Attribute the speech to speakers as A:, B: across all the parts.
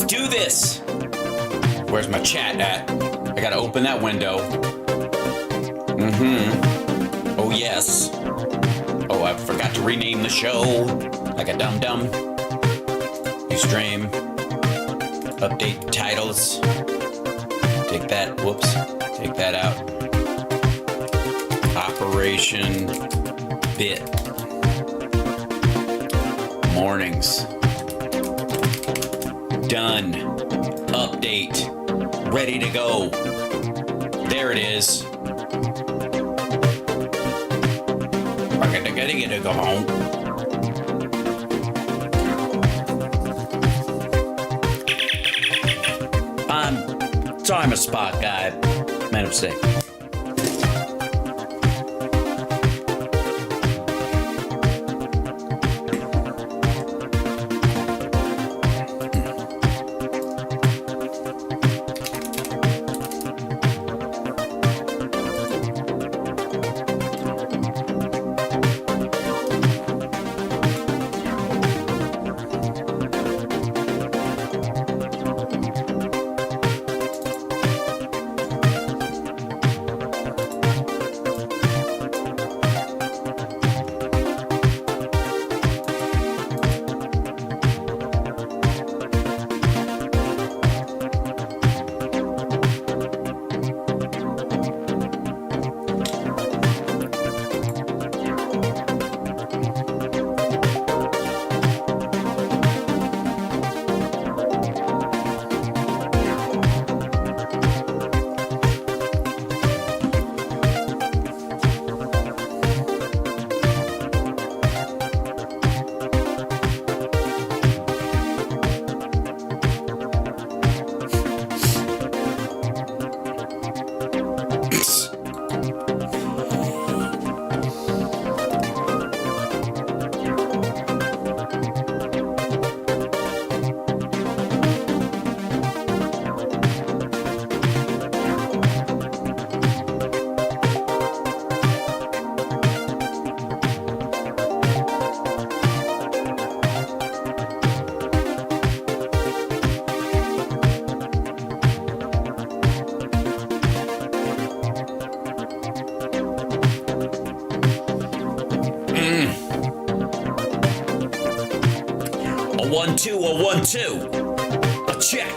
A: do this. Where's my chat at? I gotta open that window. Oh, yes. Oh, I forgot to rename the show. Like a dum-dum. New stream. Update titles. Take that. Whoops. Take that out. Operation Bit. Mornings. Done. Update. Ready to go. There it is. I gotta get to go home. I'm a spot guy. Made a mistake. A 1-2. A check.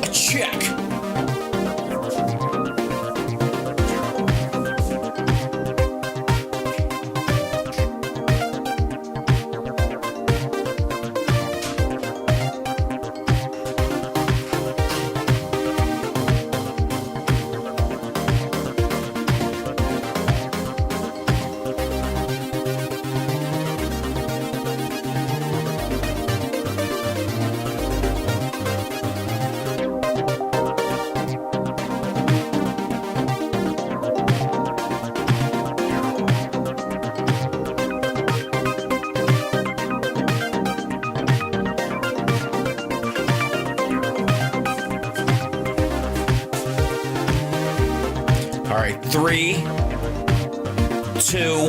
A: A check. All right, 3, 2,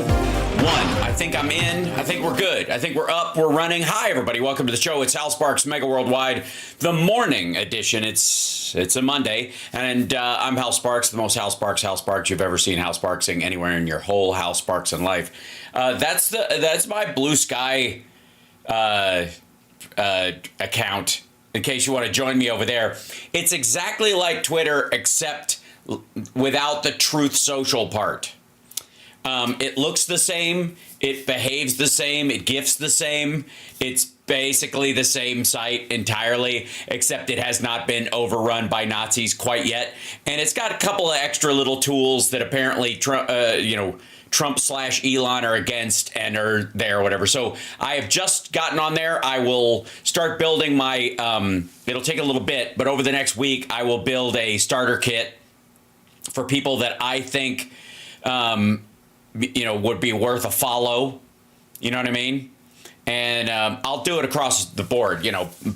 A: 1. I think I'm in. I think we're good. I think we're up. We're running. Hi, everybody. Welcome to the show. It's Hal Sparks, Megaworldwide, the morning edition. It's a Monday, and I'm Hal Sparks, the most Hal Sparks you've ever seen Hal Sparksing anywhere in your whole Hal Sparksin life. That's my Blue Sky account. In case you want to join me over there, it's exactly like Twitter, except without the Truth Social part. It looks the same, it behaves the same, it gifts the same. It's basically the same site entirely, except it has not been overrun by Nazis quite yet. And it's got a couple of extra little tools that apparently Trump/Elon are against and are there or whatever. So I have just gotten on there. I will start building my, it'll take a little bit, but over the next week, I will build a starter kit for people that I think, would be worth a follow. You know what I mean? And I'll do it across the board,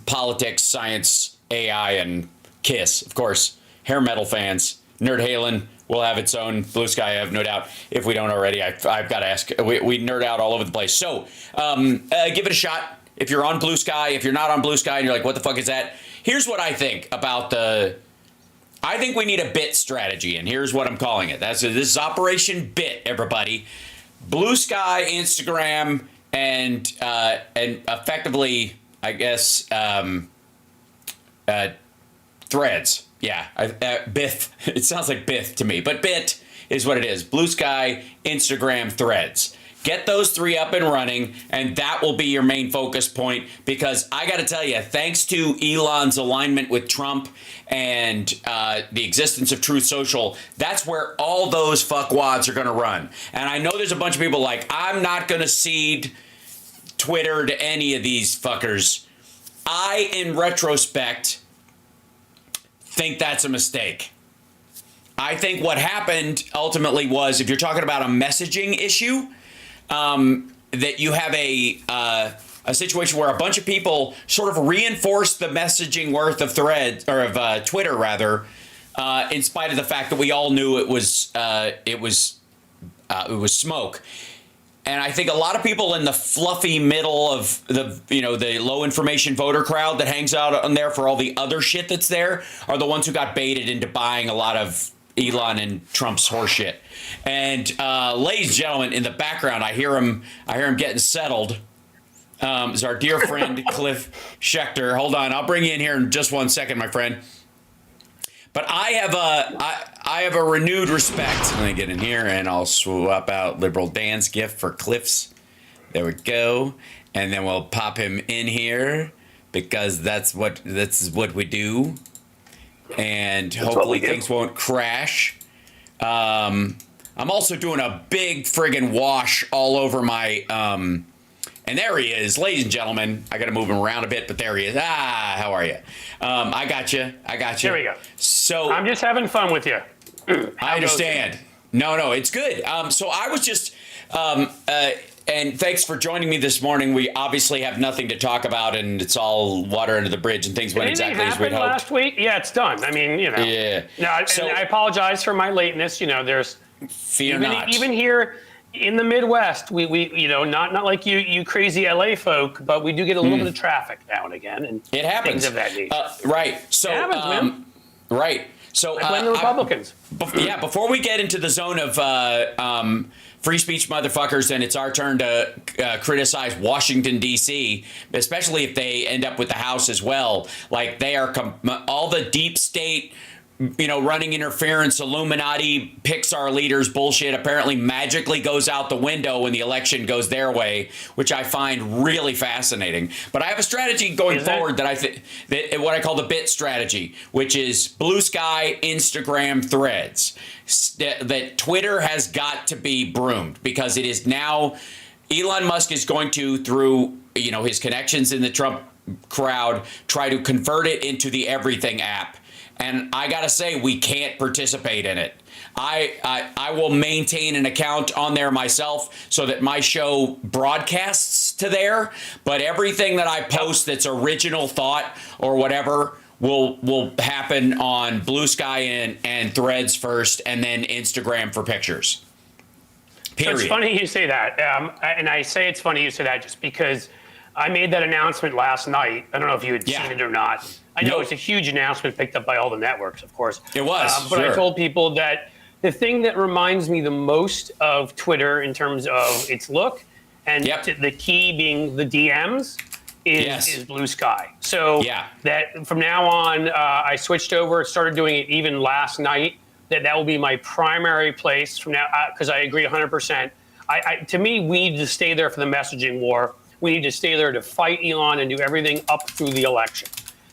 A: politics, science, AI, and KISS. Of course, hair metal fans, Nerd Halen will have its own Blue Sky, I have no doubt. If we don't already, I've got to ask. We nerd out all over the place. So give it a shot. if you're on Blue Sky, if you're not on Blue Sky and you're like, what the fuck is that? Here's what I think about I think we need a bit strategy, and here's what I'm calling it. This is Operation Bit, everybody. Blue Sky, Instagram, and effectively, I guess, Threads. Yeah, Bith. It sounds like Bith to me, but Bit is what it is. Blue Sky, Instagram, Threads. Get those 3 up and running, and that will be your main focus point, because I got to tell you, thanks to Elon's alignment with Trump and the existence of Truth Social, that's where all those fuckwads are going to run. And I know there's a bunch of people like, I'm not going to cede Twitter to any of these fuckers. I, in retrospect, think that's a mistake. I think what happened ultimately was, if you're talking about a messaging issue, that you have a situation where a bunch of people sort of reinforce the messaging worth of Threads, or of Twitter rather, in spite of the fact that we all knew it was smoke. And I think a lot of people in the fluffy middle of the low information voter crowd that hangs out on there for all the other shit that's there are the ones who got baited into buying a lot of Elon and Trump's horseshit. And ladies and gentlemen, in the background, I hear him getting settled. Is our dear friend Cliff Schechter. Hold on, I'll bring you in here in just 1 second, my friend. But I have a renewed respect. Let me get in here and I'll swap out Liberal Dan's gift for Cliff's. There we go. And then we'll pop him in here, because that's what we do. And hopefully things won't crash. I'm also doing a big friggin' wash all over my and there he is, ladies and gentlemen. I got to move him around a bit, but there he is. How are you? I got you.
B: There we go.
A: So
B: I'm just having fun with you.
A: I understand. No, it's good. So I was just and thanks for joining me this morning. We obviously have nothing to talk about, and it's all water under the bridge, and things went exactly as we'd hoped.
B: Last week? Yeah, it's done. I mean,
A: Yeah.
B: No, and I apologize for my lateness. There's
A: fear not.
B: Even here in the Midwest, we not like you crazy LA folk, but we do get a little bit of traffic now and again, and
A: it happens.
B: Things of that nature.
A: Right. So
B: it happens, man.
A: Right. So
B: I blame the Republicans.
A: Before we get into the zone of free speech motherfuckers, and it's our turn to criticize Washington, D.C., especially if they end up with the House as well. Like, they are all the deep state, running interference, Illuminati, Pixar leaders bullshit apparently magically goes out the window when the election goes their way, which I find really fascinating. But I have a strategy going forward that I think that what I call the bit strategy, which is Blue Sky, Instagram, Threads. That Twitter has got to be broomed, because it is now Elon Musk is going to, through his connections in the Trump crowd, try to convert it into the everything app. And I got to say, we can't participate in it. I will maintain an account on there myself so that my show broadcasts to there. But everything that I post that's original thought or whatever will happen on Blue Sky and Threads first, and then Instagram for pictures. Period.
B: So it's funny you say that. And I say it's funny you say that just because I made that announcement last night. I don't know if you had seen it or not. I know it's a huge announcement picked up by all the networks, of course.
A: It was,
B: but I told people that the thing that reminds me the most of Twitter in terms of its look, and the key being the DMs, is Blue Sky. So that from now on, I switched over, started doing it even last night. That will be my primary place from now, because I agree 100%. To me, we need to stay there for the messaging war. We need to stay there to fight Elon and do everything up through the election.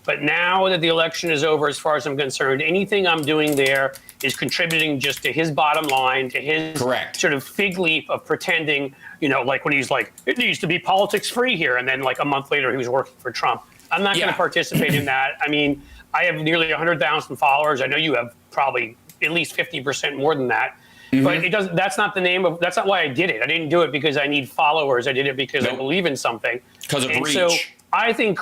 B: But now that the election is over, as far as I'm concerned, anything I'm doing there is contributing just to his bottom line, to his sort of fig leaf of pretending, like when he's like, it needs to be politics free here. And then like a month later, he was working for Trump. I'm not going to participate in that. I mean, I have nearly 100,000 followers. I know you have probably at least 50% more than that. Mm-hmm. But it doesn't. That's not the name of. That's not why I did it. I didn't do it because I need followers. I did it because I believe in something.
A: Because of reach.
B: So I think,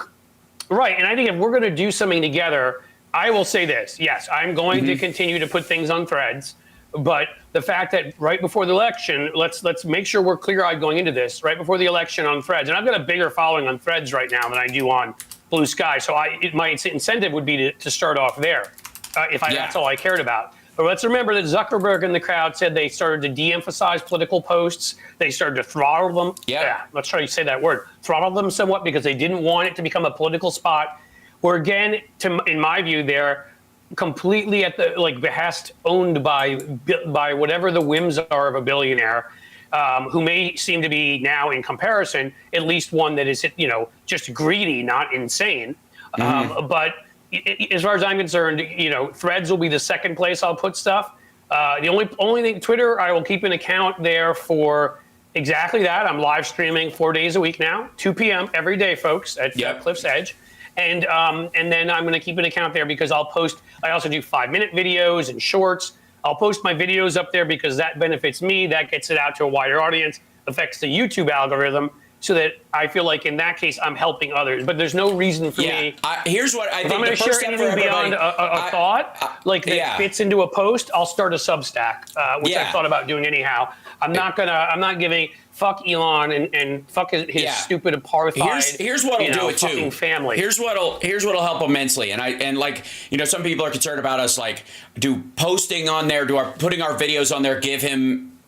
B: right. And I think if we're going to do something together, I will say this. Yes, I'm going to continue to put things on Threads. But the fact that right before the election, let's make sure we're clear-eyed going into this. Right before the election on Threads, and I've got a bigger following on Threads right now than I do on Blue Sky. So my incentive would be to start off there, that's all I cared about. But let's remember that Zuckerberg and the crowd said they started to de-emphasize political posts. They started to throttle them. Yeah, let's try to say that word. Throttle them somewhat because they didn't want it to become a political spot. Where again, in my view, they're completely at the behest, owned by whatever the whims are of a billionaire, who may seem to be now, in comparison, at least one that is just greedy, not insane. But as far as I'm concerned, Threads will be the second place I'll put stuff. The only thing, Twitter, I will keep an account there for exactly that. I'm live streaming 4 days a week now, 2 p.m. every day, folks, at Cliff's Edge. And then I'm going to keep an account there because I'll post. I also do 5-minute videos and shorts. I'll post my videos up there because that benefits me. That gets it out to a wider audience, affects the YouTube algorithm, so that I feel like in that case I'm helping others. But there's no reason for me.
A: Here's what I think.
B: If I'm going to share anything beyond a thought, that fits into a post, I'll start a Substack, which I thought about doing anyhow. I'm not giving. Fuck Elon and fuck his stupid apartheid.
A: Here's what'll do it too.
B: Family.
A: Here's what'll help immensely. And some people are concerned about us posting on there, putting our videos on there, give him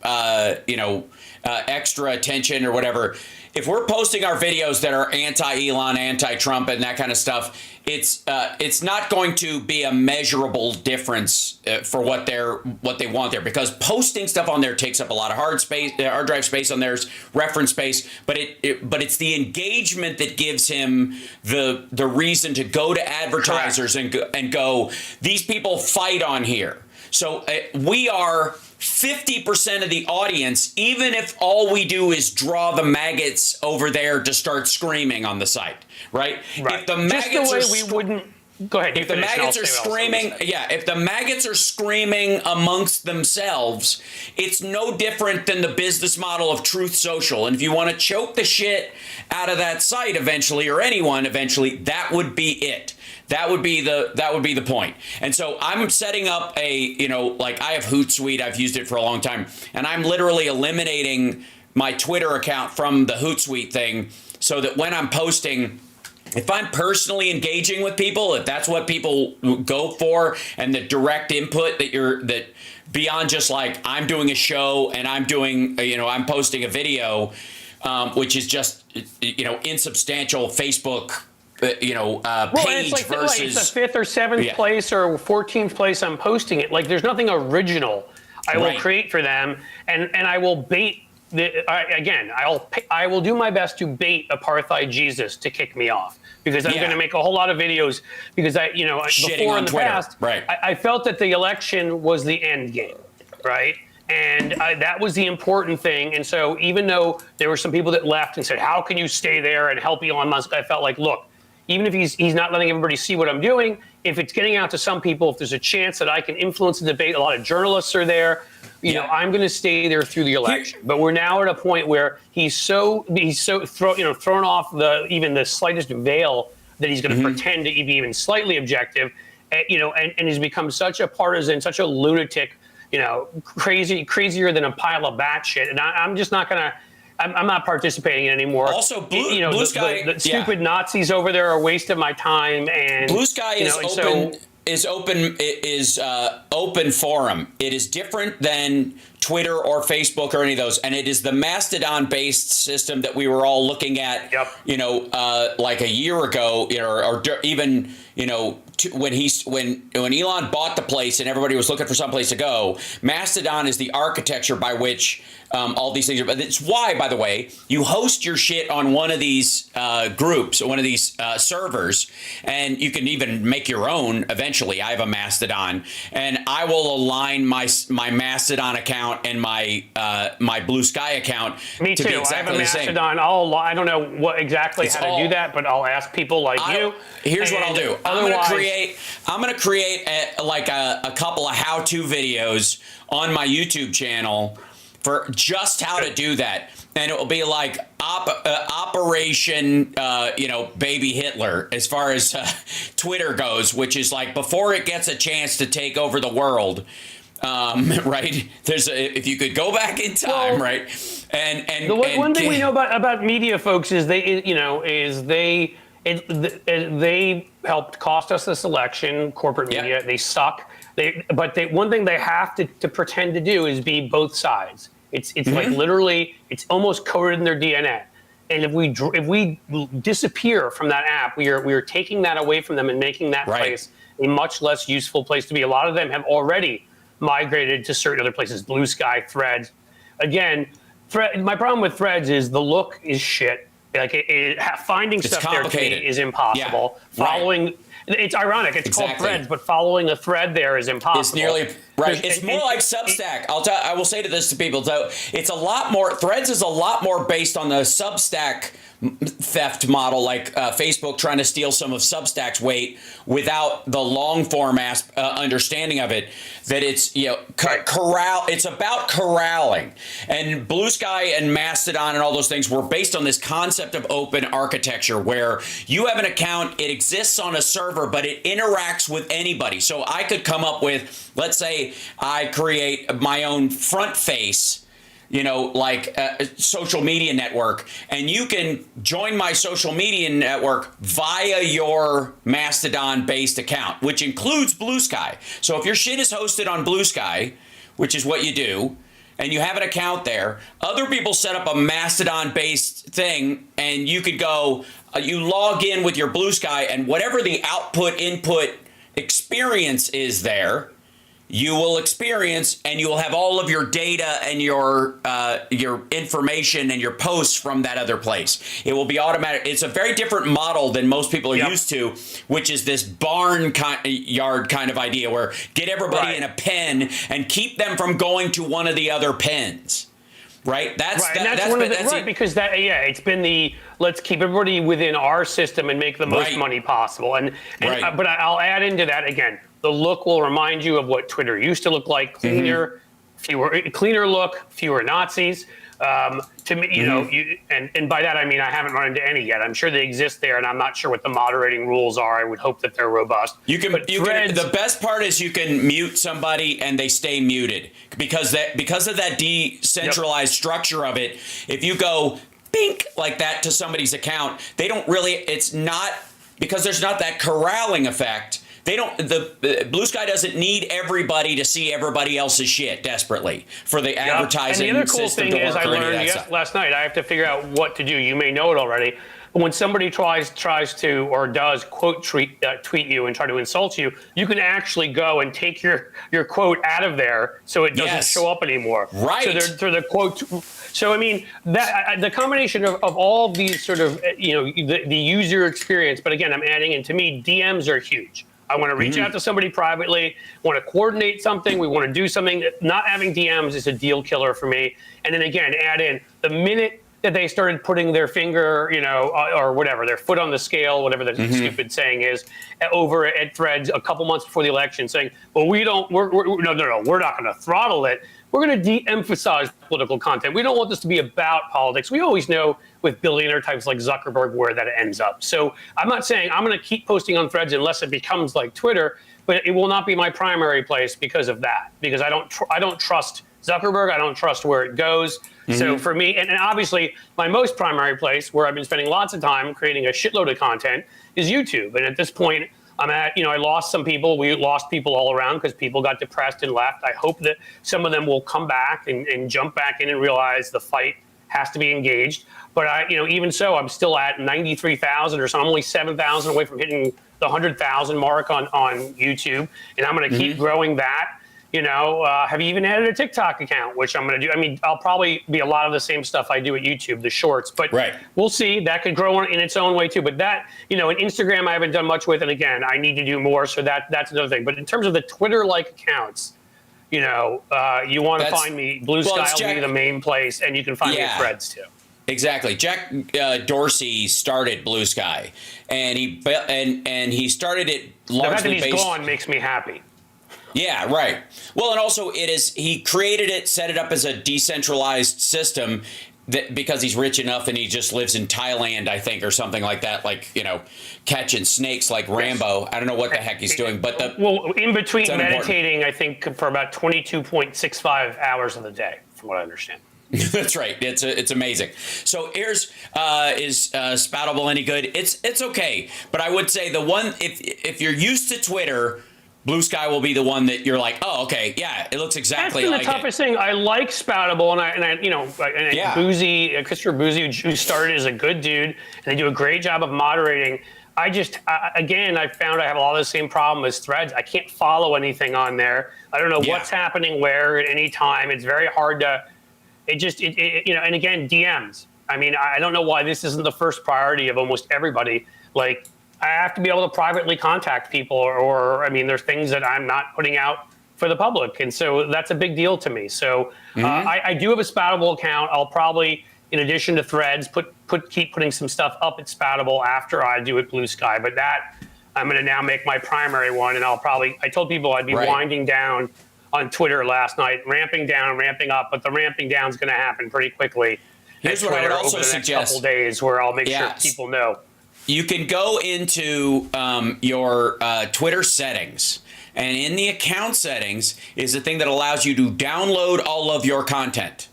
A: extra attention or whatever. If we're posting our videos that are anti-Elon, anti-Trump, and that kind of stuff, it's not going to be a measurable difference for what they want there, because posting stuff on there takes up a lot of hard drive space on there's reference space, but it's the engagement that gives him the reason to go to advertisers and go, these people fight on here. So we are 50% of the audience, even if all we do is draw the maggots over there to start screaming on the site, right? If the maggots
B: Go ahead.
A: If the maggots are screaming, if the maggots are screaming amongst themselves, it's no different than the business model of Truth Social. And if you want to choke the shit out of that site eventually, or anyone eventually, that would be it. That would be the point. And so I'm setting up I have Hootsuite. I've used it for a long time, and I'm literally eliminating my Twitter account from the Hootsuite thing, so that when I'm posting, if I'm personally engaging with people, if that's what people go for, and the direct input that beyond just I'm doing a show and I'm doing, I'm posting a video, which is just, insubstantial Facebook, page
B: it's
A: versus
B: it's the 5th or 7th place or 14th place I'm posting it. There's nothing original I will create for them, and I will bait. I will do my best to bait apartheid Jesus to kick me off, because I'm going to make a whole lot of videos, because before in the past, I felt that the election was the end game, right? And that was the important thing. And so even though there were some people that left and said, how can you stay there and help Elon Musk? I felt like, look, even if he's not letting everybody see what I'm doing, if it's getting out to some people, if there's a chance that I can influence the debate, a lot of journalists are there, I'm going to stay there through the election. But we're now at a point where he's so thrown off even the slightest veil that he's going to pretend to be even slightly objective, and he's become such a partisan, such a lunatic, crazier than a pile of bat shit. And I'm just not going to. I'm not participating in it anymore.
A: Also, Blue Sky,
B: the stupid Nazis over there are a waste of my time. And
A: Blue Sky is open. Is open forum. It is different than Twitter or Facebook or any of those, and it is the Mastodon-based system that we were all looking at. Like a year ago, or even when Elon bought the place and everybody was looking for someplace to go. Mastodon is the architecture by which all these things are. But it's why, by the way, you host your shit on one of these groups, one of these servers, and you can even make your own eventually. I have a Mastodon, and I will align my Mastodon account and my Blue Sky account.
B: Me too.
A: To be exactly
B: I have a Mastodon. I don't know what exactly how to do that, but I'll ask people like you.
A: Here's what I'll do. I'm going to create a couple of how-to videos on my YouTube channel for just how to do that. And it will be like Operation, Baby Hitler, as far as Twitter goes, which is before it gets a chance to take over the world, right? If you could go back in time, right? And
B: the one thing we know about media folks is they helped cost us this election. Corporate media, they suck. But one thing they have to pretend to do is be both sides. It's like literally, it's almost coded in their DNA. And if we disappear from that app, we are taking that away from them and making that place a much less useful place to be. A lot of them have already migrated to certain other places, Blue Sky, Threads. Again, my problem with Threads is the look is shit. Like finding
A: it's
B: stuff there to me is impossible.
A: Yeah,
B: following, it's ironic. It's called Threads, but following a thread there is impossible.
A: It's nearly right. It's more like Substack. I will say this to people. So it's a lot more. Threads is a lot more based on the Substack theft model, like Facebook trying to steal some of Substack's weight without the long form understanding of it. That it's corral. It's about corralling, and Blue Sky and Mastodon and all those things were based on this concept of open architecture, where you have an account, it exists on a server, but it interacts with anybody. So I could come up with, let's say, I create my own front face. Like a social media network, and you can join my social media network via your Mastodon-based account, which includes Blue Sky. So if your shit is hosted on Blue Sky, which is what you do, and you have an account there, other people set up a Mastodon-based thing, and you could go, you log in with your Blue Sky, and whatever the output-input experience is there, you will experience, and you will have all of your data and your information and your posts from that other place. It will be automatic. It's a very different model than most people are used to, which is this yard kind of idea where get everybody in a pen and keep them from going to one of the other pens. Right. That's because it's been let's keep everybody within our system and make the most money possible. But I'll add into that again. The look will remind you of what Twitter used to look like: cleaner, cleaner look, fewer Nazis. To me, and by that I mean I haven't run into any yet. I'm sure they exist there, and I'm not sure what the moderating rules are. I would hope that they're robust. The best part is you can mute somebody and they stay muted because of that decentralized structure of it. If you go bink like that to somebody's account, they don't really. It's not because there's not that corralling effect. The Blue Sky doesn't need everybody to see everybody else's shit desperately for the advertising system to work. And the other cool thing is I learned last night, I have to figure out what to do. You may know it already. But when somebody tries to or does quote tweet you and try to insult you, you can actually go and take your quote out of there so it doesn't show up anymore. Right. So the quote. So I mean that the combination of all of these sort of the user experience. But again, I'm adding in, to me, DMs are huge. I want to reach out to somebody privately, want to coordinate something, we want to do something. Not having DMs is a deal killer for me. And then again, add in the minute that they started putting their finger, or whatever, their foot on the scale, whatever the stupid saying is, over at Threads a couple months before the election, saying, well, we're not going to throttle it. We're going to de-emphasize political content. We don't want this to be about politics. We always know with billionaire types like Zuckerberg where that ends up. So I'm not saying I'm going to keep posting on Threads unless it becomes like Twitter, but it will not be my primary place because of that. Because I don't trust Zuckerberg. I don't trust where it goes. So for me, and obviously my most primary place where I've been spending lots of time creating a shitload of content is YouTube. And at this point, I'm at, I lost some people. We lost people all around because people got depressed and left. I hope that some of them will come back and jump back in and realize the fight has to be engaged. But even so, I'm still at 93,000 or so. I'm only 7,000 away from hitting the 100,000 mark on YouTube, and I'm going to keep growing that. Have you even added a TikTok account, which I'm going to do? I mean, I'll probably be a lot of the same stuff I do at YouTube, the shorts, but we'll see. That could grow in its own way too. But that, and Instagram I haven't done much with, and again, I need to do more. So that's another thing. But in terms of the Twitter-like accounts, you want to find me, Blue Sky will be the main place, and you can find me at Threads too. Exactly. Jack Dorsey started Blue Sky, and he started it largely
B: the fact that he's gone makes me happy.
A: Yeah, right. Well, and also he created it, set it up as a decentralized system, that because he's rich enough and he just lives in Thailand, I think, or something like that, like, catching snakes like Rambo. I don't know what the heck he's doing, but
B: in between meditating, I think for about 22.65 hours of the day, from what I understand.
A: That's right. It's amazing. So here's is Spoutable any good? It's okay, but I would say the one if you're used to Twitter, Blue Sky will be the one that you're like, oh, okay, yeah, it looks exactly like it.
B: That's been the toughest thing. I like Spoutable, and Boozy, Christopher Boozy, who started, is a good dude, and they do a great job of moderating. I found I have a lot of the same problem as Threads. I can't follow anything on there. I don't know what's happening where at any time. It's very hard to. And again, DMs. I mean, I don't know why this isn't the first priority of almost everybody. Like, I have to be able to privately contact people, or there's things that I'm not putting out for the public, and so that's a big deal to me. So I do have a Spoutable account. I'll probably, in addition to Threads, keep putting some stuff up at Spoutable after I do at Blue Sky. But that I'm going to now make my primary one, and I told people I'd be winding down on Twitter last night, ramping down, ramping up, but the ramping down is going to happen pretty quickly.
A: Here's what I would also suggest:
B: next couple days, where I'll make sure people know.
A: You can go into your Twitter settings, and in the account settings is the thing that allows you to download all of your content.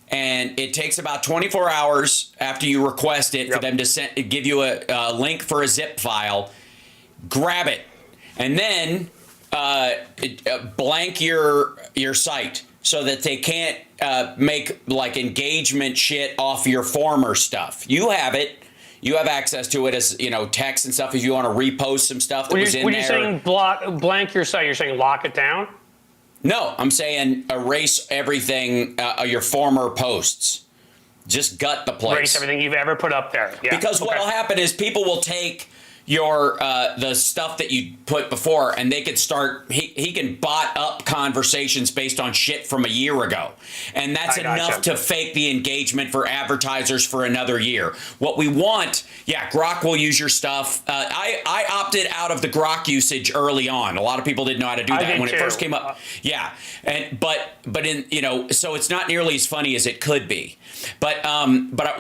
A: And it takes about 24 hours after you request it for them to give you a link for a zip file. Grab it, and then blank your site so that they can't make like engagement shit off your former stuff. You have it. You have access to it as, text and stuff if you want to repost some stuff that was in there. When you're saying
B: blank your site, you're saying lock it down?
A: No, I'm saying erase everything, your former posts. Just gut the place.
B: Erase everything you've ever put up there. Yeah.
A: Because what will happen is people will take your the stuff that you put before, and they could start he can bot up conversations based on shit from a year ago, and that's enough to fake the engagement for advertisers for another year. What we want, Grok will use your stuff. I opted out of the Grok usage early on. A lot of people didn't know how to do that when it first came up. But in so it's not nearly as funny as it could be. But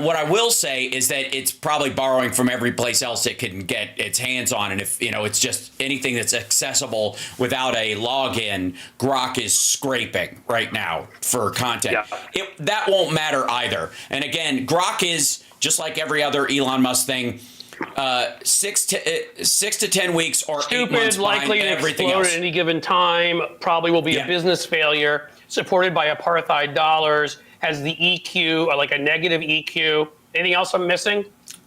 A: what I will say is that it's probably borrowing from every place else it can get its hands on, and if it's just anything that's accessible without a login, Grok is scraping right now for content. That won't matter either. And again, Grok is just like every other Elon Musk thing. 6 to 10 weeks or 8 months
B: likely to explode at any given time. Probably will be a business failure. Supported by apartheid dollars. Has the EQ, or like a negative EQ. Anything else I'm missing?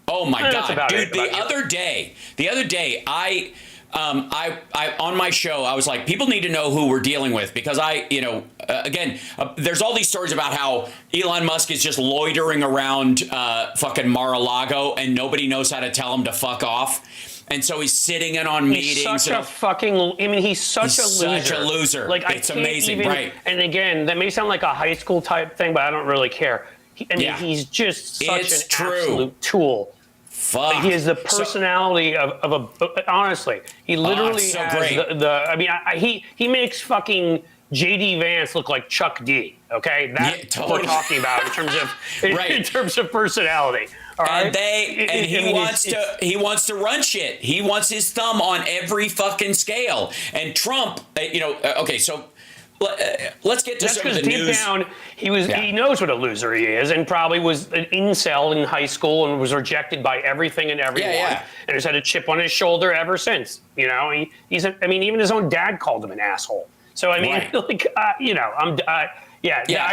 A: Oh my God, dude! The other day, I on my show, I was like, people need to know who we're dealing with, because there's all these stories about how Elon Musk is just loitering around fucking Mar-a-Lago and nobody knows how to tell him to fuck off. And so he's sitting in on meetings. He's such a loser. Like, it's amazing, right?
B: And again, that may sound like a high school type thing, but I don't really care. He's just such an absolute tool.
A: Fuck.
B: He has the personality of a. Honestly, he literally has he makes fucking JD Vance look like Chuck D. Okay, that's what we're talking about in terms of personality. All right?
A: And he wants to run shit. He wants his thumb on every fucking scale. And Trump, so let's get to some of the news.
B: Deep down, he knows what a loser he is, and probably was an incel in high school and was rejected by everything and everyone, and has had a chip on his shoulder ever since. Even his own dad called him an asshole. So I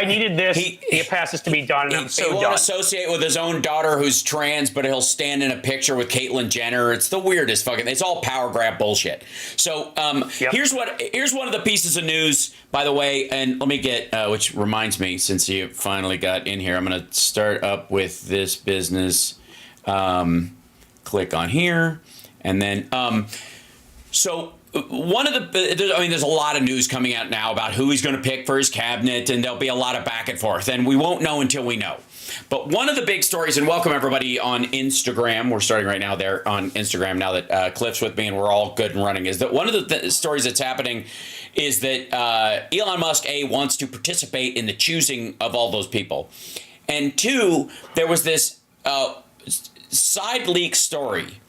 B: needed this. He passes to be done, and I'm so done.
A: He won't associate with his own daughter who's trans, but he'll stand in a picture with Caitlyn Jenner. It's the weirdest fucking. It's all power grab bullshit. So here's one of the pieces of news, by the way, and let me get which reminds me, since you finally got in here, I'm going to start up with this business. Click on here, and then so. There's a lot of news coming out now about who he's going to pick for his cabinet, and there'll be a lot of back and forth, and we won't know until we know. But one of the big stories, and welcome everybody on Instagram. We're starting right now there on Instagram now that Cliff's with me and we're all good and running. Is that one of the stories that's happening is that Elon Musk wants to participate in the choosing of all those people. And two, there was this side leak story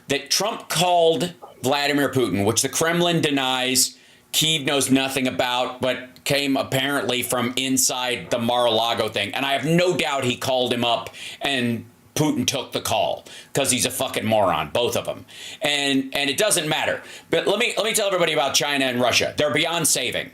A: that Trump called Vladimir Putin, which the Kremlin denies, Kyiv knows nothing about, but came apparently from inside the Mar-a-Lago thing. And I have no doubt he called him up and Putin took the call because he's a fucking moron, both of them. And it doesn't matter. But let me tell everybody about China and Russia. They're beyond saving.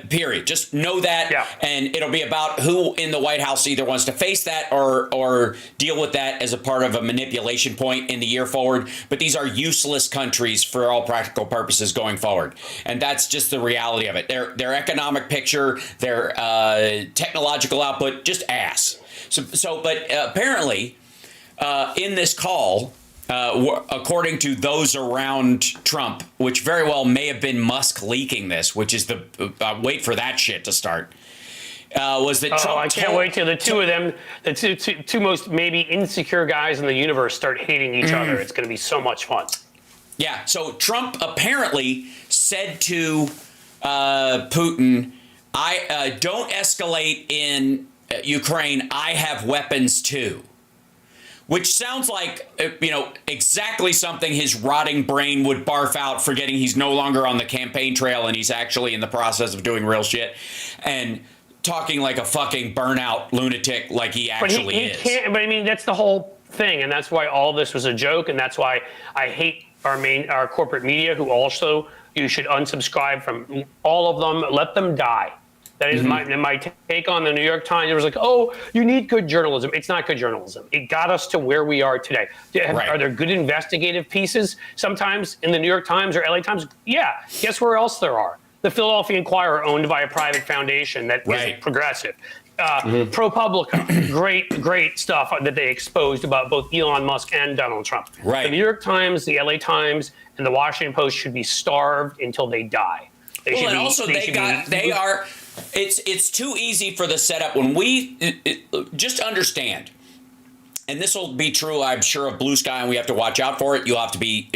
A: Period. Just know that, and it'll be about who in the White House either wants to face that or deal with that as a part of a manipulation point in the year forward. But these are useless countries for all practical purposes going forward, and that's just the reality of it. Their economic picture, their technological output, just ass. But apparently, in this call, according to those around Trump, which very well may have been Musk leaking this, which is the wait for that shit to start, was that Trump
B: I can't wait till the two of them, the two most maybe insecure guys in the universe, start hating each other. It's going to be so much fun.
A: Yeah. So Trump apparently said to Putin, "I don't escalate in Ukraine. I have weapons too." Which sounds like, exactly something his rotting brain would barf out, forgetting he's no longer on the campaign trail and he's actually in the process of doing real shit and talking like a fucking burnout lunatic like he actually is.
B: Can't, but I mean, that's the whole thing. And that's why all this was a joke. And that's why I hate our corporate media, who also, you should unsubscribe from all of them. Let them die. That is my take on the New York Times. It was like, oh, you need good journalism. It's not good journalism. It got us to where we are today. Right. Are there good investigative pieces sometimes in the New York Times or LA Times? Yeah. Guess where else there are? The Philadelphia Inquirer, owned by a private foundation that is progressive. ProPublica, great stuff that they exposed about both Elon Musk and Donald Trump.
A: Right.
B: The New York Times, the LA Times, and the Washington Post should be starved until they die.
A: It's too easy for the setup when just understand, and this will be true, I'm sure, of Blue Sky, and we have to watch out for it. You'll have to be,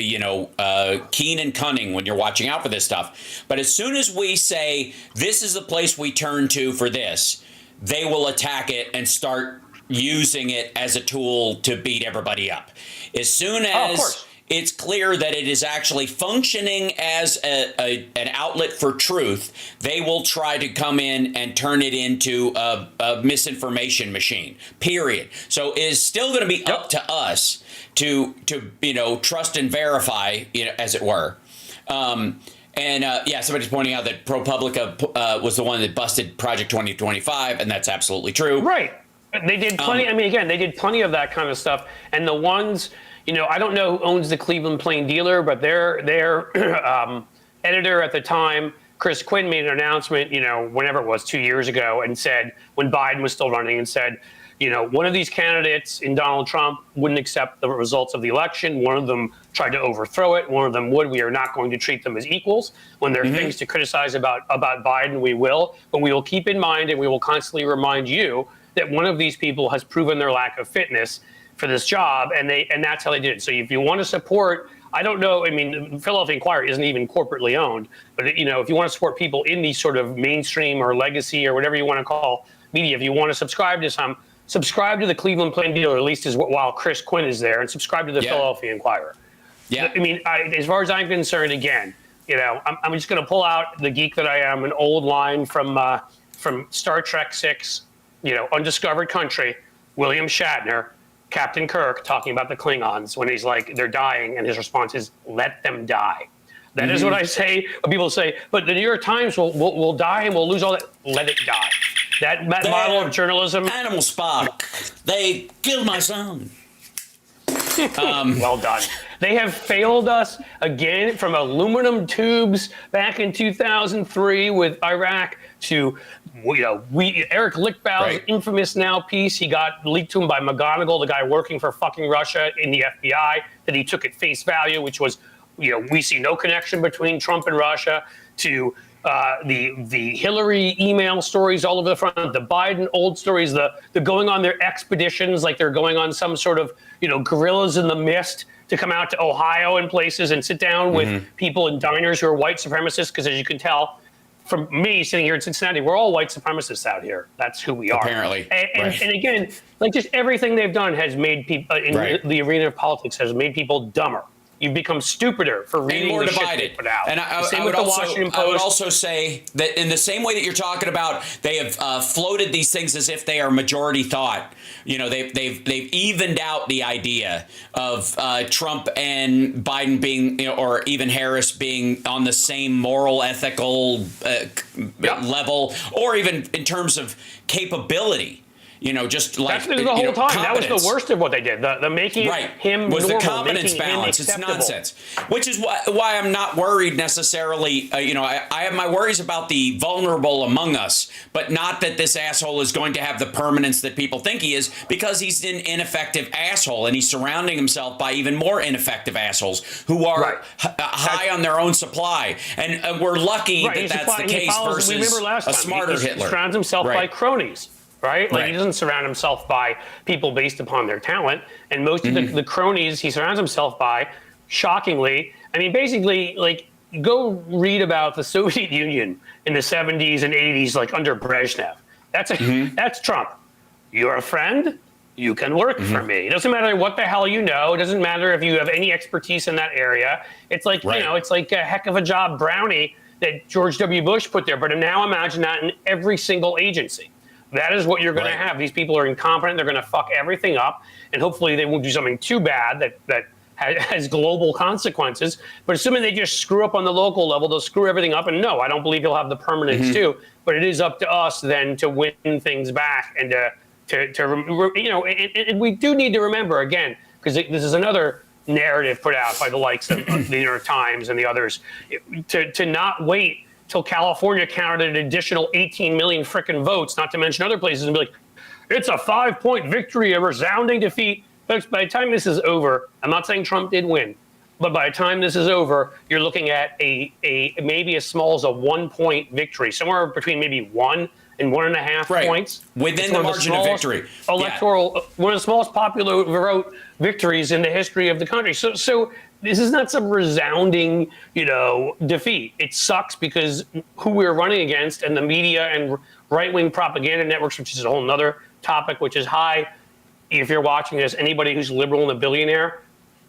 A: keen and cunning when you're watching out for this stuff. But as soon as we say this is the place we turn to for this, they will attack it and start using it as a tool to beat everybody up. As soon as it's clear that it is actually functioning as an outlet for truth, they will try to come in and turn it into a misinformation machine, period. So it is still going to be up to us to trust and verify, as it were. Somebody's pointing out that ProPublica was the one that busted Project 2025, and that's absolutely true.
B: Right. They did plenty. They did plenty of that kind of stuff. And the ones, I don't know who owns the Cleveland Plain Dealer, but their editor at the time, Chris Quinn, made an announcement, whenever it was 2 years ago, and said, when Biden was still running, and said, one of these candidates in Donald Trump wouldn't accept the results of the election. One of them tried to overthrow it. One of them would. We are not going to treat them as equals. When there are things to criticize about Biden, we will. But we will keep in mind, and we will constantly remind you, that one of these people has proven their lack of fitness for this job, and that's how they did it. So if you want to support, I don't know, the Philadelphia Inquirer isn't even corporately owned, but if you want to support people in these sort of mainstream or legacy or whatever you want to call media, if you want to subscribe to some, subscribe to the Cleveland Plain Dealer, at least while Chris Quinn is there, and subscribe to the Philadelphia Inquirer. Yeah. As far as I'm concerned, again, I'm just going to pull out the geek that I am, an old line from Star Trek VI, Undiscovered Country, William Shatner, Captain Kirk, talking about the Klingons when he's like, they're dying, and his response is, let them die. That is what I say. When people say, but the New York Times will die and we'll lose all that. Let it die. That model of journalism.
A: Animal Spock. They killed my son.
B: Well done. They have failed us again, from aluminum tubes back in 2003 with Iraq to, Eric Lichtbau's infamous now piece. He got leaked to him by McGonigal, the guy working for fucking Russia in the FBI, that he took at face value, which was, we see no connection between Trump and Russia, to the Hillary email stories all over the front, the Biden old stories, the going on their expeditions like they're going on some sort of, gorillas in the mist to come out to Ohio and places and sit down with people in diners who are white supremacists, because as you can tell, from me sitting here in Cincinnati, we're all white supremacists out here. That's who we are.
A: Apparently.
B: And again, like just everything they've done has made people in the arena of politics has made people dumber. You've become stupider for reading
A: more
B: the
A: divided.
B: shit they put out.
A: And I would also say that in the same way that you're talking about, they have floated these things as if they are majority thought. You know, they've evened out the idea of Trump and Biden being, you know, or even Harris being on the same moral, ethical level, or even in terms of capability. You know, just like
B: that's the whole time.
A: Competence.
B: That was the worst of what they did. The making him
A: was
B: normal,
A: the competence
B: making
A: balance.
B: him
A: It's nonsense. Which is why I'm not worried necessarily. You know, I have my worries about the vulnerable among us, but not that this asshole is going to have the permanence that people think he is, because he's an ineffective asshole, and he's surrounding himself by even more ineffective assholes who are high on their own supply. And we're lucky that that's the case versus a smarter Hitler.
B: He surrounds himself by cronies. Right? Like he doesn't surround himself by people based upon their talent. And most of the cronies he surrounds himself by, shockingly, I mean, basically, like, go read about the Soviet Union in the 70s and 80s, like under Brezhnev. That's Trump. You're a friend. You can work for me. It doesn't matter what the hell you know. It doesn't matter if you have any expertise in that area. It's like, you know, it's like a heck of a job brownie that George W. Bush put there. But now imagine that in every single agency. That is what you're going to have. These people are incompetent. They're going to fuck everything up. And hopefully they won't do something too bad that has global consequences. But assuming they just screw up on the local level, they'll screw everything up. And no, I don't believe he'll have the permanence too. But it is up to us then to win things back and to you know, and we do need to remember, again, because this is another narrative put out by the likes of the New York Times and the others, to not wait till California counted an additional 18 million frickin' votes, not to mention other places, and be like, it's a 5-point victory, a resounding defeat. Folks, by the time this is over, I'm not saying Trump did win, but by the time this is over, you're looking at a maybe as small as a 1-point victory, somewhere between maybe 1 and 1.5 points.
A: Within the margin of victory.
B: Electoral, one of the smallest popular vote victories in the history of the country. So this is not some resounding, you know, defeat. It sucks because who we're running against and the media and right-wing propaganda networks, which is a whole nother topic, which is high. If you're watching this, anybody who's liberal and a billionaire,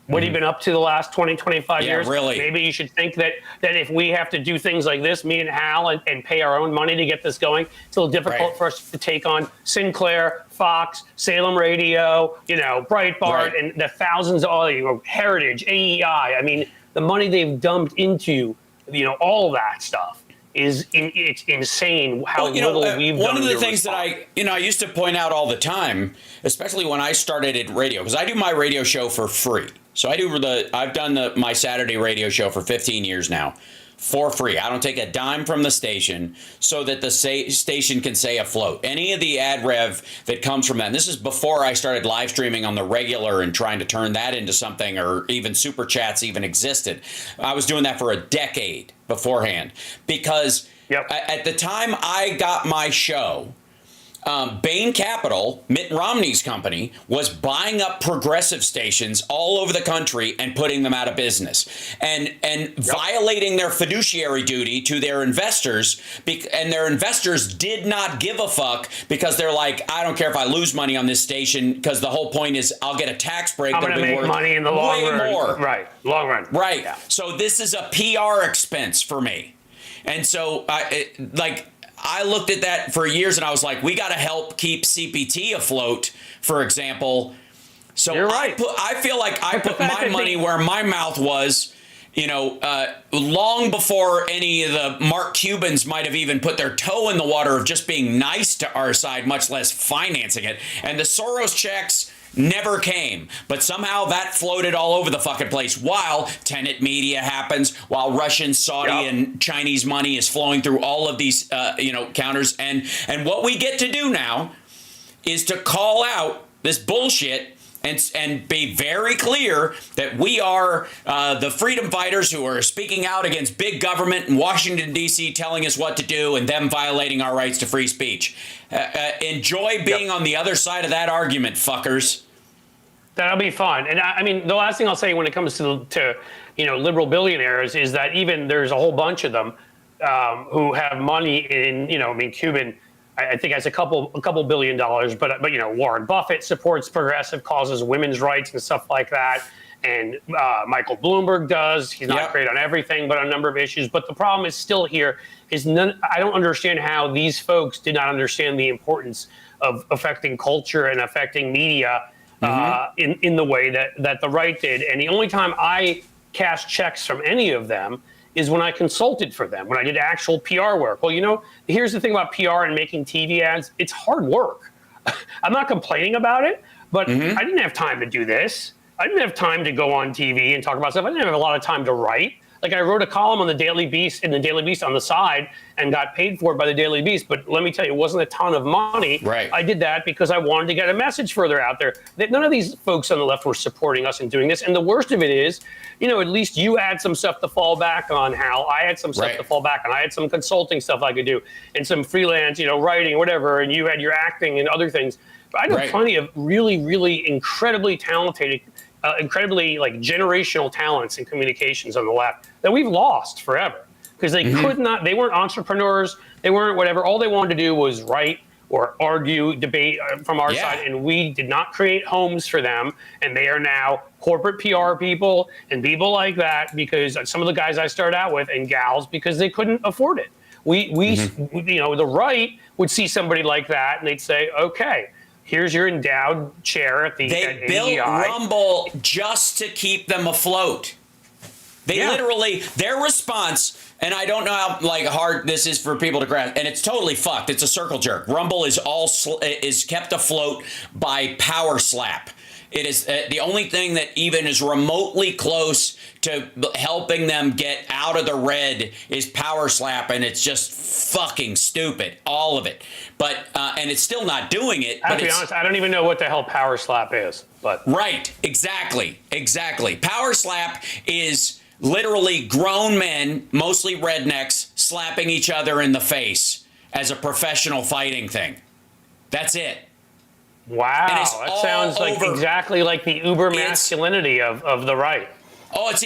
B: what have you been up to the last 20, 25 years?
A: Really.
B: Maybe you should think that if we have to do things like this, me and Hal, and pay our own money to get this going, it's a little difficult for us to take on Sinclair, Fox, Salem Radio, you know, Breitbart, and the thousands of, you know, Heritage, AEI. I mean, the money they've dumped into, you know, all that stuff it's insane how little we've done.
A: One of the things that I used to point out all the time, especially when I started at radio, because I do my radio show for free. So I've done my Saturday radio show for 15 years now for free. I don't take a dime from the station so that the station can stay afloat. Any of the ad rev that comes from that, and this is before I started live streaming on the regular and trying to turn that into something, or even super chats even existed. I was doing that for a decade beforehand, because at the time I got my show, Bain Capital, Mitt Romney's company, was buying up progressive stations all over the country and putting them out of business, and violating their fiduciary duty to their investors. And their investors did not give a fuck, because they're like, I don't care if I lose money on this station, because the whole point is I'll get a tax break.
B: I'm going to make money in the long run.
A: More.
B: Right, long run.
A: Right. Yeah. So this is a PR expense for me, and so I looked at that for years and I was like, we got to help keep CPT afloat, for example. So
B: you're right.
A: I feel like I put my money where my mouth was, long before any of the Mark Cubans might have even put their toe in the water of just being nice to our side, much less financing it. And the Soros checks never came, but somehow that floated all over the fucking place while Tenet Media happens, while Russian, Saudi, and Chinese money is flowing through all of these, counters. And what we get to do now is to call out this bullshit and be very clear that we are the freedom fighters who are speaking out against big government in Washington, D.C., telling us what to do and them violating our rights to free speech. Enjoy being on the other side of that argument, fuckers.
B: That'll be fun. And I mean, the last thing I'll say when it comes to liberal billionaires is that even there's a whole bunch of them who have money in, I mean, Cuban, I think has a couple $1 billion, but Warren Buffett supports progressive causes, women's rights and stuff like that. And Michael Bloomberg does. He's not great on everything, but on a number of issues. But the problem is still here is I don't understand how these folks did not understand the importance of affecting culture and affecting media in the way that the right did. And the only time I cashed checks from any of them is when I consulted for them, when I did actual PR work. Well, here's the thing about PR and making TV ads. It's hard work. I'm not complaining about it, but I didn't have time to do this. I didn't have time to go on TV and talk about stuff. I didn't have a lot of time to write. Like, I wrote a column on the Daily Beast, on the side, and got paid for it by the Daily Beast. But let me tell you, it wasn't a ton of money.
A: Right.
B: I did that because I wanted to get a message further out there. That none of these folks on the left were supporting us in doing this. And the worst of it is, at least you had some stuff to fall back on, Hal. I had some stuff to fall back on. I had some consulting stuff I could do and some freelance, writing or whatever. And you had your acting and other things. But I know plenty of really, really incredibly talented, incredibly generational talents in communications on the left that we've lost forever because they could not, they weren't entrepreneurs, they weren't whatever. All they wanted to do was write or argue, debate from our side, and we did not create homes for them. And they are now corporate PR people and people like that because some of the guys I started out with and gals because they couldn't afford it. We the right would see somebody like that and they'd say, okay, here's your endowed chair at the
A: They built Rumble just to keep them afloat. They literally, their response, and I don't know how hard this is for people to grasp, and it's totally fucked. It's a circle jerk. Rumble is kept afloat by Power Slap. It is the only thing that even is remotely close to helping them get out of the red is Power Slap, and it's just fucking stupid, all of it. But and it's still not doing it.
B: I have to be honest, I don't even know what the hell Power Slap is. But
A: right, exactly. Power Slap is literally grown men, mostly rednecks, slapping each other in the face as a professional fighting thing. That's it.
B: Wow, that sounds exactly like the uber masculinity of the right.
A: Oh, it's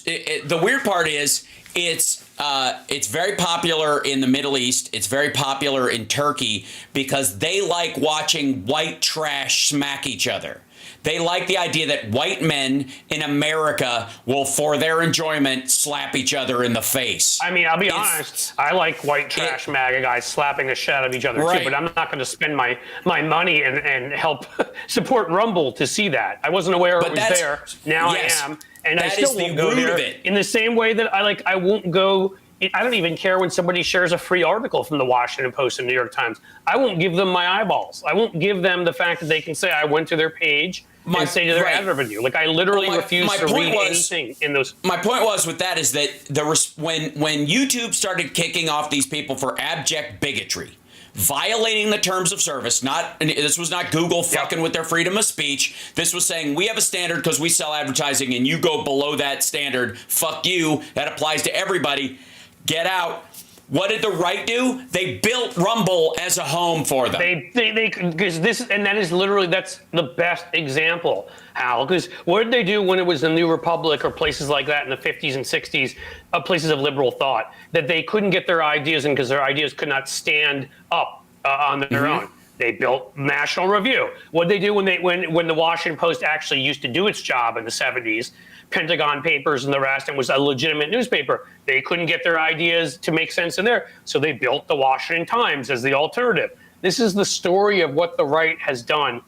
A: the weird part is it's very popular in the Middle East. It's very popular in Turkey because they like watching white trash smack each other. They like the idea that white men in America will, for their enjoyment, slap each other in the face.
B: I mean, I'll be honest. I like white trash MAGA guys slapping the shit out of each other too, but I'm not going to spend my money and help support Rumble to see that. I wasn't aware it was there. Now I am, and I still won't go there. In the same way that I won't go. I don't even care when somebody shares a free article from the Washington Post and New York Times. I won't give them my eyeballs. I won't give them the fact that they can say I went to their page and say to their ad revenue. I literally refuse to read anything in those. My point was with that is that when YouTube started kicking off these people for abject bigotry, violating the terms of service, this was not Google fucking with their freedom of speech. This was saying we have a standard because we sell advertising and you go below that standard. Fuck you. That applies to everybody. Get out. What did the right do? They built Rumble as a home for them. Because that's the best example, Hal. Because what did they do when it was the New Republic or places like that in the 50s and 60s, places of liberal thought, that they couldn't get their ideas in because their ideas could not stand up on their own? They built National Review. What did they do when the Washington Post actually used to do its job in the 70s? Pentagon Papers and the rest, and was a legitimate newspaper. They couldn't get their ideas to make sense in there, so they built the Washington Times as the alternative. This is the story of what the right has done.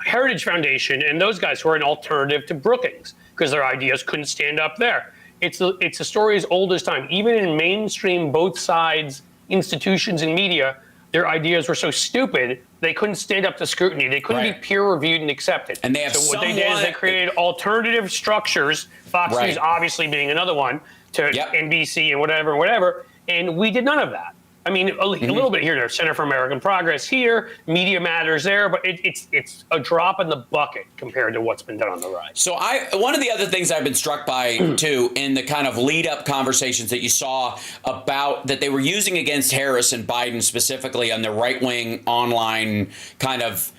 B: Heritage Foundation and those guys who are an alternative to Brookings because their ideas couldn't stand up there. It's a story as old as time. Even in mainstream, both sides, institutions and media, their ideas were so stupid they couldn't stand up to scrutiny. They couldn't be peer-reviewed and accepted. And they have so what they did is they created alternative structures, Fox News obviously being another one, to NBC and whatever, and we did none of that. I mean, a little bit here, Center for American Progress here, Media Matters there, but it's a drop in the bucket compared to what's been done on the right. So one of the other things I've been struck by, too, in the kind of lead-up conversations that you saw about that they were using against Harris and Biden specifically on the right-wing online kind of,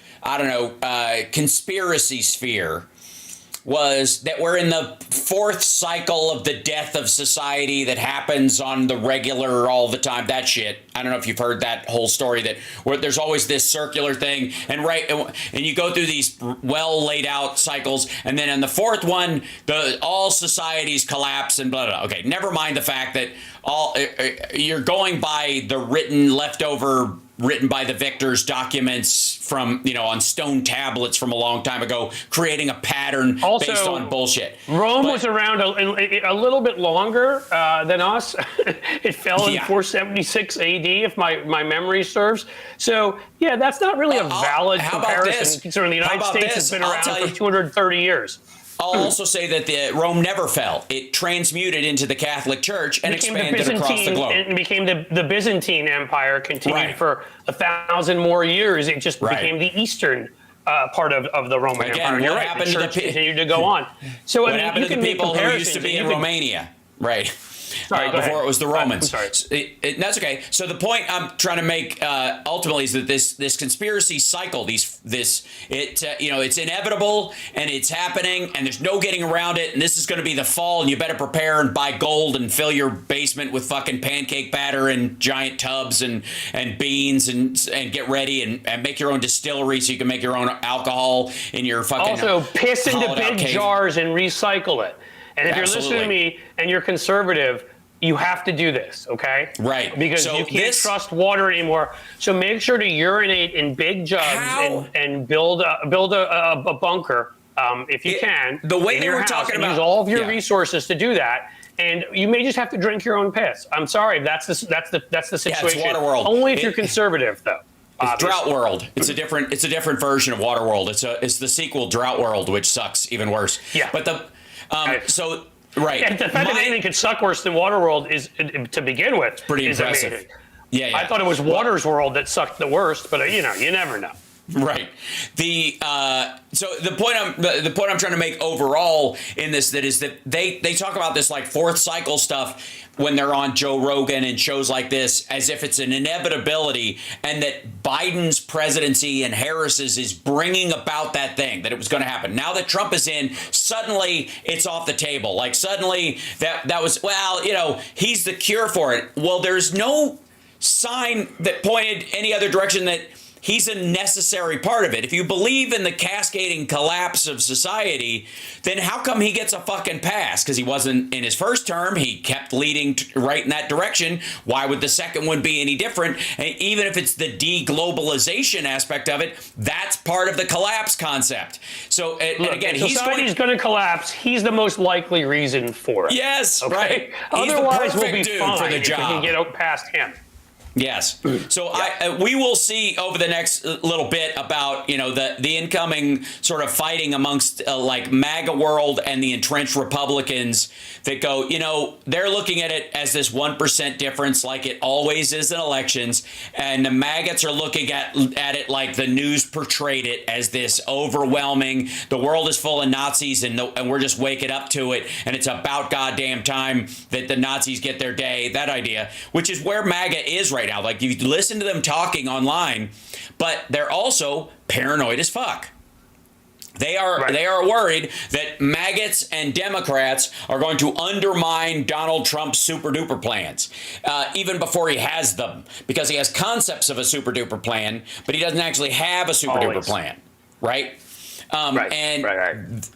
B: conspiracy sphere,
A: was that we're in the fourth cycle of the death of society that happens on the regular all the time. That shit. I don't know if you've heard that whole story that where there's always this circular thing and you go through these well laid out cycles. And then in the fourth one, all societies collapse and blah, blah, blah. Okay. Never mind the fact that you're going by the written by the victors documents from, on stone tablets from a long time ago, creating a pattern
B: also,
A: based on bullshit.
B: Rome was around a little bit longer than us. It fell in 476 AD, if my memory serves. So, yeah, that's not really a valid comparison, considering the United States has been around for 230 years.
A: I'll also say that Rome never fell. It transmuted into the Catholic Church and expanded across the globe.
B: It became the Byzantine Empire, continued for 1,000 more years. It just became the Eastern part of the Roman Empire.
A: You're right.
B: The Church continued to go on. So
A: what happened to the people who used to be in Romania? Right. Before it was the Romans.
B: I'm sorry.
A: That's okay. So the point I'm trying to make ultimately is that this conspiracy cycle, it's inevitable and it's happening and there's no getting around it. And this is going to be the fall and you better prepare and buy gold and fill your basement with fucking pancake batter and giant tubs and beans and get ready and make your own distillery so you can make your own alcohol in your fucking
B: also piss into big jars and recycle it. And if you're listening to me and you're conservative, you have to do this, okay?
A: Right.
B: Because you can't trust water anymore. So make sure to urinate in big jugs and build a bunker if you can.
A: The way they were talking about,
B: use all of your resources to do that. And you may just have to drink your own piss. I'm sorry, that's the situation.
A: Yeah, it's water world.
B: Only if you're conservative, though.
A: It's Drought World. It's a different version of Water World. It's the sequel Drought World, which sucks even worse.
B: Yeah.
A: But right.
B: And the fact that anything could suck worse than Waterworld is, to begin with,
A: pretty impressive.
B: Amazing.
A: Yeah.
B: I thought it was Water's World that sucked the worst, but you never know.
A: Right. So the point I'm trying to make overall in this is that they talk about this like fourth cycle stuff when they're on Joe Rogan and shows like this as if it's an inevitability and that Biden's presidency and Harris's is bringing about that thing, that it was going to happen. Now that Trump is in, suddenly it's off the table. Like suddenly that was, he's the cure for it. Well, there's no sign that pointed any other direction that he's a necessary part of it. If you believe in the cascading collapse of society, then how come he gets a fucking pass? Because he wasn't in his first term. He kept leading right in that direction. Why would the second one be any different? And even if it's the de-globalization aspect of it, that's part of the collapse concept. So, and again,
B: society's going to collapse. He's the most likely reason for it.
A: Yes,
B: okay?
A: right.
B: Otherwise, we'll be fine for the job. If we can get past him.
A: Yes. So we will see over the next little bit about, the incoming sort of fighting amongst like MAGA world and the entrenched Republicans that go, they're looking at it as this 1% difference like it always is in elections. And the MAGAs are looking at it like the news portrayed it as this overwhelming. The world is full of Nazis and we're just waking up to it. And it's about goddamn time that the Nazis get their day. That idea, which is where MAGA is right now. Like you listen to them talking online, but they're also paranoid as fuck. They are worried that maggots and Democrats are going to undermine Donald Trump's super duper plans, even before he has them, because he has concepts of a super duper plan, but he doesn't actually have a super duper plan, right?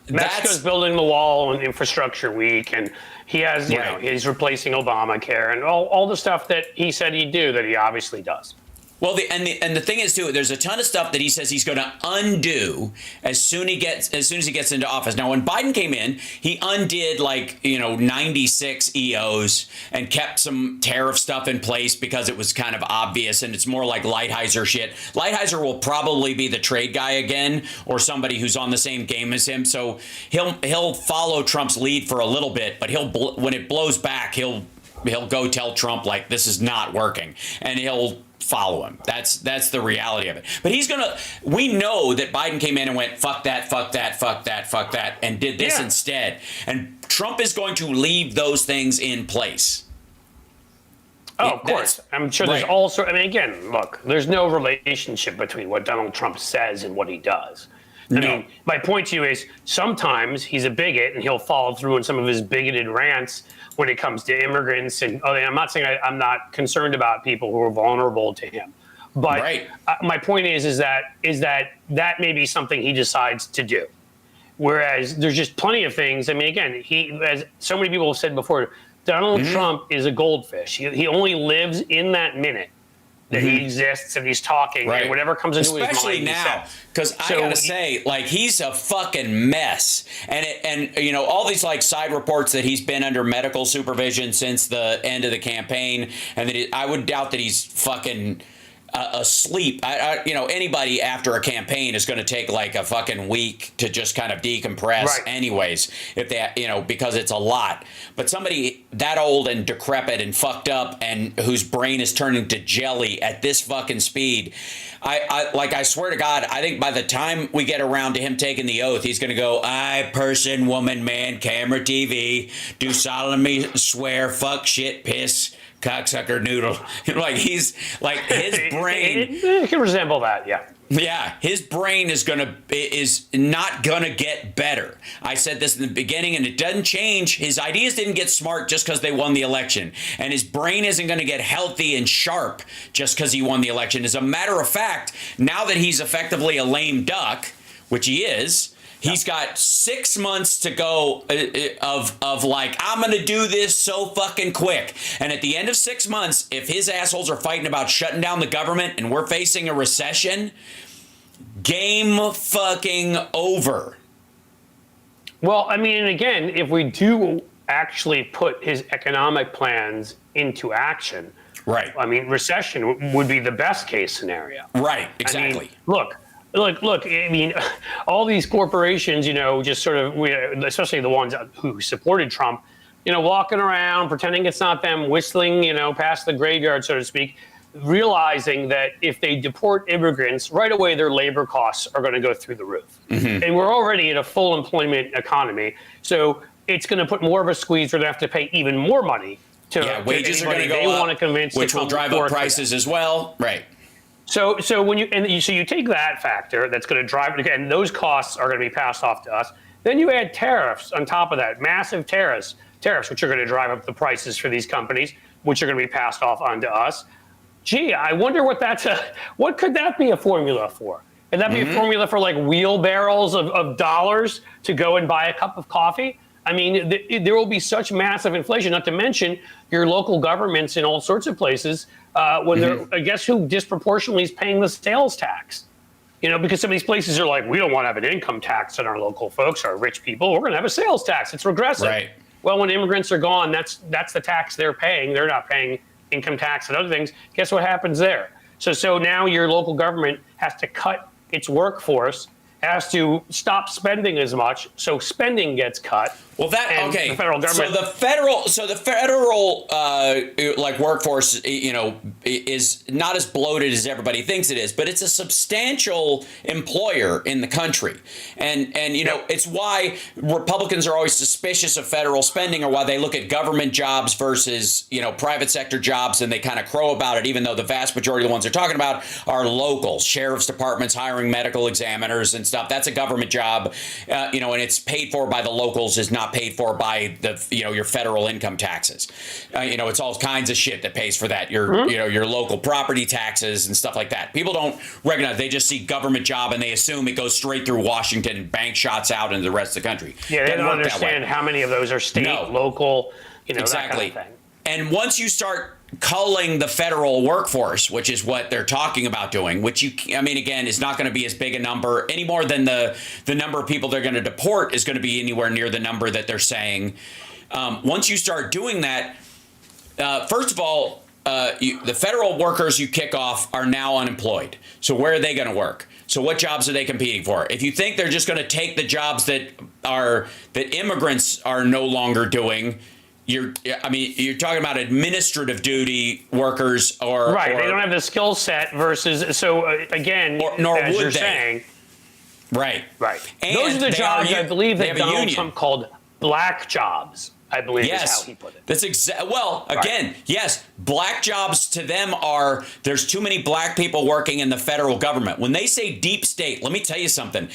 B: Mexico's building the wall on infrastructure week, and he has, he's replacing Obamacare and all the stuff that he said he'd do that he obviously does.
A: Well, the thing is too, there's a ton of stuff that he says he's going to undo as soon as he gets into office. Now, when Biden came in, he undid 96 EOs and kept some tariff stuff in place because it was kind of obvious, and it's more like Lighthizer shit. Lighthizer will probably be the trade guy again, or somebody who's on the same game as him. So he'll follow Trump's lead for a little bit, but when it blows back, he'll go tell Trump like this is not working, and he'll follow him. That's the reality of it. But we know that Biden came in and went, fuck that, fuck that, fuck that, fuck that, and did this instead. And Trump is going to leave those things in place.
B: Oh, of course. I'm sure there's also, again, look, there's no relationship between what Donald Trump says and what he does. I mean, my point to you is sometimes he's a bigot and he'll follow through on some of his bigoted rants when it comes to immigrants. And I'm not saying I'm not concerned about people who are vulnerable to him. But my point is that may be something he decides to do. Whereas there's just plenty of things. I mean, again, as so many people have said before, Donald Trump is a goldfish. He only lives in that minute that he exists and he's talking, and whatever comes into his mind. Especially
A: now, because I gotta say, like, he's a fucking mess. And you know, all these like side reports that he's been under medical supervision since the end of the campaign, and that I would doubt that he's fucking asleep. You know, anybody after a campaign is going to take like a fucking week to just kind of decompress anyways, if they, you know, because it's a lot. But somebody that old and decrepit and fucked up and whose brain is turning to jelly at this fucking speed, I swear to God, I think by the time we get around to him taking the oath, he's going to go, I, person, woman, man, camera, TV, do solemnly swear, fuck, shit, piss, cocksucker, noodle. Like, he's like, his brain
B: it can resemble that.
A: Yeah, his brain is not gonna get better. I said this in the beginning, and it doesn't change. His ideas didn't get smart just because they won the election, and his brain isn't gonna get healthy and sharp just because he won the election. As a matter of fact, now that he's effectively a lame duck, which he is, he's got 6 months to go of like, I'm going to do this so fucking quick. And at the end of 6 months, if his assholes are fighting about shutting down the government and we're facing a recession, game fucking over.
B: Well, I mean, again, if we do actually put his economic plans into action, I mean, recession would be the best case scenario.
A: Right, exactly.
B: I mean, look, I mean, all these corporations, you know, just sort of, especially the ones who supported Trump, you know, walking around, pretending it's not them, whistling, you know, past the graveyard, so to speak, realizing that if they deport immigrants, right away their labor costs are going to go through the roof. And we're already in a full employment economy. So it's going to put more of a squeeze where they have to pay even more money to
A: wages are going to
B: they
A: go
B: want to
A: up,
B: convince
A: which will drive up prices as well. Right.
B: So when you take that factor that's going to drive it again, those costs are going to be passed off to us. Then you add tariffs on top of that, massive tariffs which are going to drive up the prices for these companies, which are going to be passed off onto us. Gee, I wonder what could that be a formula for? Could that be a formula for like wheelbarrows of dollars to go and buy a cup of coffee? I mean, there will be such massive inflation, not to mention your local governments in all sorts of places when they're, guess who disproportionately is paying the sales tax? You know, because some of these places are like, we don't want to have an income tax on our local folks, our rich people. We're going to have a sales tax. It's regressive.
A: Right.
B: Well, when immigrants are gone, that's the tax they're paying. They're not paying income tax and other things. Guess what happens there? So now your local government has to cut its workforce, has to stop spending as much, so spending gets cut.
A: Well, the federal government. So the federal like workforce, you know, is not as bloated as everybody thinks it is, but it's a substantial employer in the country, and you know, it's why Republicans are always suspicious of federal spending, or why they look at government jobs versus, you know, private sector jobs, and they kind of crow about it, even though the vast majority of the ones they're talking about are local. Sheriff's departments hiring medical examiners and stuff. That's a government job, you know, and it's paid for by the locals, is not paid for by the, you know, your federal income taxes. You know, it's all kinds of shit that pays for that. Your you know, your local property taxes and stuff like that. People don't recognize, they just see government job and they assume it goes straight through Washington and bank shots out into the rest of the country.
B: Yeah, they don't understand how many of those are state, local, you know,
A: exactly.
B: that kind of thing.
A: And once you start culling the federal workforce, which is what they're talking about doing, which I mean, again, is not going to be as big a number any more than the number of people they're going to deport is going to be anywhere near the number that they're saying. Once you start doing that, first of all, the federal workers you kick off are now unemployed. So where are they going to work? So what jobs are they competing for? If you think they're just going to take the jobs that immigrants are no longer doing, you're talking about administrative duty workers, or
B: they don't have the skill set versus. So again,
A: nor
B: as
A: would
B: you're
A: they.
B: saying,
A: right.
B: And those are the jobs I believe that Donald Trump called black jobs. I believe is how he put it.
A: That's well, again, yes, black jobs to them are, there's too many black people working in the federal government. When they say deep state, let me tell you something.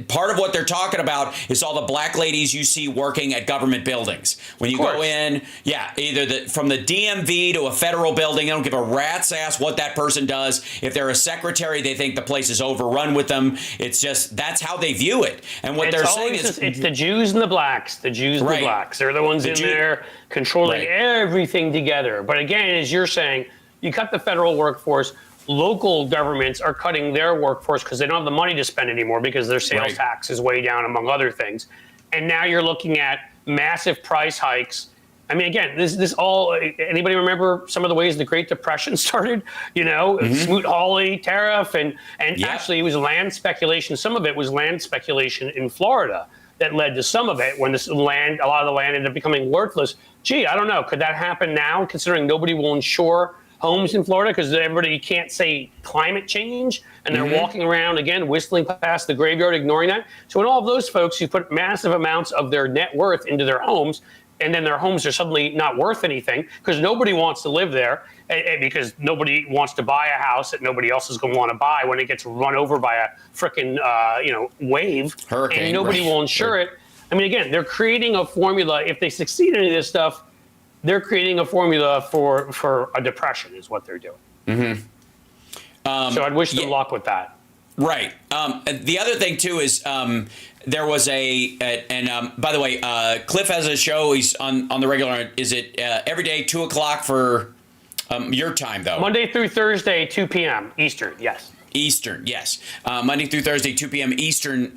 A: Part of what they're talking about is all the black ladies you see working at government buildings. When you go in, either from the DMV to a federal building, they don't give a rat's ass what that person does. If they're a secretary, they think the place is overrun with them. It's just, that's how they view it. And what they're saying is,
B: it's the Jews and the blacks. The Jews and the blacks. They're the ones in there controlling everything together. But again, as you're saying, you cut the federal workforce. Local governments are cutting their workforce because they don't have the money to spend anymore because their sales tax is way down, among other things. And now you're looking at massive price hikes. I mean, again, this all, anybody remember some of the ways the Great Depression started? You know, Smoot-Hawley tariff, and actually it was land speculation. Some of it was land speculation in Florida that led to some of it when a lot of the land ended up becoming worthless. Gee, I don't know. Could that happen now, considering nobody will insure homes in Florida because everybody can't say climate change, and they're walking around, again, whistling past the graveyard, ignoring that? So in all of those folks who put massive amounts of their net worth into their homes, and then their homes are suddenly not worth anything because nobody wants to live there, because nobody wants to buy a house that nobody else is going to want to buy when it gets run over by a frickin' wave, hurricane, and nobody will insure it. I mean, again, they're creating a formula. If they succeed in any of this stuff, they're creating a formula for a depression is what they're doing. So I'd wish them luck with that.
A: Right. The other thing, too, is there was by the way, Cliff has a show. He's on the regular. Is it every day, 2 o'clock for your time, though?
B: Monday through Thursday, 2 p.m. Eastern, yes.
A: Eastern, yes. Monday through Thursday, 2 p.m. Eastern.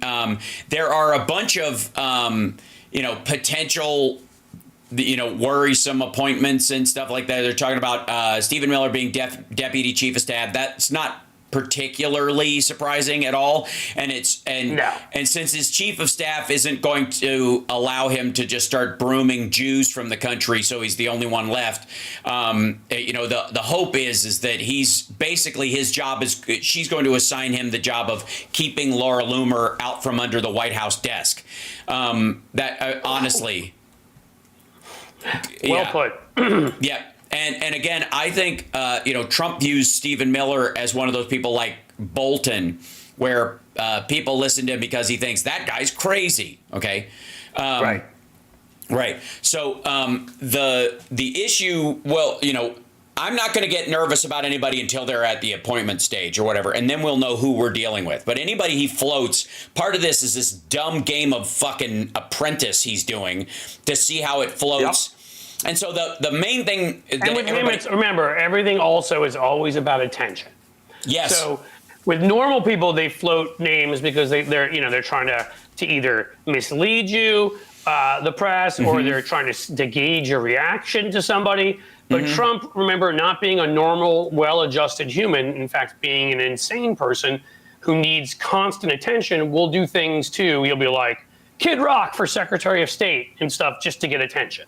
A: There are a bunch of, potential, worrisome appointments and stuff like that. They're talking about Stephen Miller being deputy chief of staff. That's not particularly surprising at all, and since his chief of staff isn't going to allow him to just start brooming Jews from the country, so he's the only one left. The hope is that he's basically, his job is, she's going to assign him the job of keeping Laura Loomer out from under the White House desk. Honestly,
B: well put.
A: Yeah. And again, I think, Trump views Stephen Miller as one of those people like Bolton, where people listen to him because he thinks that guy's crazy. Okay. Right. So the issue, I'm not going to get nervous about anybody until they're at the appointment stage or whatever, and then we'll know who we're dealing with. But anybody he floats, part of this is this dumb game of fucking Apprentice he's doing to see how it floats. Yep. And so the main thing,
B: and with him, remember, everything also is always about attention.
A: Yes.
B: So with normal people, they float names because they're trying to either mislead you, the press, or they're trying to gauge a reaction to somebody. But Trump, remember, not being a normal, well-adjusted human, in fact, being an insane person who needs constant attention, will do things too. He'll be like Kid Rock for Secretary of State and stuff just to get attention.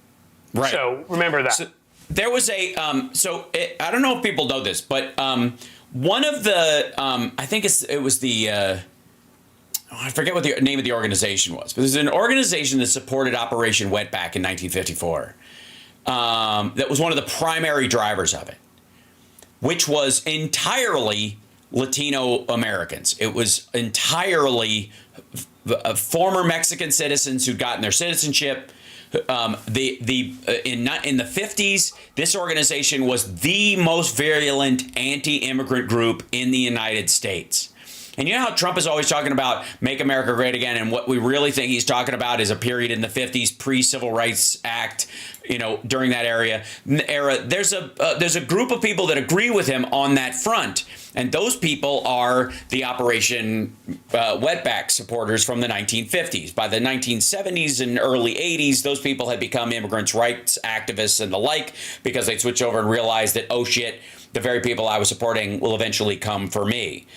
B: Right. So remember that. So
A: there was I don't know if people know this, but one of the, I think it was the, I forget what the name of the organization was, but there's an organization that supported Operation Wetback in 1954. That was one of the primary drivers of it, which was entirely Latino Americans. It was entirely former Mexican citizens who'd gotten their citizenship. In the 50s, this organization was the most virulent anti-immigrant group in the United States. And you know how Trump is always talking about Make America Great Again, and what we really think he's talking about is a period in the 50s, pre-Civil Rights Act, during that era. There's a group of people that agree with him on that front, and those people are the Operation Wetback supporters from the 1950s. By the 1970s and early 80s, those people had become immigrants' rights activists and the like, because they'd switch over and realize that, oh shit, the very people I was supporting will eventually come for me.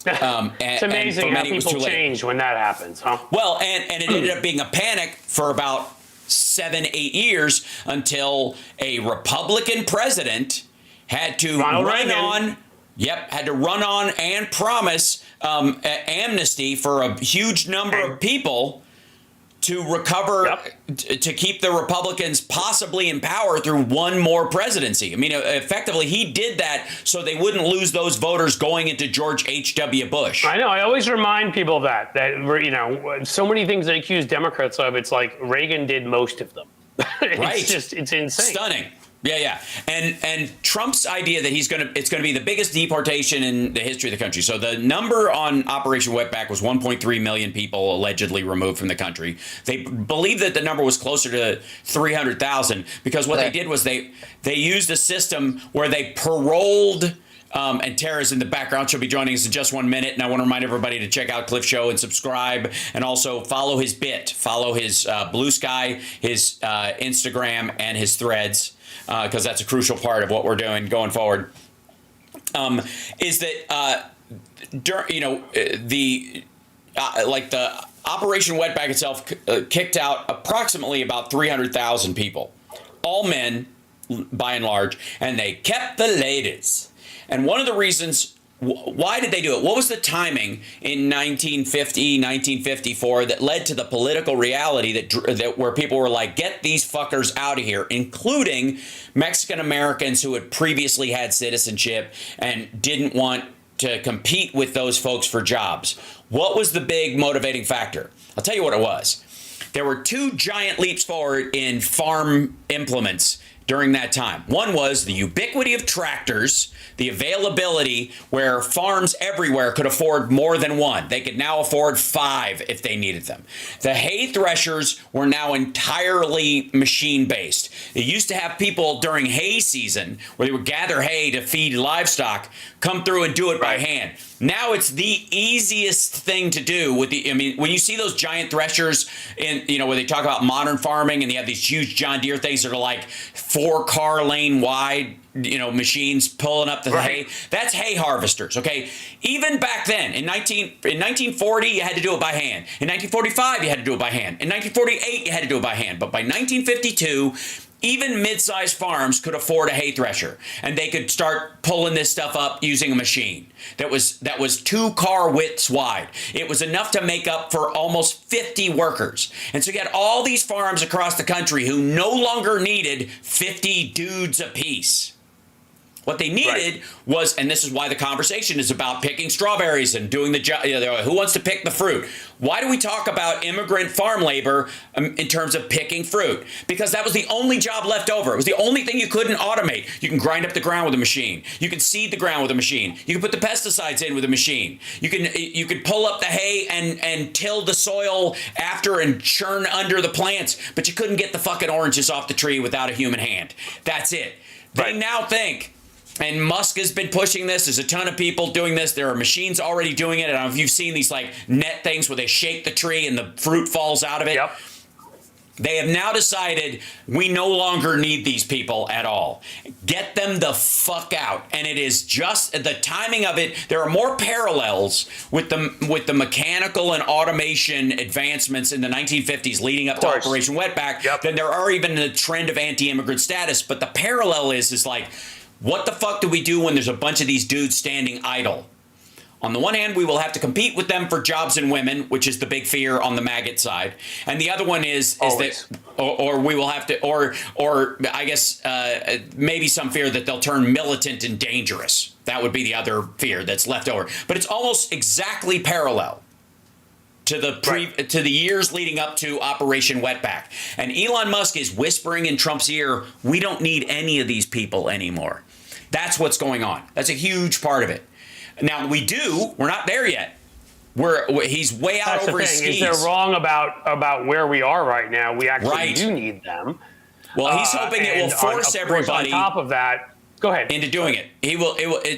B: It's amazing how people change when that happens, huh?
A: Well, and it ended up being a panic for about 7-8 years until a Republican president had to run on and promise amnesty for a huge number of people to recover, to keep the Republicans possibly in power through one more presidency. I mean, effectively, he did that so they wouldn't lose those voters going into George H.W. Bush.
B: I know. I always remind people of that so many things they accuse Democrats of, it's like Reagan did most of them. It's insane.
A: Stunning. Yeah. And Trump's idea that it's going to be the biggest deportation in the history of the country. So the number on Operation Wetback was 1.3 million people allegedly removed from the country. They believe that the number was closer to 300,000 because what they did was they used a system where they paroled. And Tara's in the background. She'll be joining us in just 1 minute. And I want to remind everybody to check out Cliff Show and subscribe. And also follow his follow his Blue Sky, his Instagram, and his Threads. Because that's a crucial part of what we're doing going forward, is that the Operation Wetback itself kicked out approximately about 300,000 people, all men by and large, and they kept the ladies. And one of the reasons. Why did they do it? What was the timing in 1950, 1954 that led to the political reality that where people were like, get these fuckers out of here, including Mexican Americans who had previously had citizenship and didn't want to compete with those folks for jobs? What was the big motivating factor? I'll tell you what it was. There were two giant leaps forward in farm implements during that time. One was the ubiquity of tractors, the availability where farms everywhere could afford more than one. They could now afford 5 if they needed them. The hay threshers were now entirely machine-based. They used to have people during hay season where they would gather hay to feed livestock come through and do it by hand. Now it's the easiest thing to do when you see those giant threshers where they talk about modern farming and they have these huge John Deere things that are like 4-car lane wide, machines pulling up the hay. That's hay harvesters, okay? Even back then, in 1940, you had to do it by hand. In 1945, you had to do it by hand. In 1948, you had to do it by hand. But by 1952, even mid-sized farms could afford a hay thresher, and they could start pulling this stuff up using a machine that was 2 car widths wide. It was enough to make up for almost 50 workers. And so you had all these farms across the country who no longer needed 50 dudes apiece. What they needed was, and this is why the conversation is about picking strawberries and doing the job. Who wants to pick the fruit? Why do we talk about immigrant farm labor in terms of picking fruit? Because that was the only job left over. It was the only thing you couldn't automate. You can grind up the ground with a machine. You can seed the ground with a machine. You can put the pesticides in with a machine. You can pull up the hay and till the soil after and churn under the plants. But you couldn't get the fucking oranges off the tree without a human hand. That's it. They now think. And Musk has been pushing this. There's a ton of people doing this. There are machines already doing it. I don't know if you've seen these like net things where they shake the tree and the fruit falls out of it. Yep. They have now decided we no longer need these people at all. Get them the fuck out. And it is just the timing of it. There are more parallels with the mechanical and automation advancements in the 1950s leading up to Operation Wetback than there are even in the trend of anti-immigrant status. But the parallel is like, what the fuck do we do when there's a bunch of these dudes standing idle? On the one hand, we will have to compete with them for jobs and women, which is the big fear on the maggot side. And the other one is that, or we will have to, or I guess maybe some fear that they'll turn militant and dangerous. That would be the other fear that's left over. But it's almost exactly parallel to the years leading up to Operation Wetback. And Elon Musk is whispering in Trump's ear, we don't need any of these people anymore. That's what's going on. That's a huge part of it. Now, we're not there yet. He's way out over his skis.
B: They're wrong about where we are right now. We actually do need them.
A: Well, he's hoping it will force everybody.
B: On top of that, go ahead.
A: Into doing it.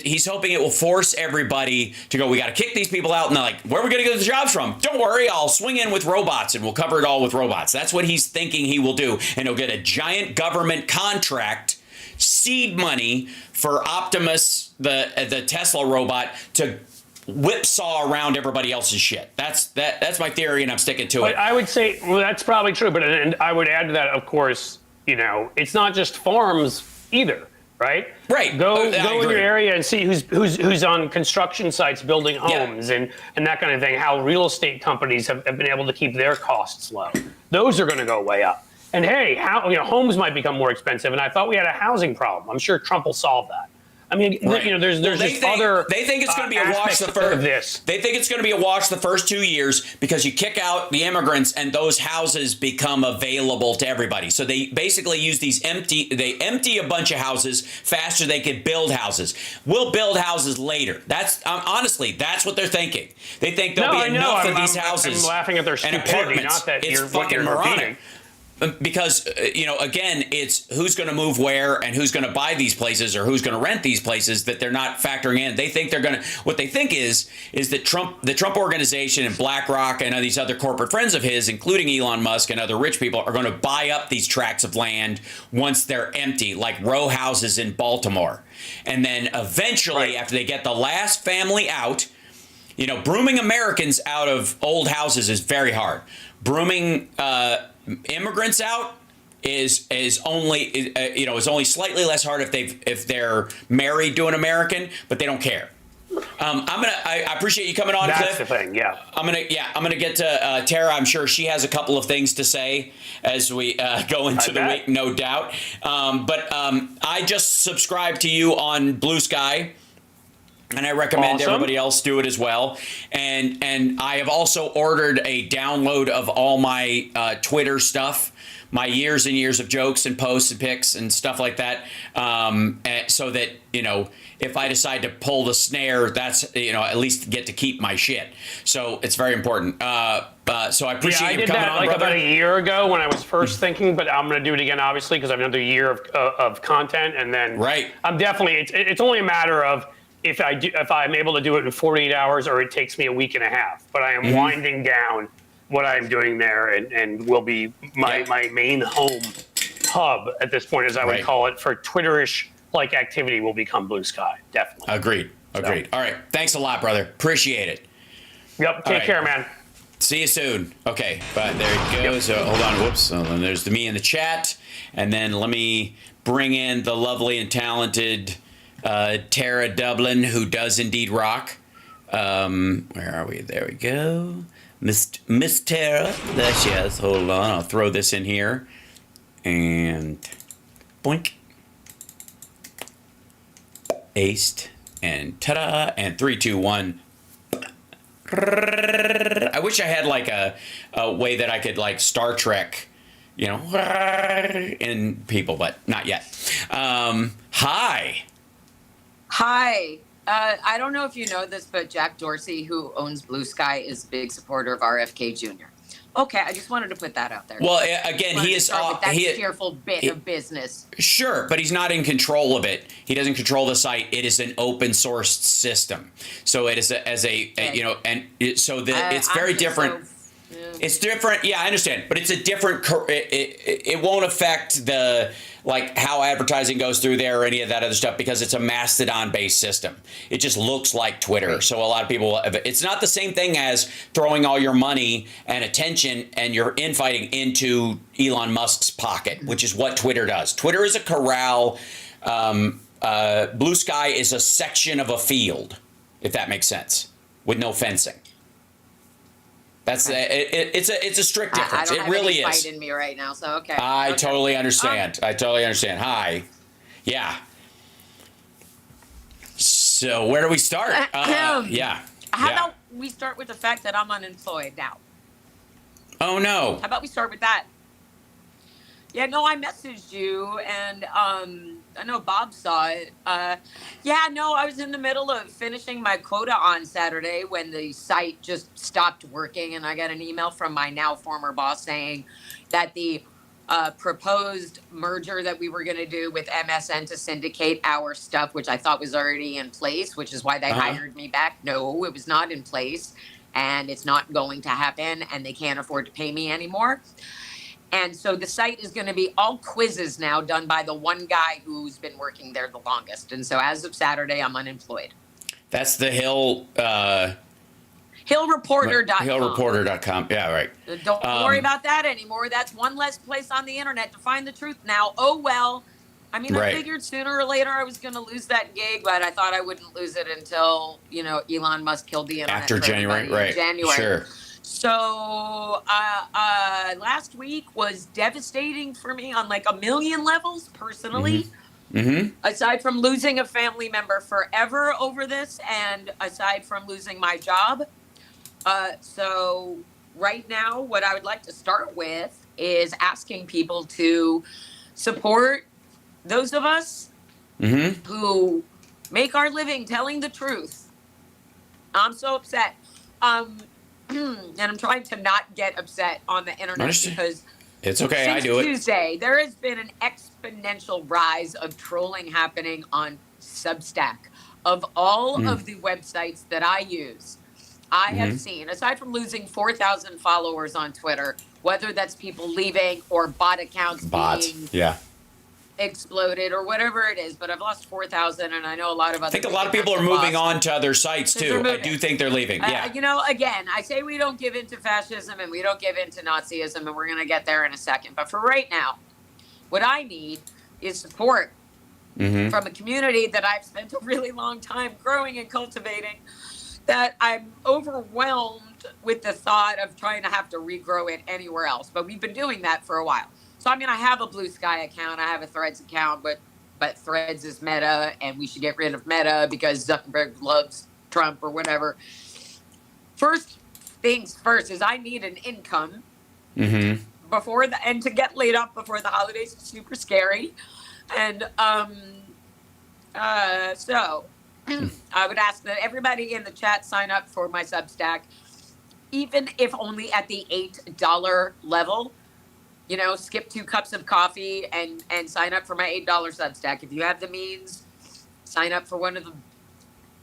A: He's hoping it will force everybody to go, we got to kick these people out. And they're like, where are we going to get the jobs from? Don't worry, I'll swing in with robots and we'll cover it all with robots. That's what he's thinking he will do. And he'll get a giant government contract, seed money for Optimus, the Tesla robot, to whipsaw around everybody else's shit. That's my theory, and I'm sticking to it.
B: I would say, well, that's probably true. And I would add to that, of course, it's not just farms either. right?
A: Right.
B: Go in your area and see who's on construction sites building homes and that kind of thing. How real estate companies have been able to keep their costs low. Those are going to go way up. And hey, homes might become more expensive. And I thought we had a housing problem. I'm sure Trump will solve that. I mean, there's other.
A: They think it's going to be a wash the first. They think it's going to be a wash the first 2 years because you kick out the immigrants and those houses become available to everybody. So they basically use they empty a bunch of houses faster. They could build houses. We'll build houses later. That's honestly, that's what they're thinking. They think there'll be enough of these houses.
B: I'm laughing at their stupidity, not that
A: it's fucking moronic. Because, again, it's who's going to move where and who's going to buy these places or who's going to rent these places that they're not factoring in. They think they're going to what they think is that the Trump organization and BlackRock and these other corporate friends of his, including Elon Musk and other rich people, are going to buy up these tracts of land once they're empty, like row houses in Baltimore. And then eventually, after they get the last family out, brooming Americans out of old houses is very hard. Brooming immigrants out is only slightly less hard if they're married to an American, but they don't care. I appreciate you coming on,
B: That's
A: Cliff.
B: the thing, yeah.
A: I'm gonna get to Tara. I'm sure she has a couple of things to say as we go into the week, no doubt. But I just subscribed to you on Blue Sky. And I recommend everybody else do it as well. And I have also ordered a download of all my Twitter stuff, my years and years of jokes and posts and pics and stuff like that, so that, if I decide to pull the snare, that's, at least get to keep my shit. So it's very important. So I appreciate you coming on, brother.
B: I did that about a year ago when I was first thinking, but I'm going to do it again, obviously, because I have another year of content. And then I'm definitely, it's only a matter of, if I'm able to do it in 48 hours or it takes me a week and a half. But I am winding down what I'm doing there and will be my main home hub at this point, as I would call it, for Twitterish like activity will become Blue Sky. Definitely.
A: Agreed. All right. Thanks a lot, brother. Appreciate it.
B: Yep. Take care, man.
A: See you soon. Okay. But there you go. Yep. So hold on. Whoops. So then there's me in the chat. And then let me bring in the lovely and talented Tara Dublin, who does indeed rock. Where are we? There we go. Miss Tara. There she is. Hold on. I'll throw this in here. And boink. Aced. And ta-da. And 3, 2, 1. I wish I had like a way that I could like Star Trek, in people, but not yet. Hi.
C: Hi. I don't know if you know this, but Jack Dorsey, who owns Blue Sky, is a big supporter of RFK Jr. Okay, I just wanted to put that out there.
A: Well, again, he is
C: that cheerful bit of business.
A: Sure, but he's not in control of it. He doesn't control the site. It is an open source system, so it is it's very different. It's different. Yeah, I understand, but it's a different. It won't affect the how advertising goes through there or any of that other stuff because it's a Mastodon-based system. It just looks like Twitter. So a lot of people, it's not the same thing as throwing all your money and attention and your infighting into Elon Musk's pocket, which is what Twitter does. Twitter is a corral. Blue Sky is a section of a field, if that makes sense, with no fencing. That's it's a strict difference.
C: I don't
A: it really
C: have any
A: is.
C: fight in me right now, so okay.
A: I totally understand. Hi. Yeah. So where do we start? Yeah.
C: How about we start with the fact that I'm unemployed now?
A: Oh no.
C: How about we start with that? Yeah, no, I messaged you, and I know Bob saw it. I was in the middle of finishing my quota on Saturday when the site just stopped working, and I got an email from my now former boss saying that the proposed merger that we were going to do with MSN to syndicate our stuff, which I thought was already in place, which is why they hired me back. No, it was not in place, and it's not going to happen, and they can't afford to pay me anymore. And so the site is going to be all quizzes now done by the one guy who's been working there the longest. And so as of Saturday, I'm unemployed.
A: That's the Hill...
C: Hillreporter.com.
A: Hillreporter.com. Yeah, right.
C: Don't worry about that anymore. That's one less place on the internet to find the truth now. Oh, well, I mean, I figured sooner or later I was going to lose that gig, but I thought I wouldn't lose it until, Elon Musk killed the internet.
A: After January, right.
C: January.
A: Sure.
C: So last week was devastating for me on like a million levels personally. Aside from losing a family member forever over this, and aside from losing my job. So right now, what I would like to start with is asking people to support those of us who make our living telling the truth. I'm so upset. And I'm trying to not get upset on the internet because
A: it's okay. I do
C: it. Tuesday, there has been an exponential rise of trolling happening on Substack. Of all of the websites that I use, I have seen, aside from losing 4,000 followers on Twitter, whether that's people leaving or bot accounts being exploded or whatever it is, but I've lost 4,000, and I know a lot of other.
A: I think a lot of people are moving on to other sites too. I do think they're leaving.
C: Again, I say we don't give in to fascism and we don't give in to Nazism, and we're going to get there in a second. But for right now, what I need is support from a community that I've spent a really long time growing and cultivating, that I'm overwhelmed with the thought of trying to have to regrow it anywhere else. But we've been doing that for a while. So, I mean, I have a Blue Sky account, I have a Threads account, but Threads is Meta, and we should get rid of Meta because Zuckerberg loves Trump or whatever. First things first is I need an income before and to get laid off before the holidays is super scary. And so I would ask that everybody in the chat sign up for my Substack, even if only at the $8 level. Skip 2 cups of coffee and sign up for my $8 Substack. If you have the means, sign up for one of the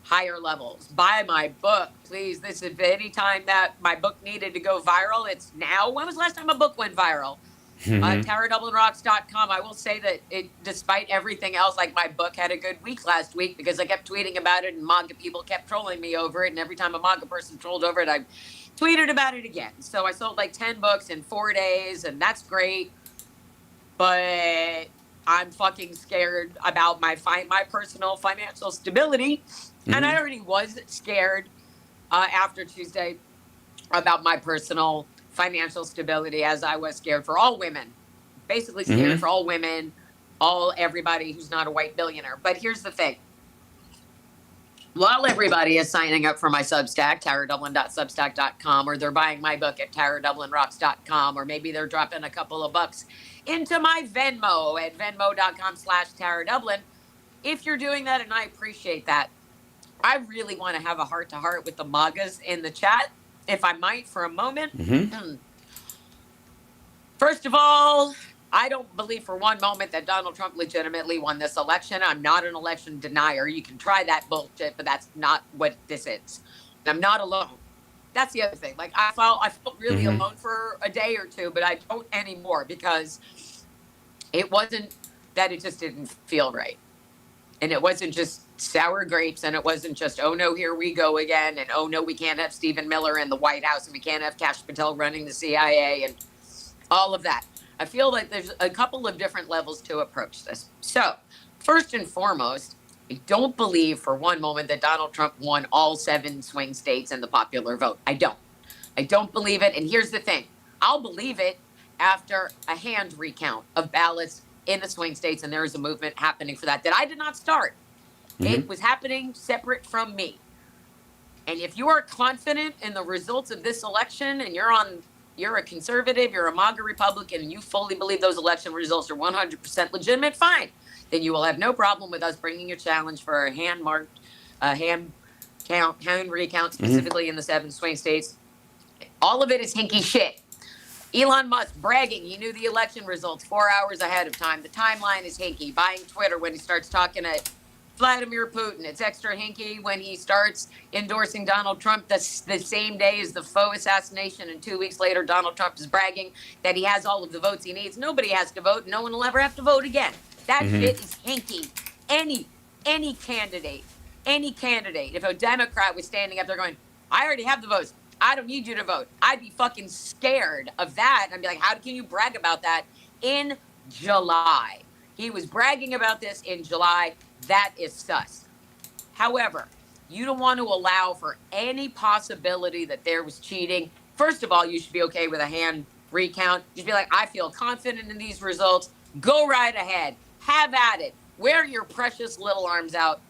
C: higher levels. Buy my book, please. This is any time that my book needed to go viral, it's now. When was the last time a book went viral? TaraDublinRocks.com. I will say that despite everything else, like my book had a good week last week because I kept tweeting about it and MAGA people kept trolling me over it. And every time a MAGA person trolled over it, I tweeted about it again. So I sold like 10 books in 4 days, and that's great. But I'm fucking scared about my personal financial stability. And I already was scared after Tuesday about my personal financial stability, as I was scared for all women. Basically scared for all women, everybody who's not a white billionaire. But here's the thing. While everybody is signing up for my Substack, taradublin.substack.com, or they're buying my book at taradublinrocks.com, or maybe they're dropping a couple of bucks into my Venmo at venmo.com/taradublin. If you're doing that, and I appreciate that, I really want to have a heart-to-heart with the MAGAs in the chat, if I might, for a moment. First of all, I don't believe for one moment that Donald Trump legitimately won this election. I'm not an election denier. You can try that bullshit, but that's not what this is. And I'm not alone. That's the other thing. Like, I felt really alone for a day or two, but I don't anymore because it wasn't that it just didn't feel right. And it wasn't just sour grapes, and it wasn't just, oh no, here we go again, and oh no, we can't have Stephen Miller in the White House, and we can't have Kash Patel running the CIA, and all of that. I feel like there's a couple of different levels to approach this. So, first and foremost, I don't believe for one moment that Donald Trump won all 7 swing states in the popular vote. I don't believe it, and here's the thing. I'll believe it after a hand recount of ballots in the swing states, and there is a movement happening for that I did not start. It was happening separate from me. And if you are confident in the results of this election, and you're a conservative, you're a MAGA Republican, and you fully believe those election results are 100% legitimate, fine. Then you will have no problem with us bringing your challenge for a hand recount, specifically in the 7 swing states. All of it is hinky shit. Elon Musk bragging he knew the election results 4 hours ahead of time. The timeline is hinky. Buying Twitter when he starts talking to Vladimir Putin. It's extra hinky when he starts endorsing Donald Trump the same day as the faux assassination, and 2 weeks later Donald Trump is bragging that he has all of the votes he needs. Nobody has to vote. No one will ever have to vote again. That shit is hinky. Any candidate, if a Democrat was standing up there going, I already have the votes, I don't need you to vote, I'd be fucking scared of that. I'd be like, how can you brag about that in July? He was bragging about this in July. That is sus. However, you don't want to allow for any possibility that there was cheating. First of all, you should be okay with a hand recount. You should be like, I feel confident in these results. Go right ahead. Have at it. Wear your precious little arms out.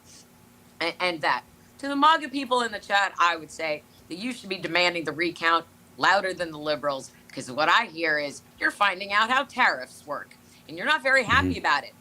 C: And that. To the MAGA people in the chat, I would say that you should be demanding the recount louder than the liberals, because what I hear is you're finding out how tariffs work, and you're not very happy about it.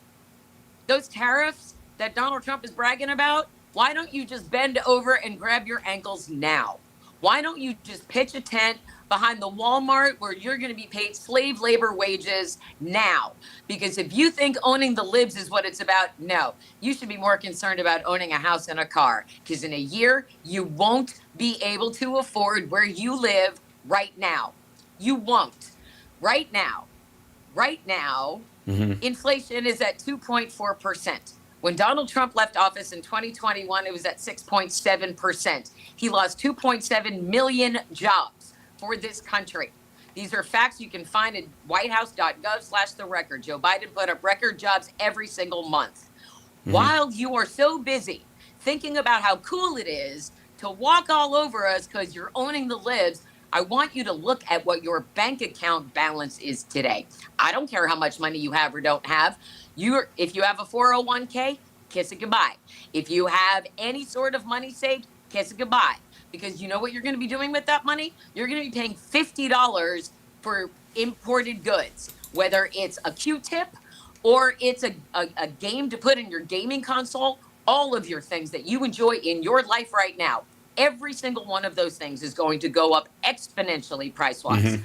C: Those tariffs that Donald Trump is bragging about, why don't you just bend over and grab your ankles now? Why don't you just pitch a tent behind the Walmart where you're going to be paid slave labor wages now? Because if you think owning the libs is what it's about, no. You should be more concerned about owning a house and a car. Because in a year, you won't be able to afford where you live right now. You won't. Right now, inflation is at 2.4%. When Donald Trump left office in 2021, it was at 6.7%. He lost 2.7 million jobs for this country. These are facts you can find at whitehouse.gov/the record. Joe Biden put up record jobs every single month. While you are so busy thinking about how cool it is to walk all over us because you're owning the libs, I want you to look at what your bank account balance is today. I don't care how much money you have or don't have. If you have a 401k, kiss it goodbye. If you have any sort of money saved, kiss it goodbye. Because you know what you're going to be doing with that money? You're going to be paying $50 for imported goods, whether it's a Q-tip or it's a game to put in your gaming console, all of your things that you enjoy in your life right now. Every single one of those things is going to go up exponentially price-wise.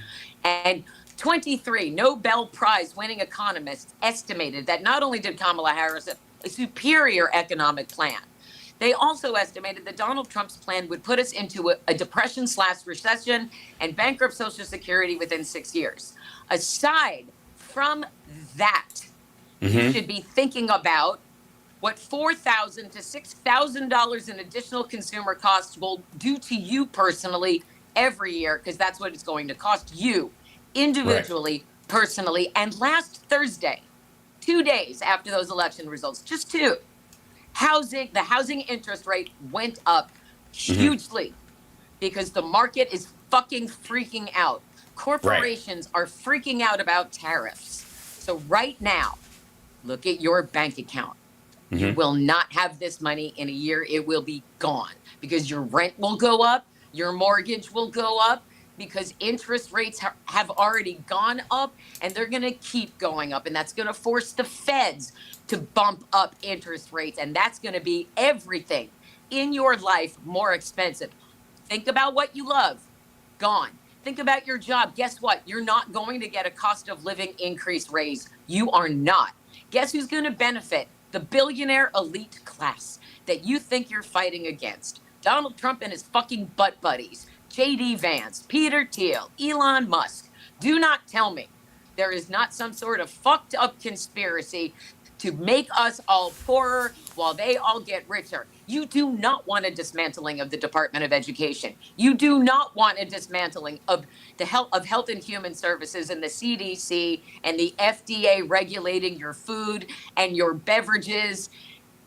C: And 23 Nobel Prize winning economists estimated that not only did Kamala Harris have a superior economic plan, they also estimated that Donald Trump's plan would put us into a depression/recession and bankrupt Social Security within 6 years. Aside from that, you should be thinking about what $4,000 to $6,000 in additional consumer costs will do to you personally every year, because that's what it's going to cost you individually, personally. And last Thursday, 2 days after those election results, just two, the housing interest rate went up hugely because the market is fucking freaking out. Corporations are freaking out about tariffs. So right now, look at your bank account. You will not have this money in a year. It will be gone because your rent will go up, your mortgage will go up, because interest rates have already gone up, and they're going to keep going up. And that's going to force the feds to bump up interest rates. And that's going to be everything in your life more expensive. Think about what you love. Gone. Think about your job. Guess what? You're not going to get a cost of living increase raise. You are not. Guess who's going to benefit? The billionaire elite class that you think you're fighting against. Donald Trump and his fucking butt buddies. J.D. Vance, Peter Thiel, Elon Musk. Do not tell me there is not some sort of fucked up conspiracy to make us all poorer while they all get richer. You do not want a dismantling of the Department of Education. You do not want a dismantling of the Health and Human Services and the CDC and the FDA regulating your food and your beverages,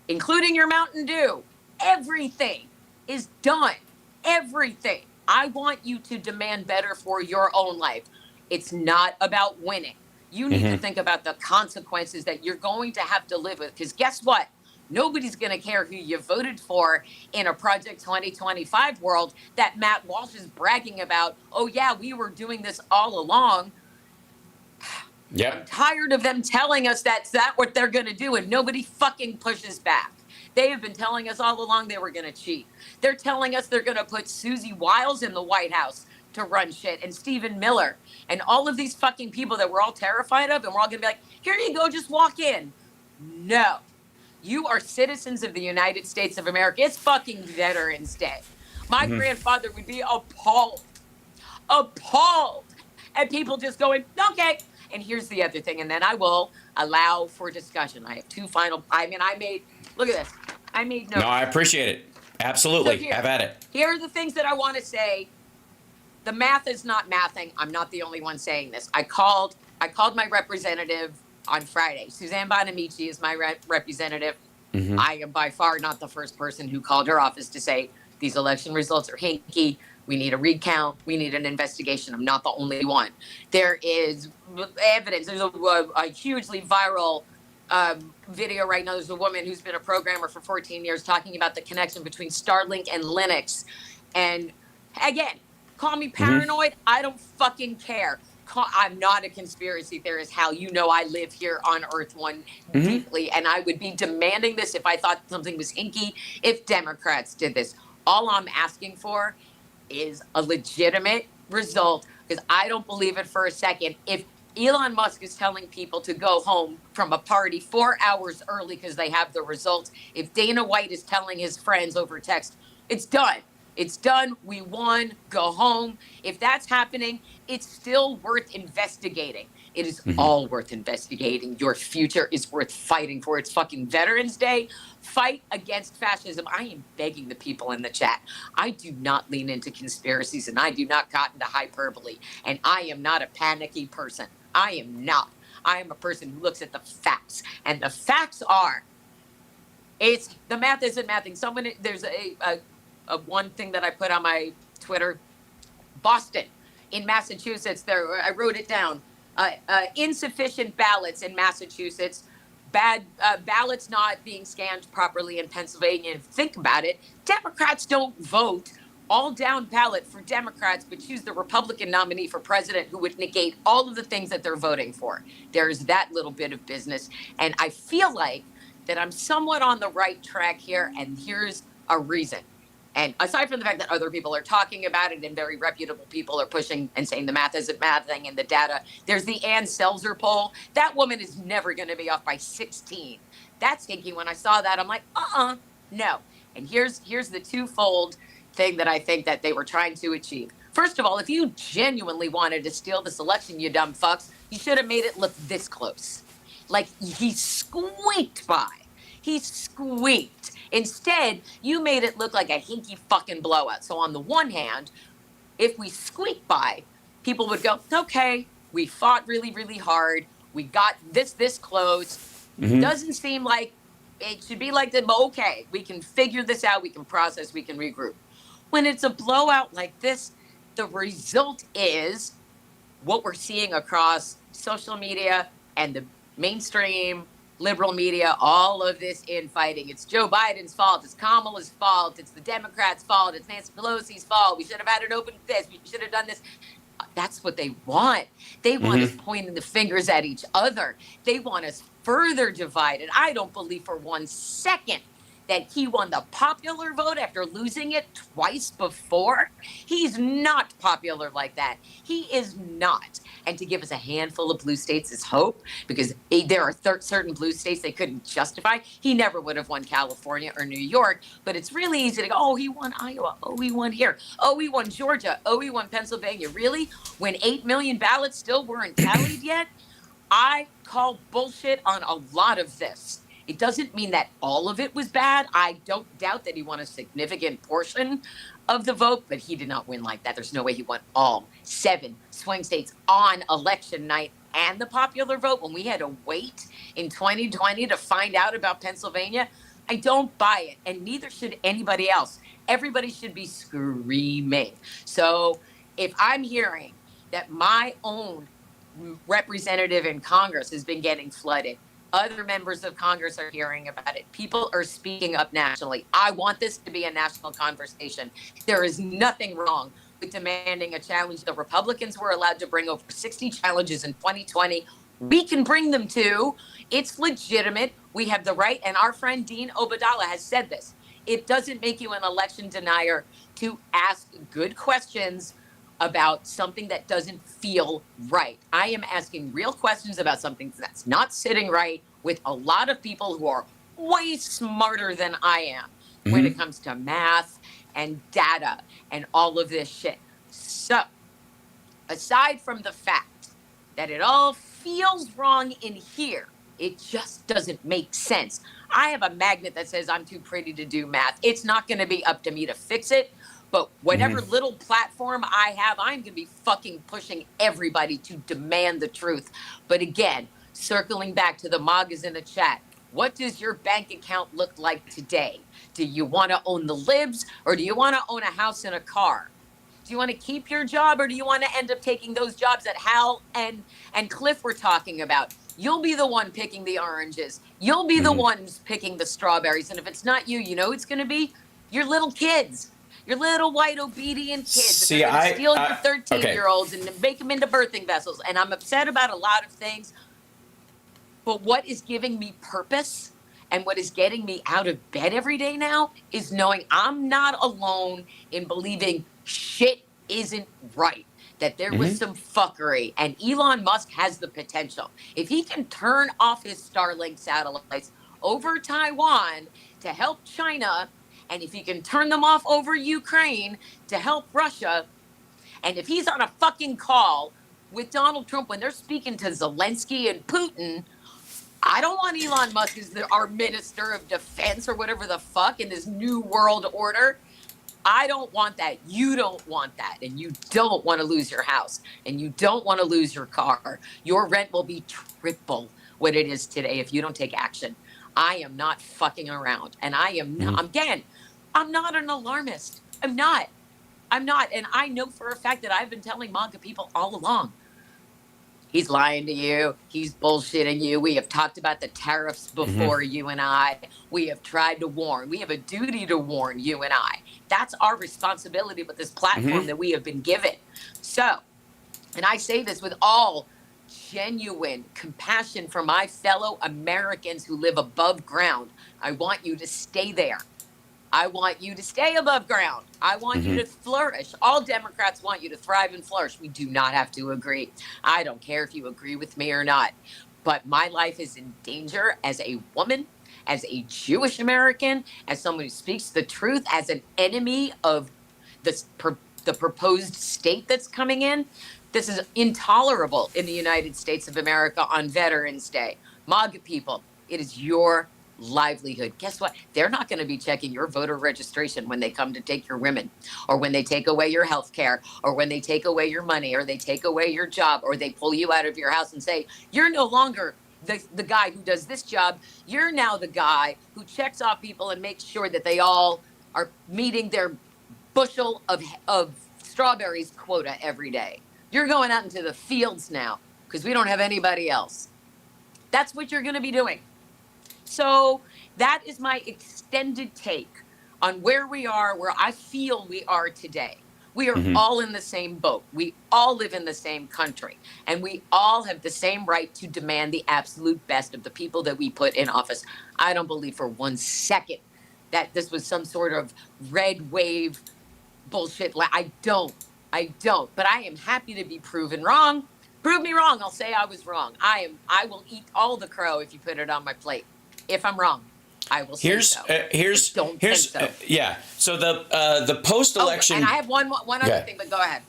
C: including your Mountain Dew. Everything is done. Everything. I want you to demand better for your own life. It's not about winning. You need to think about the consequences that you're going to have to live with. Because guess what? Nobody's going to care who you voted for in a Project 2025 world that Matt Walsh is bragging about. Oh, yeah, we were doing this all along. I'm tired of them telling us that's what they're going to do, and nobody fucking pushes back. They have been telling us all along they were going to cheat. They're telling us they're going to put Susie Wiles in the White House to run shit, and Stephen Miller, and all of these fucking people that we're all terrified of, and we're all going to be like, here you go, just walk in. No. You are citizens of the United States of America. It's fucking Veterans Day. My grandfather would be appalled at people just going, okay. And here's the other thing, and then I will allow for discussion. I have two final, look at this. I made notes.
A: No, I appreciate it. Absolutely.
B: So
A: have at it.
C: Here are the things that I want to say. The math is not mathing. I'm not the only one saying this. I called my representative on Friday. Suzanne Bonamici is my representative.
A: Mm-hmm.
C: I am by far not the first person who called her office to say these election results are hinky. We need a recount. We need an investigation. I'm not the only one. There is evidence. There's a hugely viral video right now. There's a woman who's been a programmer for 14 years talking about the connection between Starlink and Linux. And again, call me paranoid. Mm-hmm. I don't fucking care. I'm not a conspiracy theorist, Hal. You know I live here on Earth One deeply, and I would be demanding this if I thought something was hinky, if Democrats did this. All I'm asking for is a legitimate result, because I don't believe it for a second. If Elon Musk is telling people to go home from a party 4 hours early because they have the results, if Dana White is telling his friends over text, it's done. It's done. We won. Go home. If that's happening, it's still worth investigating. It is all worth investigating. Your future is worth fighting for. It's fucking Veterans Day. Fight against fascism. I am begging the people in the chat. I do not lean into conspiracies, and I do not cotton into hyperbole. And I am not a panicky person. I am not. I am a person who looks at the facts. And the facts are, the math isn't mathing. There's a one thing that I put on my Twitter, Boston, in Massachusetts, I wrote it down. Insufficient ballots in Massachusetts, bad ballots not being scanned properly in Pennsylvania. And think about it, Democrats don't vote all down ballot for Democrats, but choose the Republican nominee for president who would negate all of the things that they're voting for. There's that little bit of business. And I feel like that I'm somewhat on the right track here, and here's a reason. And aside from the fact that other people are talking about it and very reputable people are pushing and saying the math isn't mathing and the data, there's the Ann Selzer poll. That woman is never going to be off by 16. That's thinking when I saw that, I'm like, no. And here's the twofold thing that I think that they were trying to achieve. First of all, if you genuinely wanted to steal this election, you dumb fucks, you should have made it look this close. Like, he squeaked by. He squeaked. Instead, you made it look like a hinky fucking blowout. So on the one hand, if we squeak by, people would go, okay, we fought really, really hard. We got this close. Doesn't seem like it should be like that, but okay, we can figure this out. We can process, we can regroup. When it's a blowout like this, the result is what we're seeing across social media and the mainstream liberal media, all of this infighting. It's Joe Biden's fault. It's Kamala's fault. It's the Democrats' fault. It's Nancy Pelosi's fault. We should have had an open fist. We should have done this. That's what they want. They want us pointing the fingers at each other. They want us further divided. I don't believe for 1 second that he won the popular vote after losing it twice before. He's not popular like that. He is not. And to give us a handful of blue states is hope, because there are certain blue states they couldn't justify. He never would have won California or New York, but it's really easy to go, oh, he won Iowa. Oh, he won here. Oh, he won Georgia. Oh, he won Pennsylvania. Really? When 8 million ballots still weren't tallied yet? I call bullshit on a lot of this. It doesn't mean that all of it was bad. I don't doubt that he won a significant portion of the vote, but he did not win like that. There's no way he won all 7 swing states on election night and the popular vote when we had to wait in 2020 to find out about Pennsylvania. I don't buy it, and neither should anybody else. Everybody should be screaming. So if I'm hearing that my own representative in Congress has been getting flooded, other members of Congress are hearing about it. People are speaking up nationally. I want this to be a national conversation. There is nothing wrong with demanding a challenge. The Republicans were allowed to bring over 60 challenges in 2020. We can bring them too. It's legitimate. We have the right. And our friend Dean Obadala has said this. It doesn't make you an election denier to ask good questions about something that doesn't feel right. I am asking real questions about something that's not sitting right with a lot of people who are way smarter than I am when it comes to math and data and all of this shit. So, aside from the fact that it all feels wrong in here, it just doesn't make sense. I have a magnet that says I'm too pretty to do math. It's not going to be up to me to fix it. But whatever little platform I have, I'm going to be fucking pushing everybody to demand the truth. But again, circling back to the MAGAs in the chat, what does your bank account look like today? Do you want to own the libs, or do you want to own a house and a car? Do you want to keep your job, or do you want to end up taking those jobs that Hal and Cliff were talking about? You'll be the one picking the oranges. You'll be the ones picking the strawberries. And if it's not you, you know it's going to be your little kids, your little white obedient kids.
A: See,
C: they're going to steal your 13-year-olds
A: okay.
C: and make them into birthing vessels. And I'm upset about a lot of things. But what is giving me purpose and what is getting me out of bed every day now is knowing I'm not alone in believing shit isn't right, that there was some fuckery, and Elon Musk has the potential. If he can turn off his Starlink satellites over Taiwan to help China, and if he can turn them off over Ukraine to help Russia, and if he's on a fucking call with Donald Trump when they're speaking to Zelensky and Putin, I don't want Elon Musk as our Minister of Defense or whatever the fuck in this new world order. I don't want that. You don't want that. And you don't want to lose your house. And you don't want to lose your car. Your rent will be triple what it is today if you don't take action. I am not fucking around. And I am not, again, I'm not an alarmist. I'm not. And I know for a fact that I've been telling MAGA people all along. He's lying to you. He's bullshitting you. We have talked about the tariffs before, you and I. We have tried to warn. We have a duty to warn you and I. That's our responsibility with this platform that we have been given. So, and I say this with all genuine compassion for my fellow Americans who live above ground. I want you to stay there. I want you to stay above ground. I want you to flourish. All Democrats want you to thrive and flourish. We do not have to agree. I don't care if you agree with me or not. But my life is in danger as a woman, as a Jewish American, as someone who speaks the truth, as an enemy of the proposed state that's coming in. This is intolerable in the United States of America on Veterans Day. MAGA people, it is your livelihood. Guess what? They're not going to be checking your voter registration when they come to take your women, or when they take away your health care, or when they take away your money, or they take away your job, or they pull you out of your house and say, you're no longer the guy who does this job. You're now the guy who checks off people and makes sure that they all are meeting their bushel of strawberries quota every day. You're going out into the fields now because we don't have anybody else. That's what you're going to be doing. So that is my extended take on where we are, where I feel we are today. We are all in the same boat. We all live in the same country. And we all have the same right to demand the absolute best of the people that we put in office. I don't believe for 1 second that this was some sort of red wave bullshit. I don't. But I am happy to be proven wrong. Prove me wrong. I'll say I was wrong. I will eat all the crow if you put it on my plate. If I'm wrong, I will say so.
A: Here's so. Yeah. So the post-election.
C: And I have one other thing, but go ahead.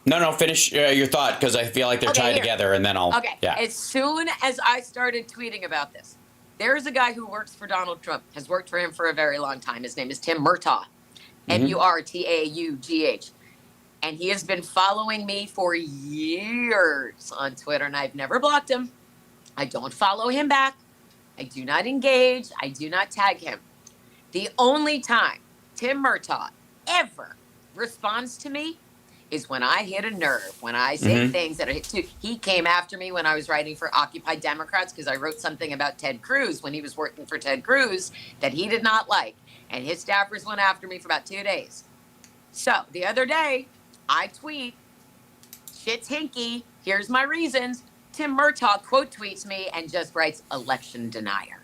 A: No, finish your thought, because I feel like they're tied together, and then I'll.
C: Okay. Yeah. As soon as I started tweeting about this, there's a guy who works for Donald Trump, has worked for him for a very long time. His name is Tim Murtaugh, Murtaugh. And he has been following me for years on Twitter, and I've never blocked him. I don't follow him back. I do not engage. I do not tag him. The only time Tim Murtaugh ever responds to me is when I hit a nerve, when I say things that are hit too. He came after me when I was writing for Occupy Democrats because I wrote something about Ted Cruz when he was working for Ted Cruz that he did not like. And his staffers went after me for about 2 days. So the other day, I tweet, shit's hinky, here's my reasons. Tim Murtaugh quote tweets me and just writes election denier.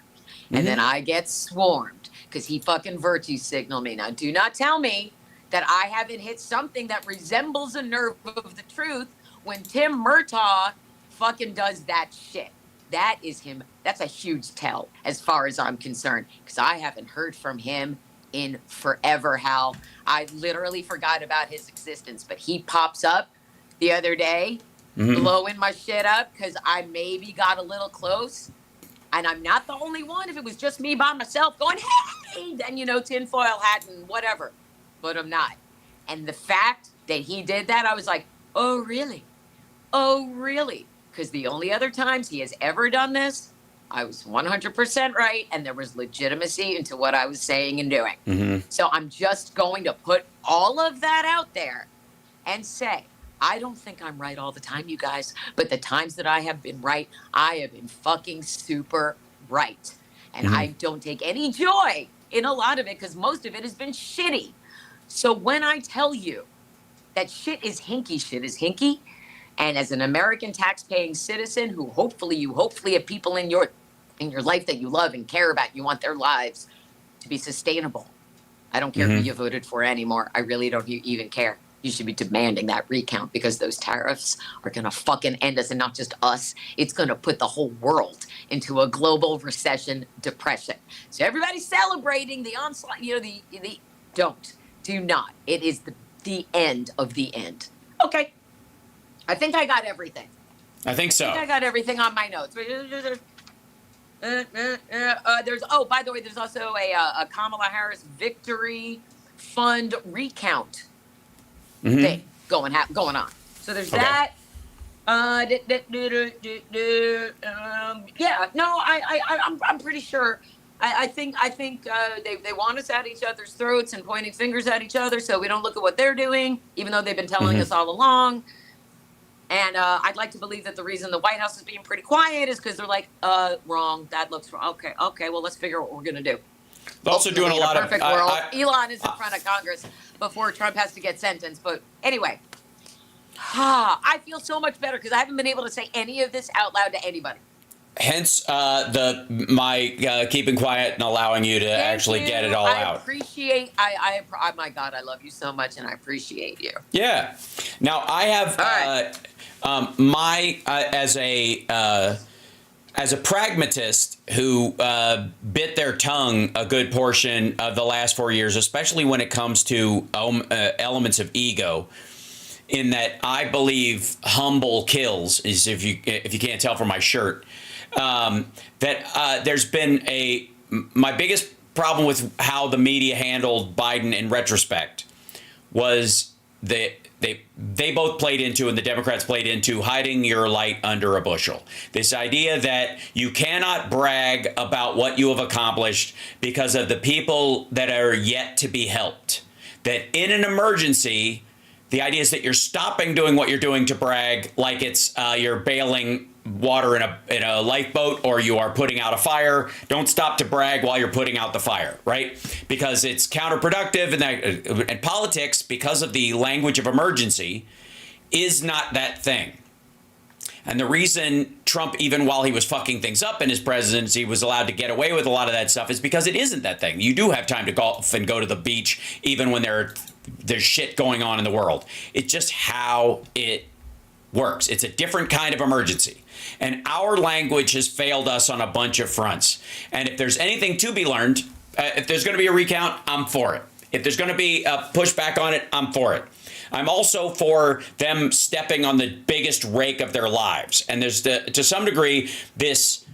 C: And then I get swarmed because he fucking virtue signaled me. Now, do not tell me that I haven't hit something that resembles a nerve of the truth when Tim Murtaugh fucking does that shit. That is him. That's a huge tell as far as I'm concerned, because I haven't heard from him in forever, Hal. I literally forgot about his existence, but he pops up the other day blowing my shit up because I maybe got a little close. And I'm not the only one. If it was just me by myself going, hey, then, tinfoil hat and whatever. But I'm not. And the fact that he did that, I was like, oh, really? Oh, really? because the only other times he has ever done this, I was 100% right, and there was legitimacy into what I was saying and doing.
A: Mm-hmm.
C: So I'm just going to put all of that out there and say, I don't think I'm right all the time, you guys, but the times that I have been right, I have been fucking super right. And I don't take any joy in a lot of it because most of it has been shitty. So when I tell you that shit is hinky, and as an American tax-paying citizen who hopefully have people in your life that you love and care about, you want their lives to be sustainable. I don't care who you voted for anymore. I really don't even care. You should be demanding that recount because those tariffs are going to fucking end us, and not just us. It's going to put the whole world into a global recession, depression. So everybody's celebrating the onslaught. You know, do not. It is the end of the end. Okay. I think I got everything.
A: I think so.
C: I got everything on my notes. By the way, there's also a Kamala Harris victory fund recount thing going on. So there's that. I'm pretty sure. I think they want us at each other's throats and pointing fingers at each other, so we don't look at what they're doing, even though they've been telling us all along. And I'd like to believe that the reason the White House is being pretty quiet is because they're like, wrong. That looks wrong. Okay. Well, let's figure out what we're gonna do.
A: They're also doing a lot of
C: perfect world. Elon is in front of Congress before Trump has to get sentenced. But anyway, I feel so much better because I haven't been able to say any of this out loud to anybody.
A: Hence, my keeping quiet and allowing you to actually get it all out.
C: I appreciate. Oh my God, I love you so much, and I appreciate you.
A: Yeah. Now I have as a pragmatist who bit their tongue a good portion of the last 4 years, especially when it comes to elements of ego. In that, I believe humble kills. Is if you can't tell from my shirt. There's been my biggest problem with how the media handled Biden in retrospect was that they both played into, and the Democrats played into, hiding your light under a bushel. This idea that you cannot brag about what you have accomplished because of the people that are yet to be helped. That in an emergency, the idea is that you're stopping doing what you're doing to brag, like it's you're bailing water in a lifeboat or you are putting out a fire. Don't stop to brag while you're putting out the fire, right? Because it's counterproductive, and politics, because of the language of emergency, is not that thing. And the reason Trump, even while he was fucking things up in his presidency, was allowed to get away with a lot of that stuff is because it isn't that thing. You do have time to golf and go to the beach even when there's shit going on in the world. It's just how it works. It's a different kind of emergency. And our language has failed us on a bunch of fronts. And if there's anything to be learned, if there's going to be a recount, I'm for it. If there's going to be a pushback on it, I'm for it. I'm also for them stepping on the biggest rake of their lives. And there's, to some degree, this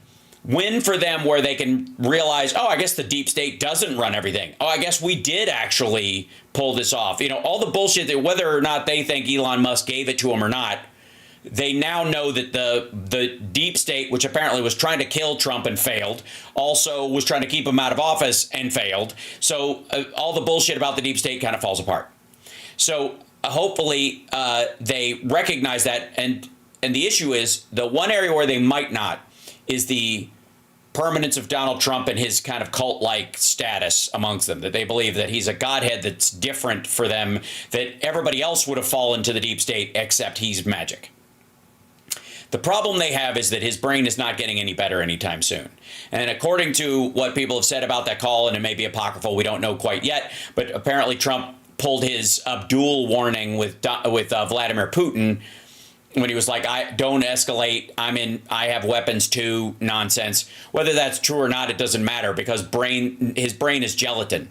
A: win for them where they can realize, oh, I guess the deep state doesn't run everything. Oh, I guess we did actually pull this off. You know, all the bullshit that whether or not they think Elon Musk gave it to them or not, they now know that the deep state, which apparently was trying to kill Trump and failed, also was trying to keep him out of office and failed. So all the bullshit about the deep state kind of falls apart. So hopefully they recognize that. And the issue is the one area where they might not is the permanence of Donald Trump and his kind of cult-like status amongst them, that they believe that he's a godhead that's different for them, that everybody else would have fallen to the deep state except he's magic. The problem they have is that his brain is not getting any better anytime soon. And according to what people have said about that call, and it may be apocryphal, we don't know quite yet, but apparently Trump pulled his Abdul warning with Vladimir Putin when he was like, I don't escalate, I have weapons too, nonsense. Whether that's true or not, it doesn't matter because his brain is gelatin.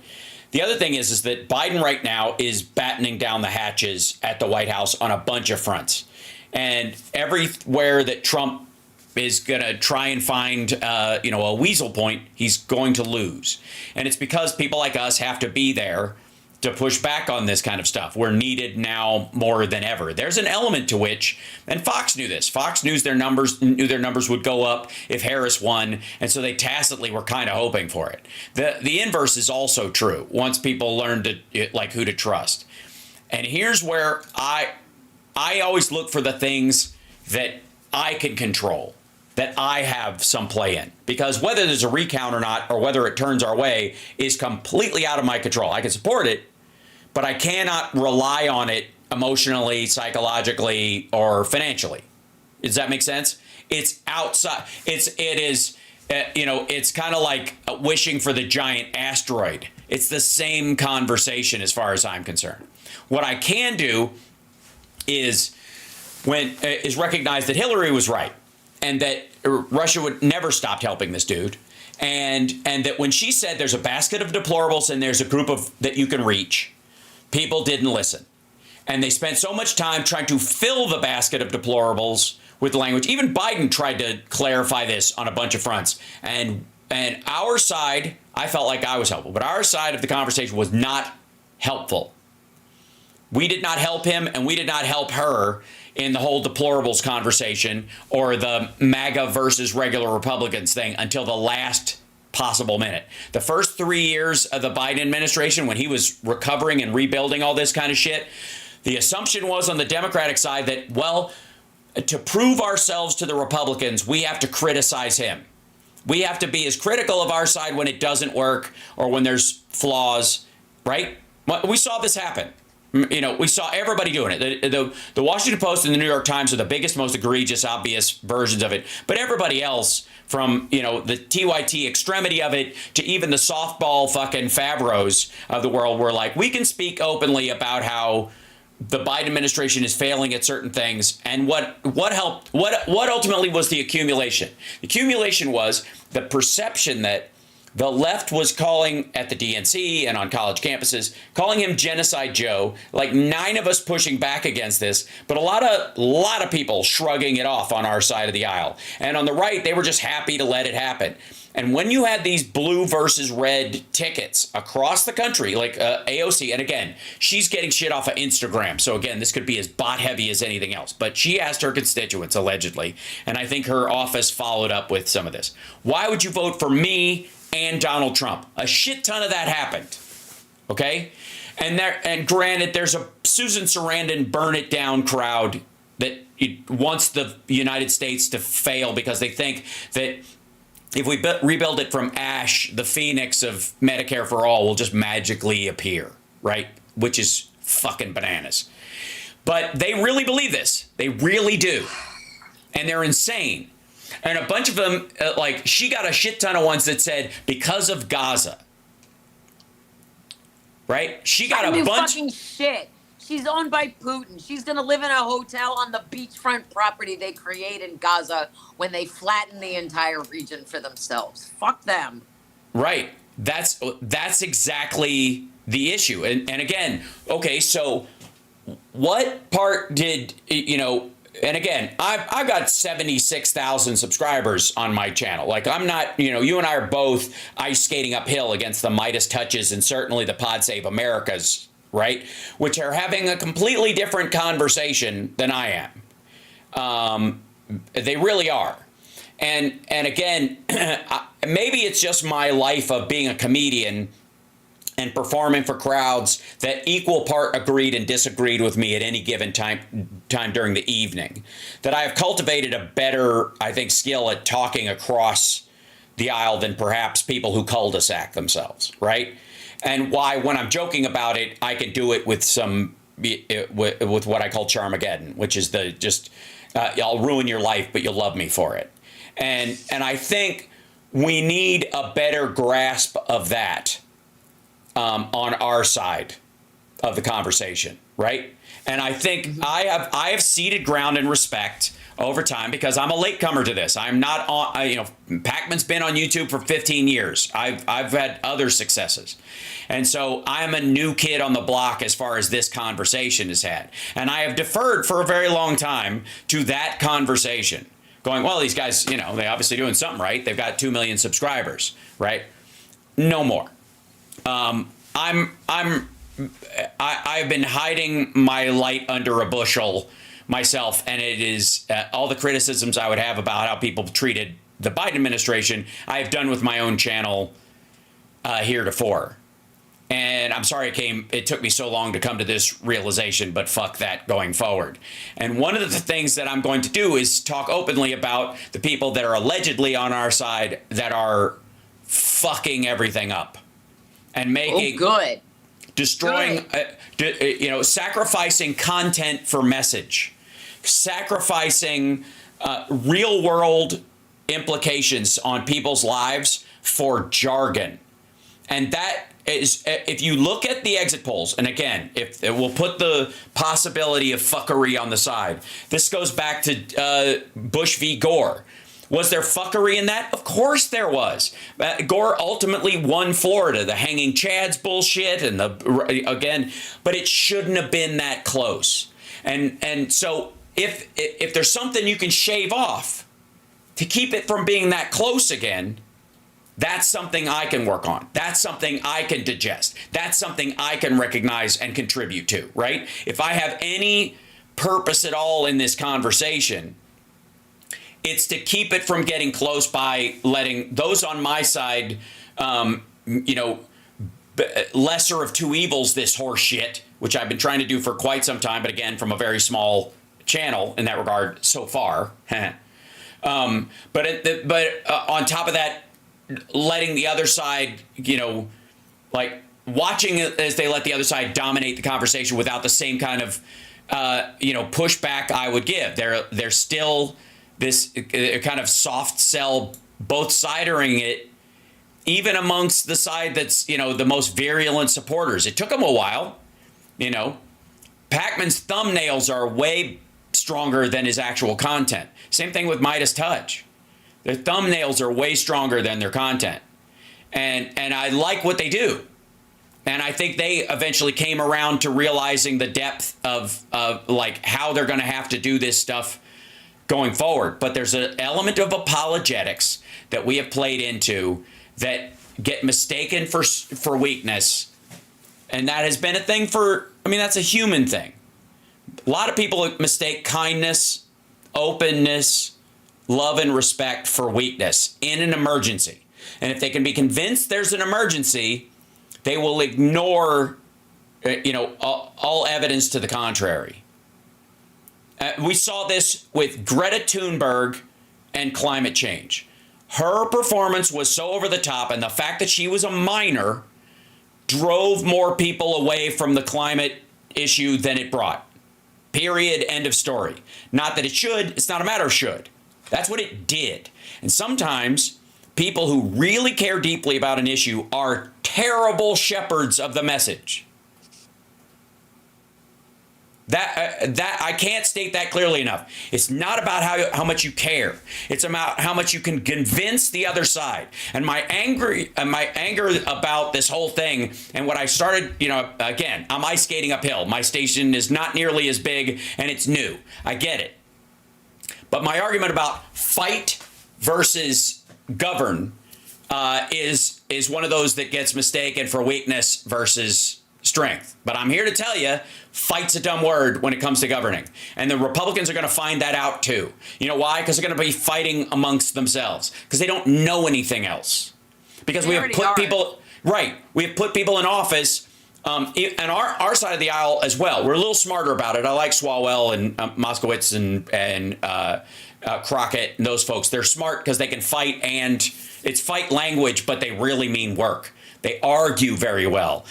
A: The other thing is that Biden right now is battening down the hatches at the White House on a bunch of fronts. And everywhere that Trump is going to try and find, a weasel point, he's going to lose. And it's because people like us have to be there to push back on this kind of stuff. We're needed now more than ever. There's an element to which, and Fox knew this. Fox knew their numbers would go up if Harris won, and so they tacitly were kind of hoping for it. The inverse is also true once people learn to like who to trust. And here's where I always look for the things that I can control, that I have some play in, because whether there's a recount or not, or whether it turns our way, is completely out of my control. I can support it, but I cannot rely on it emotionally, psychologically, or financially. Does that make sense? It's outside. It is, it's kind of like wishing for the giant asteroid. It's the same conversation as far as I'm concerned. What I can do is recognize that Hillary was right, and that Russia would never stopped helping this dude. And that when she said there's a basket of deplorables and there's a group of that you can reach, people didn't listen. And they spent so much time trying to fill the basket of deplorables with language. Even Biden tried to clarify this on a bunch of fronts. And our side, I felt like I was helpful, but our side of the conversation was not helpful. We did not help him, and we did not help her in the whole deplorables conversation or the MAGA versus regular Republicans thing until the last possible minute. The first 3 years of the Biden administration, when he was recovering and rebuilding all this kind of shit, the assumption was on the Democratic side that, well, to prove ourselves to the Republicans, we have to criticize him. We have to be as critical of our side when it doesn't work or when there's flaws, right? We saw this happen. We saw everybody doing it. The Washington Post and the New York Times are the biggest, most egregious, obvious versions of it. But everybody else, from, the TYT extremity of it to even the softball fucking Favreaus of the world, were like, we can speak openly about how the Biden administration is failing at certain things. And what ultimately was the accumulation? The accumulation was the perception that the left was calling at the DNC and on college campuses, calling him Genocide Joe, like 9 of us pushing back against this, but a lot of people shrugging it off on our side of the aisle. And on the right, they were just happy to let it happen. And when you had these blue versus red tickets across the country, like AOC, and again, she's getting shit off of Instagram. So again, this could be as bot heavy as anything else. But she asked her constituents, allegedly, and I think her office followed up with some of this. Why would you vote for me and Donald Trump? A shit ton of that happened. Okay? And granted, there's a Susan Sarandon burn it down crowd that wants the United States to fail because they think that if we rebuild it from ash, the phoenix of Medicare for all will just magically appear, right? Which is fucking bananas. But they really believe this. They really do. And they're insane. And a bunch of them, she got a shit ton of ones that said, because of Gaza. Right? She got a bunch.
C: Fucking shit. She's owned by Putin. She's going to live in a hotel on the beachfront property they create in Gaza when they flatten the entire region for themselves. Fuck them.
A: Right. That's exactly the issue. And again, okay, so what part did, and again, I've got 76,000 subscribers on my channel. Like, I'm not, you and I are both ice skating uphill against the Midas touches and certainly the Pod Save Americas, right? Which are having a completely different conversation than I am. They really are. And again, maybe it's just my life of being a comedian and performing for crowds that equal part agreed and disagreed with me at any given time during the evening, that I have cultivated a better, I think, skill at talking across the aisle than perhaps people who cul-de-sac themselves, right? And why, when I'm joking about it, I can do it with with what I call Charmageddon, which is I'll ruin your life, but you'll love me for it. And I think we need a better grasp of that on our side of the conversation, right? And I think I have ceded ground and respect over time because I'm a latecomer to this. I'm not on, Pac-Man's been on YouTube for 15 years. I've had other successes. And so I'm a new kid on the block as far as this conversation is had. And I have deferred for a very long time to that conversation, going, well, these guys, they obviously doing something right. They've got 2 million subscribers, right? No more. I'm I've been hiding my light under a bushel myself, and it is all the criticisms I would have about how people treated the Biden administration, I have done with my own channel heretofore. And I'm sorry it took me so long to come to this realization, but fuck that going forward. And one of the things that I'm going to do is talk openly about the people that are allegedly on our side that are fucking everything up and making destroying, sacrificing content for message, sacrificing real world implications on people's lives for jargon. And that is, if you look at the exit polls, and again, if we'll put the possibility of fuckery on the side, this goes back to Bush v. Gore. Was there fuckery in that? Of course there was. Gore ultimately won Florida, the hanging chads bullshit, and but it shouldn't have been that close. And so if there's something you can shave off to keep it from being that close again, that's something I can work on. That's something I can digest. That's something I can recognize and contribute to, right? If I have any purpose at all in this conversation, it's to keep it from getting close by letting those on my side, lesser of two evils, this horse shit, which I've been trying to do for quite some time, but again, from a very small channel in that regard so far. But on top of that, letting the other side, watching as they let the other side dominate the conversation without the same kind of, pushback I would give. They're still this kind of soft sell, both sidering it, even amongst the side that's, the most virulent supporters. It took them a while, Pac-Man's thumbnails are way stronger than his actual content. Same thing with Midas Touch. Their thumbnails are way stronger than their content. And I like what they do. And I think they eventually came around to realizing the depth of how they're going to have to do this stuff going forward. But there's an element of apologetics that we have played into that get mistaken for weakness. And that has been a thing that's a human thing. A lot of people mistake kindness, openness, love and respect for weakness in an emergency. And if they can be convinced there's an emergency, they will ignore, all evidence to the contrary. We saw this with Greta Thunberg and climate change. Her performance was so over the top, and the fact that she was a minor drove more people away from the climate issue than it brought. Period. End of story. Not that it should. It's not a matter of should. That's what it did. And sometimes people who really care deeply about an issue are terrible shepherds of the message. That I can't state that clearly enough. It's not about how much you care. It's about how much you can convince the other side. And my anger about this whole thing, and what I started, again, I'm ice skating uphill. My station is not nearly as big, and it's new. I get it. But my argument about fight versus govern is one of those that gets mistaken for weakness versus strength. But I'm here to tell you, fight's a dumb word when it comes to governing. And the Republicans are going to find that out too. You know why? Because they're going to be fighting amongst themselves. Because they don't know anything else. Because we have put people, right, we have put people in office, and our side of the aisle as well. We're a little smarter about it. I like Swalwell and Moskowitz and Crockett and those folks. They're smart because they can fight, and it's fight language, but they really mean work. They argue very well.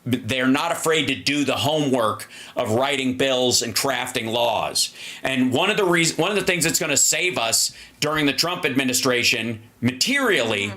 A: They're not afraid to do the homework of writing bills and crafting laws. And one of the things that's going to save us during the Trump administration materially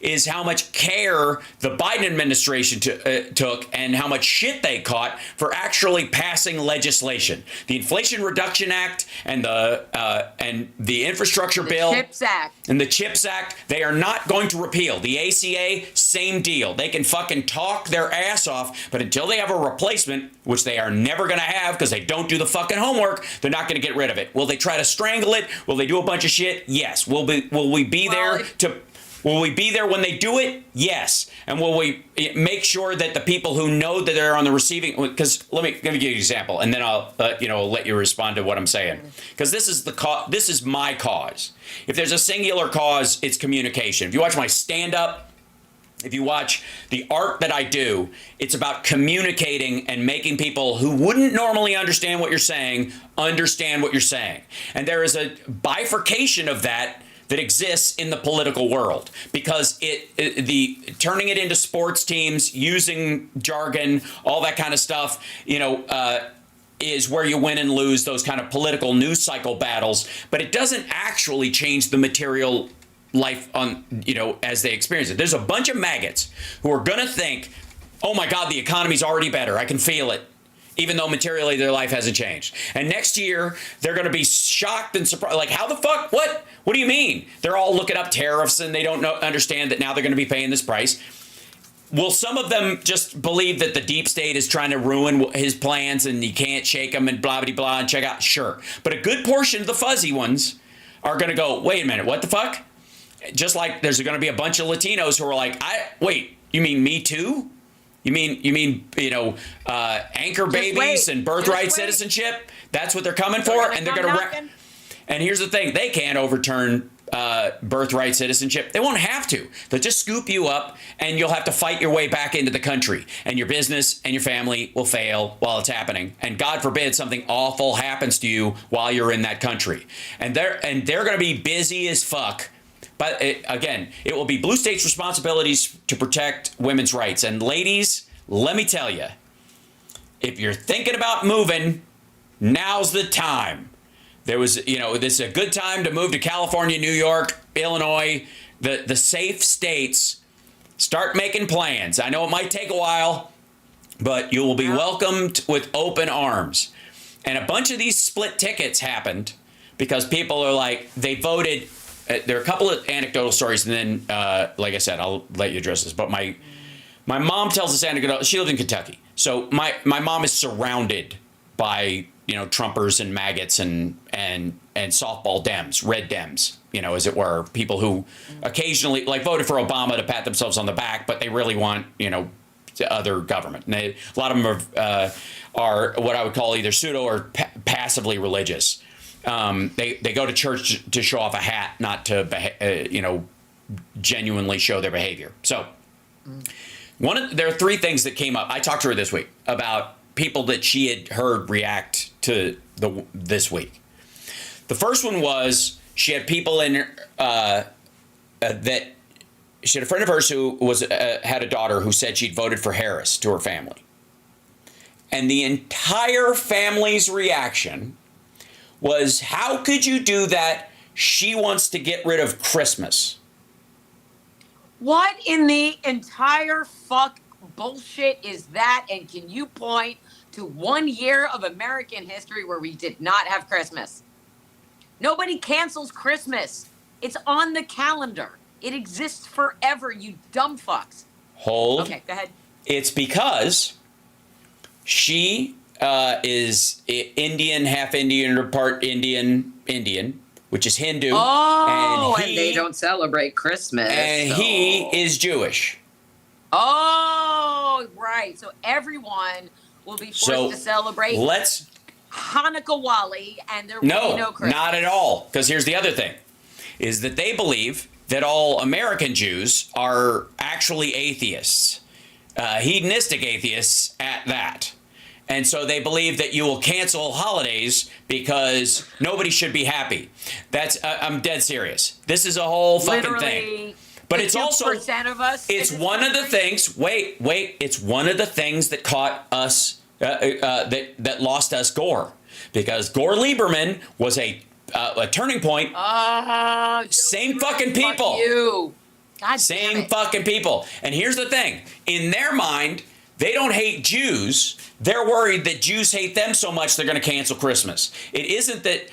A: is how much care the Biden administration took and how much shit they caught for actually passing legislation. The Inflation Reduction Act and the Infrastructure Bill.
C: CHIPS Act.
A: And the CHIPS Act, they are not going to repeal. The ACA, same deal. They can fucking talk their ass off, but until they have a replacement, which they are never going to have because they don't do the fucking homework, they're not going to get rid of it. Will they try to strangle it? Will they do a bunch of shit? Yes. Will we be there to Will we be there when they do it? Yes. And will we make sure that the people who know that they're on the receiving, because let me give you an example, and then I'll let you respond to what I'm saying. Because this is my cause. If there's a singular cause, it's communication. If you watch my stand-up, if you watch the art that I do, it's about communicating and making people who wouldn't normally understand what you're saying understand what you're saying. And there is a bifurcation of that exists in the political world, because the turning it into sports teams, using jargon, all that kind of stuff, is where you win and lose those kind of political news cycle battles. But it doesn't actually change the material life on, as they experience it. There's a bunch of maggots who are going to think, oh my God, the economy's already better. I can feel it. Even though materially their life hasn't changed. And next year, they're going to be shocked and surprised. Like, how the fuck? What? What do you mean? They're all looking up tariffs and they don't understand that now they're going to be paying this price. Will some of them just believe that the deep state is trying to ruin his plans and you can't shake them and blah, blah, blah, and check out? Sure. But a good portion of the fuzzy ones are going to go, wait a minute, what the fuck? Just like there's going to be a bunch of Latinos who are like, wait, you mean me too? You mean anchor babies and birthright citizenship? That's what they're coming for, and they're going to. And here's the thing: they can't overturn birthright citizenship. They won't have to. They'll just scoop you up, and you'll have to fight your way back into the country. And your business and your family will fail while it's happening. And God forbid something awful happens to you while you're in that country. And they're going to be busy as fuck. But again, it will be blue states' responsibilities to protect women's rights. And ladies, let me tell you, if you're thinking about moving, now's the time. This is a good time to move to California, New York, Illinois, the safe states. Start making plans. I know it might take a while, but you will be welcomed with open arms. And a bunch of these split tickets happened because people are like, they voted. There are a couple of anecdotal stories, and then, like I said, I'll let you address this. But my mom tells this anecdote. She lived in Kentucky, so my mom is surrounded by Trumpers and maggots and softball Dems, red Dems, as it were, people who occasionally voted for Obama to pat themselves on the back, but they really want other government. And a lot of them are what I would call either pseudo or passively religious. They go to church to show off a hat, not to genuinely show their behavior. So there are three things that came up. I talked to her this week about people that she had heard react to this week. The first one was she had people in that she had a friend of hers who had a daughter who said she'd voted for Harris to her family, and the entire family's reaction was, how could you do that? She wants to get rid of Christmas.
C: What in the entire fuck bullshit is that? And can you point to 1 year of American history where we did not have Christmas? Nobody cancels Christmas. It's on the calendar. It exists forever, you dumb fucks.
A: Hold.
C: Okay, go ahead.
A: It's because she is Indian, half Indian, or part Indian, which is Hindu.
C: Oh, and they don't celebrate Christmas.
A: And so he is Jewish.
C: Oh, right. So everyone will be forced to celebrate Hanukkah Wali, and there will be no Christmas.
A: Not at all. Because here's the other thing, is that they believe that all American Jews are actually atheists, hedonistic atheists at that. And so they believe that you will cancel holidays because nobody should be happy. I'm dead serious. This is a whole fucking thing. But it's also,
C: of us
A: it's one of the things, it's one of the things that caught us, that lost us Gore. Because Gore Lieberman was a turning point. Same fucking people.
C: Fuck you. God
A: Same
C: damn it.
A: fucking people. And here's the thing. In their mind, they don't hate Jews. They're worried that Jews hate them so much they're going to cancel Christmas. It isn't that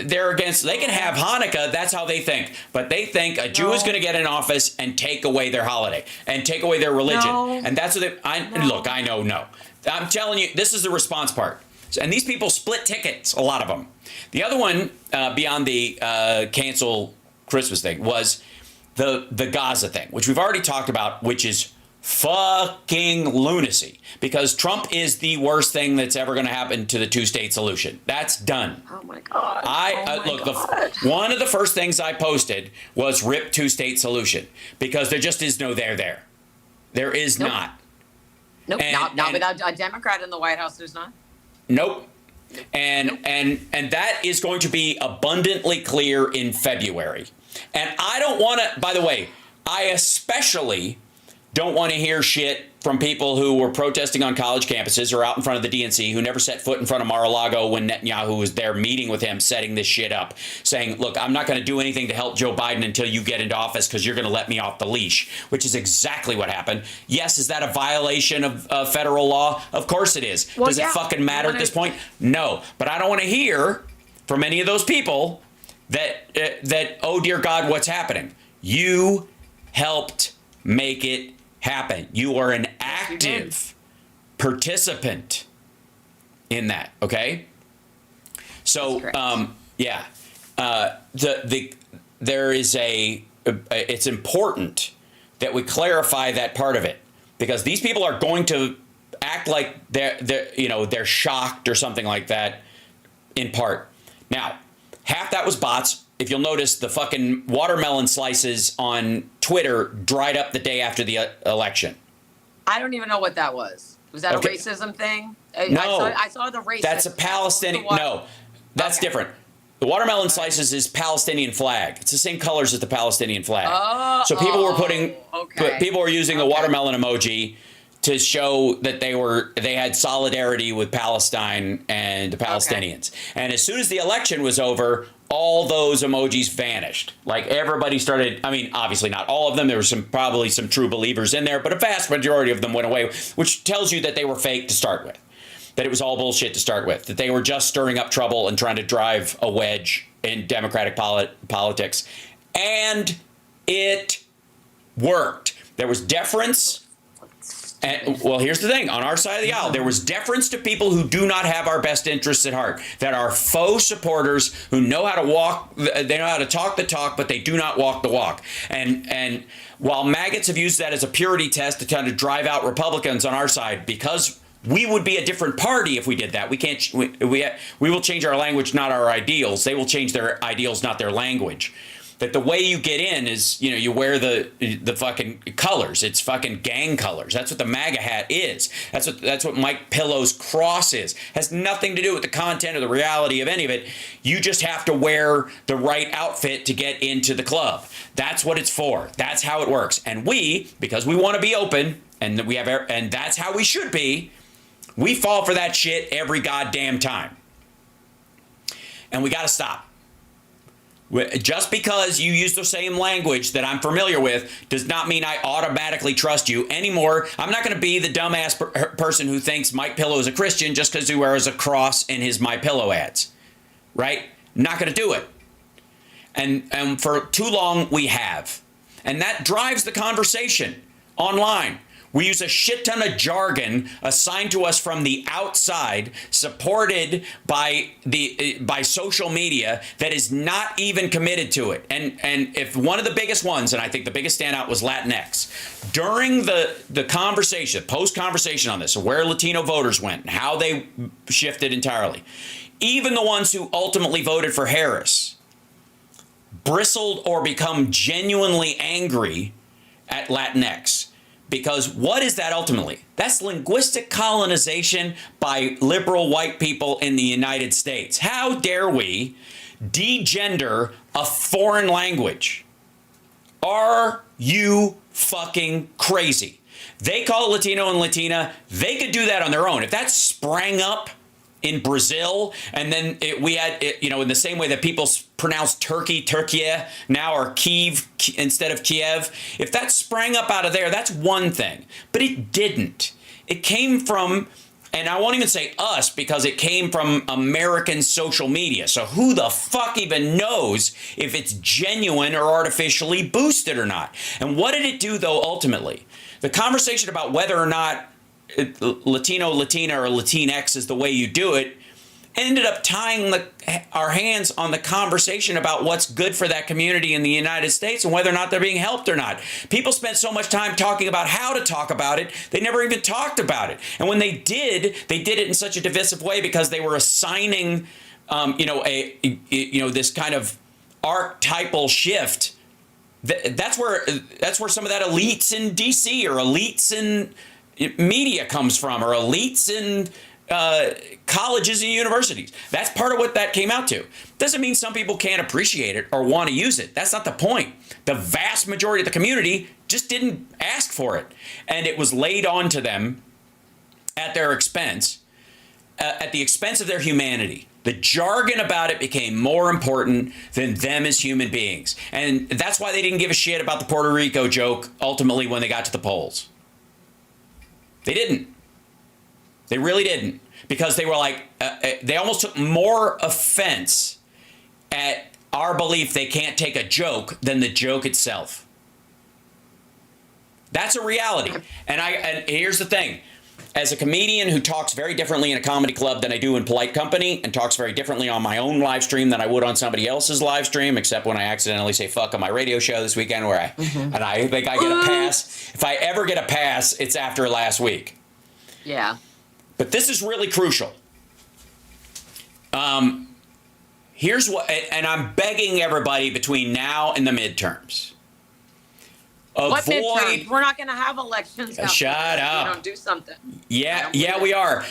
A: they're against. They can have Hanukkah. That's how they think. But they think a Jew is going to get in office and take away their holiday and take away their religion. And that's what they. Look, I know. No, I'm telling you, this is the response part. And these people split tickets. A lot of them. The other one, beyond the cancel Christmas thing, was the Gaza thing, which we've already talked about, which is fucking lunacy, because Trump is the worst thing that's ever going to happen to the two-state solution. That's done.
C: Oh my God.
A: One of the first things I posted was rip two-state solution, because there just is no there. There is not.
C: Nope. Not without a Democrat in the White House. There's not.
A: Nope. And that is going to be abundantly clear in February. And I don't want to, by the way, I especially don't want to hear shit from people who were protesting on college campuses or out in front of the DNC, who never set foot in front of Mar-a-Lago when Netanyahu was there meeting with him, setting this shit up, saying, look, I'm not going to do anything to help Joe Biden until you get into office because you're going to let me off the leash, which is exactly what happened. Yes, is that a violation of federal law? Of course it is.
C: Well,
A: Does it fucking matter at this point? No. But I don't want to hear from any of those people that oh, dear God, what's happening? You helped make it happen. You are an active participant in that. Okay. So, there is it's important that we clarify that part of it, because these people are going to act like they're shocked or something like that in part. Now, half that was bots. If you'll notice, the fucking watermelon slices on Twitter dried up the day after the election.
C: I don't even know what that was. Was that a racism thing?
A: No.
C: I saw the racist.
A: That's a Palestinian. No, that's different. The watermelon slices is Palestinian flag. It's the same colors as the Palestinian flag. So people were people were using the watermelon emoji to show that they had solidarity with Palestine and the Palestinians. And as soon as the election was over, all those emojis vanished. Like, everybody started, I mean, obviously not all of them. There were probably some true believers in there, but a vast majority of them went away, which tells you that they were fake to start with, that it was all bullshit to start with, that they were just stirring up trouble and trying to drive a wedge in Democratic politics. And it worked. There was deference. And, well, here's the thing. On our side of the aisle, there was deference to people who do not have our best interests at heart, that are faux supporters who know how to walk, they know how to talk the talk, but they do not walk the walk. And while maggots have used that as a purity test to kind of drive out Republicans on our side, because we would be a different party if we did that. We can't. We will change our language, not our ideals. They will change their ideals, not their language. That the way you get in is, you wear the fucking colors. It's fucking gang colors. That's what the MAGA hat is. That's what Mike Pillow's cross is. Has nothing to do with the content or the reality of any of it. You just have to wear the right outfit to get into the club. That's what it's for. That's how it works. And we, because we want to be open, and and that's how we should be, we fall for that shit every goddamn time. And we got to stop. Just because you use the same language that I'm familiar with does not mean I automatically trust you anymore. I'm not going to be the dumbass person who thinks Mike Pillow is a Christian just because he wears a cross in his My Pillow ads, right? I'm not going to do it. And for too long we have. And that drives the conversation online. We use a shit ton of jargon assigned to us from the outside, supported by social media, that is not even committed to it. And if one of the biggest ones, and I think the biggest standout, was Latinx. During the conversation, post-conversation on this, where Latino voters went and how they shifted entirely, even the ones who ultimately voted for Harris bristled or become genuinely angry at Latinx. Because what is that ultimately? That's linguistic colonization by liberal white people in the United States. How dare we degender a foreign language? Are you fucking crazy? They call it Latino and Latina. They could do that on their own. If that sprang up in Brazil, and then we had, in the same way that people pronounce Turkey, Turkiye, now, or Kiev instead of Kiev. If that sprang up out of there, that's one thing. But it didn't. It came from, and I won't even say us, because it came from American social media. So who the fuck even knows if it's genuine or artificially boosted or not? And what did it do, though, ultimately? The conversation about whether or not Latino, Latina, or Latinx is the way you do it, ended up tying our hands on the conversation about what's good for that community in the United States and whether or not they're being helped or not. People spent so much time talking about how to talk about it, they never even talked about it. And when they did it in such a divisive way because they were assigning, this kind of archetypal shift. That's where some of that elites in DC or elites in media comes from, or elites in colleges and universities. That's part of what that came out to. Doesn't mean some people can't appreciate it or want to use it. That's not the point. The vast majority of the community just didn't ask for it. And it was laid on to them at their expense, at the expense of their humanity. The jargon about it became more important than them as human beings. And that's why they didn't give a shit about the Puerto Rico joke ultimately when they got to the polls. They didn't. They really didn't, because they were like, they almost took more offense at our belief they can't take a joke than the joke itself. That's a reality. And here's the thing. As a comedian who talks very differently in a comedy club than I do in polite company, and talks very differently on my own live stream than I would on somebody else's live stream, except when I accidentally say fuck on my radio show this weekend, where and I think I get a pass. If I ever get a pass, it's after last week.
C: Yeah.
A: But this is really crucial. Here's what, and I'm begging everybody between now and the midterms.
C: What midterms? We're not going to have elections.
A: Shut up.
C: We don't do something.
A: Yeah, we are.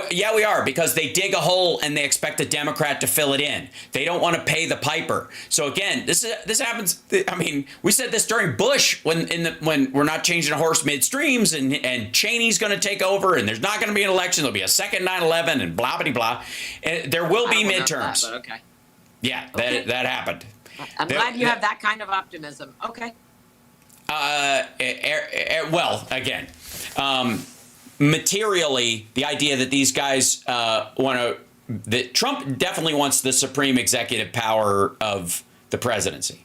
A: Yeah, we are, because they dig a hole and they expect a Democrat to fill it in. They don't want to pay the piper. So again, this happens. I mean, we said this during Bush when we're not changing a horse midstreams, and Cheney's going to take over, and there's not going to be an election. There'll be a second 9/11 and blah blah blah. There will be midterms.
C: That, but okay.
A: Yeah, okay. That happened.
C: I'm glad you have that kind of optimism. Okay.
A: Well, again, materially, the idea that these guys that Trump definitely wants the supreme executive power of the presidency,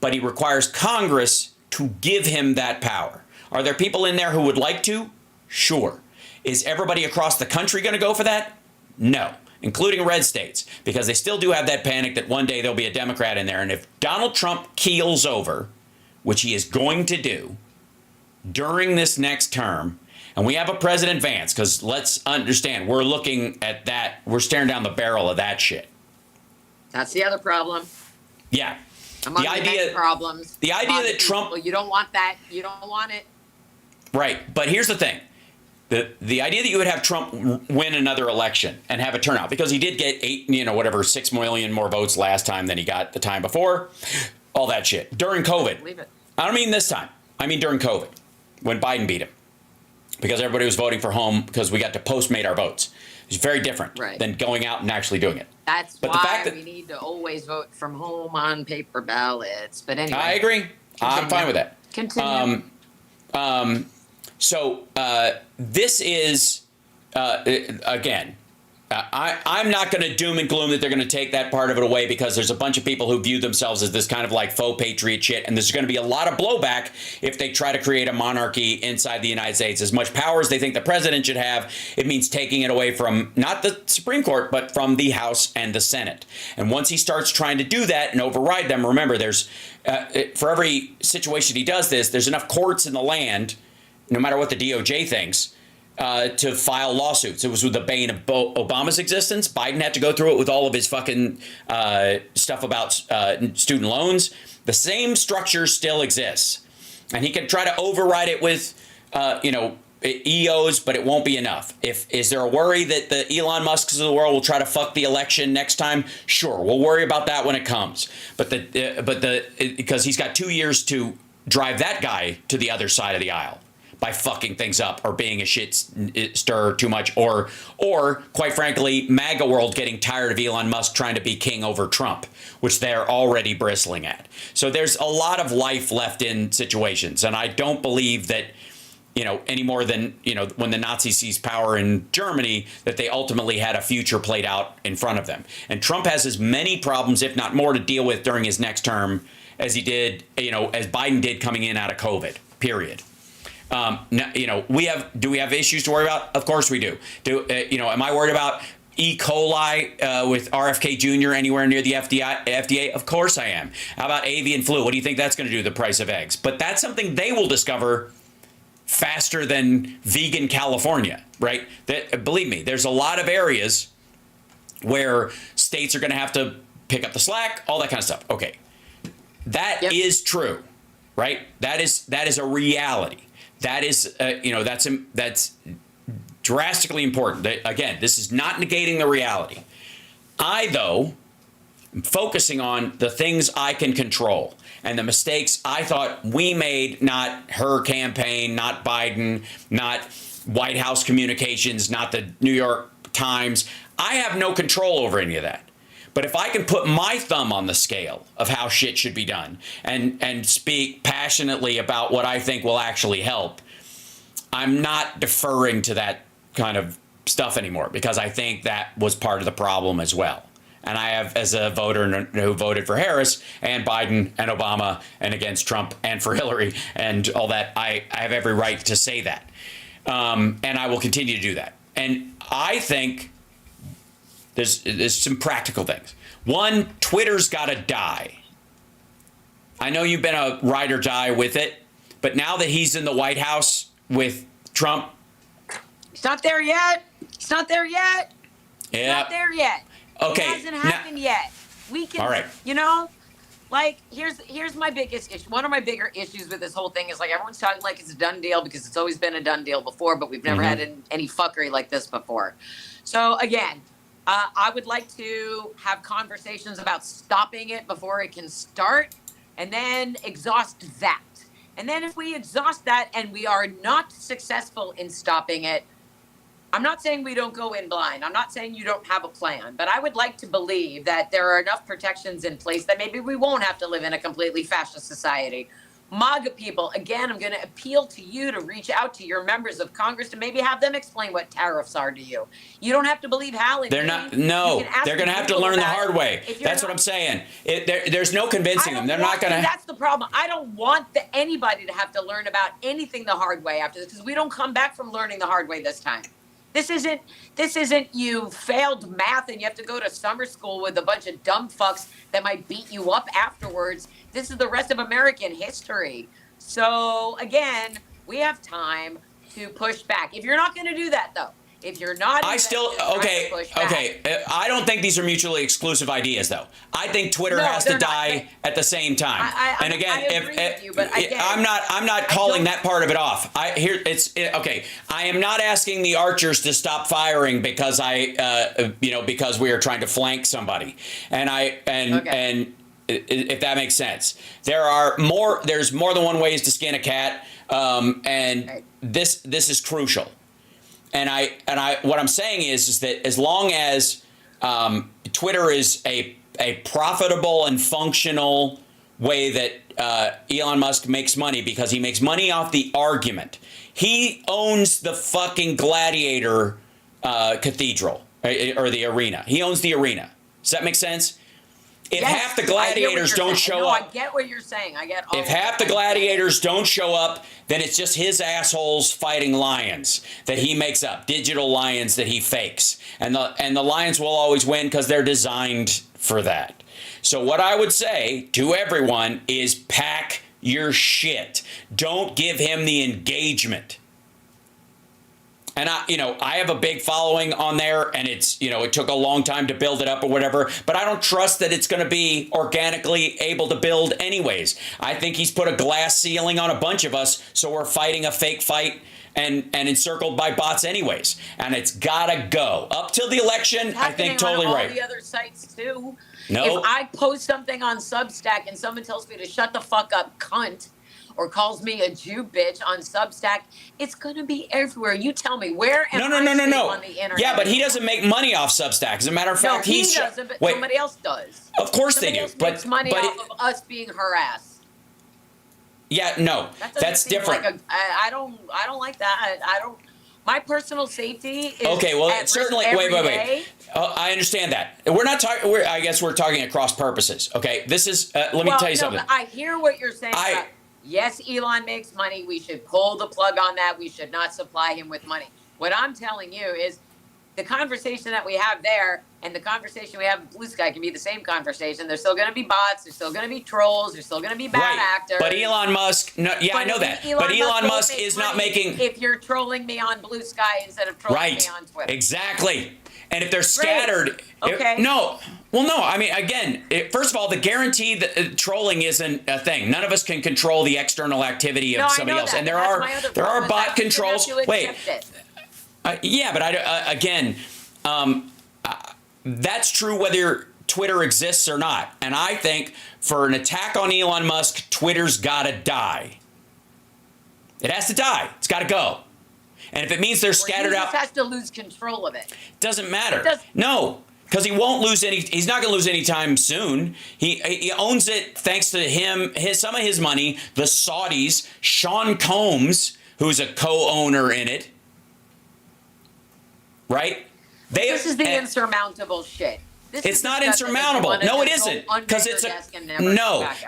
A: but he requires Congress to give him that power. Are there people in there who would like to? Sure. Is everybody across the country going to go for that? No, including red states, because they still do have that panic that one day there'll be a Democrat in there. And if Donald Trump keels over, which he is going to do during this next term, and we have a President Vance, because let's understand, we're looking at that, we're staring down the barrel of that shit.
C: That's the other problem.
A: Yeah.
C: Among the idea problems.
A: The idea that Trump,
C: you don't want that. You don't want it.
A: Right. But here's the thing. The idea that you would have Trump win another election and have a turnout, because he did get 6 million more votes last time than he got the time before. All that shit. During COVID.
C: Believe it.
A: I don't mean this time. I mean during COVID, when Biden beat him. Because everybody was voting for home because we got to postmate our votes. It's very different than going out and actually doing it.
C: That's why we need to always vote from home on paper ballots. But anyway.
A: I agree. Continue. I'm fine with that.
C: Continue.
A: So this is, again, I'm not going to doom and gloom that they're going to take that part of it away, because there's a bunch of people who view themselves as this kind of like faux patriot shit. And there's going to be a lot of blowback if they try to create a monarchy inside the United States. As much power as they think the president should have, it means taking it away from not the Supreme Court, but from the House and the Senate. And once he starts trying to do that and override them, remember, there's for every situation he does this, there's enough courts in the land, no matter what the DOJ thinks, to file lawsuits. It was with the bane of Obama's existence. Biden had to go through it with all of his fucking stuff about student loans. The same structure still exists. And he can try to override it with, EOs, but it won't be enough. Is there a worry that the Elon Musks of the world will try to fuck the election next time? Sure, we'll worry about that when it comes. But because he's got 2 years to drive that guy to the other side of the aisle by fucking things up or being a shit stir too much, or quite frankly, MAGA world getting tired of Elon Musk trying to be king over Trump, which they're already bristling at. So there's a lot of life left in situations, and I don't believe that, any more than, when the Nazis seized power in Germany, that they ultimately had a future played out in front of them. And Trump has as many problems, if not more, to deal with during his next term as he did, as Biden did coming in out of COVID, period. Now, do we have issues to worry about? Of course we do. Am I worried about E. coli with RFK Jr. anywhere near the FDA? Of course I am. How about avian flu? What do you think that's going to do to the price of eggs? But that's something they will discover faster than vegan California, right? Believe me, there's a lot of areas where states are going to have to pick up the slack, all that kind of stuff. Okay, that is true, right? That is a reality. That is, that's drastically important. Again, this is not negating the reality. I, though, am focusing on the things I can control and the mistakes I thought we made, not her campaign, not Biden, not White House communications, not the New York Times. I have no control over any of that. But if I can put my thumb on the scale of how shit should be done and speak passionately about what I think will actually help, I'm not deferring to that kind of stuff anymore, because I think that was part of the problem as well. And I have, as a voter who voted for Harris and Biden and Obama and against Trump and for Hillary and all that, I have every right to say that. And I will continue to do that. And I think there's some practical things. One, Twitter's got to die. I know you've been a ride or die with it, but now that he's in the White House with Trump,
C: it's not there yet. It's not there yet. It's not there yet.
A: Okay.
C: It hasn't happened yet. We can,
A: all right.
C: Like, here's my biggest issue. One of my bigger issues with this whole thing is, like, everyone's talking like it's a done deal because it's always been a done deal before, but we've never had any fuckery like this before. So, again, I would like to have conversations about stopping it before it can start, and then exhaust that. And then if we exhaust that and we are not successful in stopping it, I'm not saying we don't go in blind. I'm not saying you don't have a plan, but I would like to believe that there are enough protections in place that maybe we won't have to live in a completely fascist society. MAGA people, again, I'm going to appeal to you to reach out to your members of Congress to maybe have them explain what tariffs are to you. You don't have to believe Hal and
A: they're not. No, they're going to have to learn the hard way. That's what I'm saying. There's no convincing them. They're not going to.
C: That's the problem. I don't want anybody to have to learn about anything the hard way after this, because we don't come back from learning the hard way this time. This isn't you failed math and you have to go to summer school with a bunch of dumb fucks that might beat you up afterwards. This is the rest of American history. So, again, we have time to push back. If you're not going to do that, though, if you're not,
A: I don't think these are mutually exclusive ideas, though. I think Twitter has to die at the same time. I'm not calling that part of it off. Okay. I am not asking the archers to stop firing because because we are trying to flank somebody, and if that makes sense. There's more than one ways to skin a cat, and this is crucial. And what I'm saying is that as long as Twitter is a profitable and functional way that Elon Musk makes money, because he makes money off the argument. He owns the fucking Gladiator cathedral or the arena. He owns the arena. Does that make sense? If half the gladiators don't show up,
C: I get what you're saying. I get all.
A: If half the gladiators don't show up, then it's just his assholes fighting lions that he makes up, digital lions that he fakes, and the lions will always win because they're designed for that. So what I would say to everyone is pack your shit. Don't give him the engagement. And I have a big following on there, and it took a long time to build it up or whatever, but I don't trust that it's going to be organically able to build anyways. I think he's put a glass ceiling on a bunch of us, so we're fighting a fake fight and encircled by bots anyways. And it's gotta go. Up till the election, I think totally
C: on all
A: right.
C: The other sites too.
A: No.
C: If I post something on Substack and someone tells me to shut the fuck up, cunt, or calls me a Jew bitch on Substack, it's going to be everywhere. You tell me, where am I on the internet?
A: Yeah, but he doesn't make money off Substack. As a matter of fact,
C: he doesn't, but somebody else does.
A: Of course
C: somebody
A: they do.
C: Else makes money off of us being harassed.
A: Yeah, no, that's different.
C: Like I don't like that. I don't. My personal safety is
A: okay. Well,
C: at
A: certainly.
C: Risk
A: Wait.
C: day.
A: I understand that. We're not talking. I guess we're talking at cross purposes. Okay. This is. Let me tell you something.
C: I hear what you're saying. Yes, Elon makes money. We should pull the plug on that. We should not supply him with money. What I'm telling you is the conversation that we have there and the conversation we have in Blue Sky can be the same conversation. There's still going to be bots. There's still going to be trolls. There's still going to be bad actors.
A: But Elon Musk, no, yeah, I know that. But Elon Musk is not making.
C: If you're trolling me on Blue Sky instead of trolling me on Twitter.
A: Exactly. And if they're scattered,
C: okay.
A: No. I mean, again, first of all, the guarantee that trolling isn't a thing. None of us can control the external activity of somebody else, and there are bot controls. Wait, yeah, but that's true whether Twitter exists or not. And I think for an attack on Elon Musk, Twitter's got to die. It has to die. It's got to go. And if it means they're scattered out,
C: he just has to lose control of it.
A: Doesn't matter. No, because he won't lose any. He's not going to lose any time soon. He owns it thanks to him, some of his money, the Saudis, Sean Combs, who's a co-owner in it, right?
C: This is the insurmountable shit.
A: It's not insurmountable. No, it isn't. Because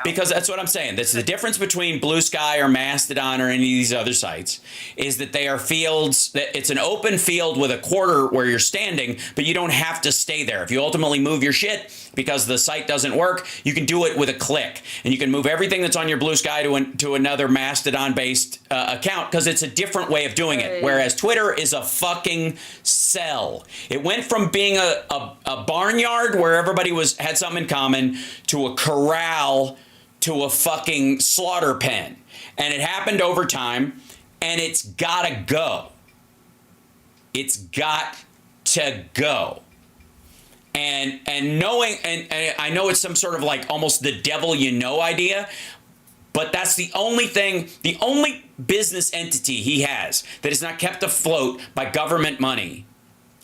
A: because that's what I'm saying. That's the difference between Blue Sky or Mastodon or any of these other sites is that they are fields. That it's an open field with a quarter where you're standing, but you don't have to stay there. If you ultimately move your shit because the site doesn't work, you can do it with a click, and you can move everything that's on your Blue Sky to another Mastodon-based account because it's a different way of doing it. Whereas Twitter is a fucking cell. It went from being a barnyard where everybody had something in common to a corral to a fucking slaughter pen. And it happened over time, and it's gotta go. It's got to go. And knowing, and I know it's some sort of like almost the devil you know idea, but that's the only thing, the only business entity he has that is not kept afloat by government money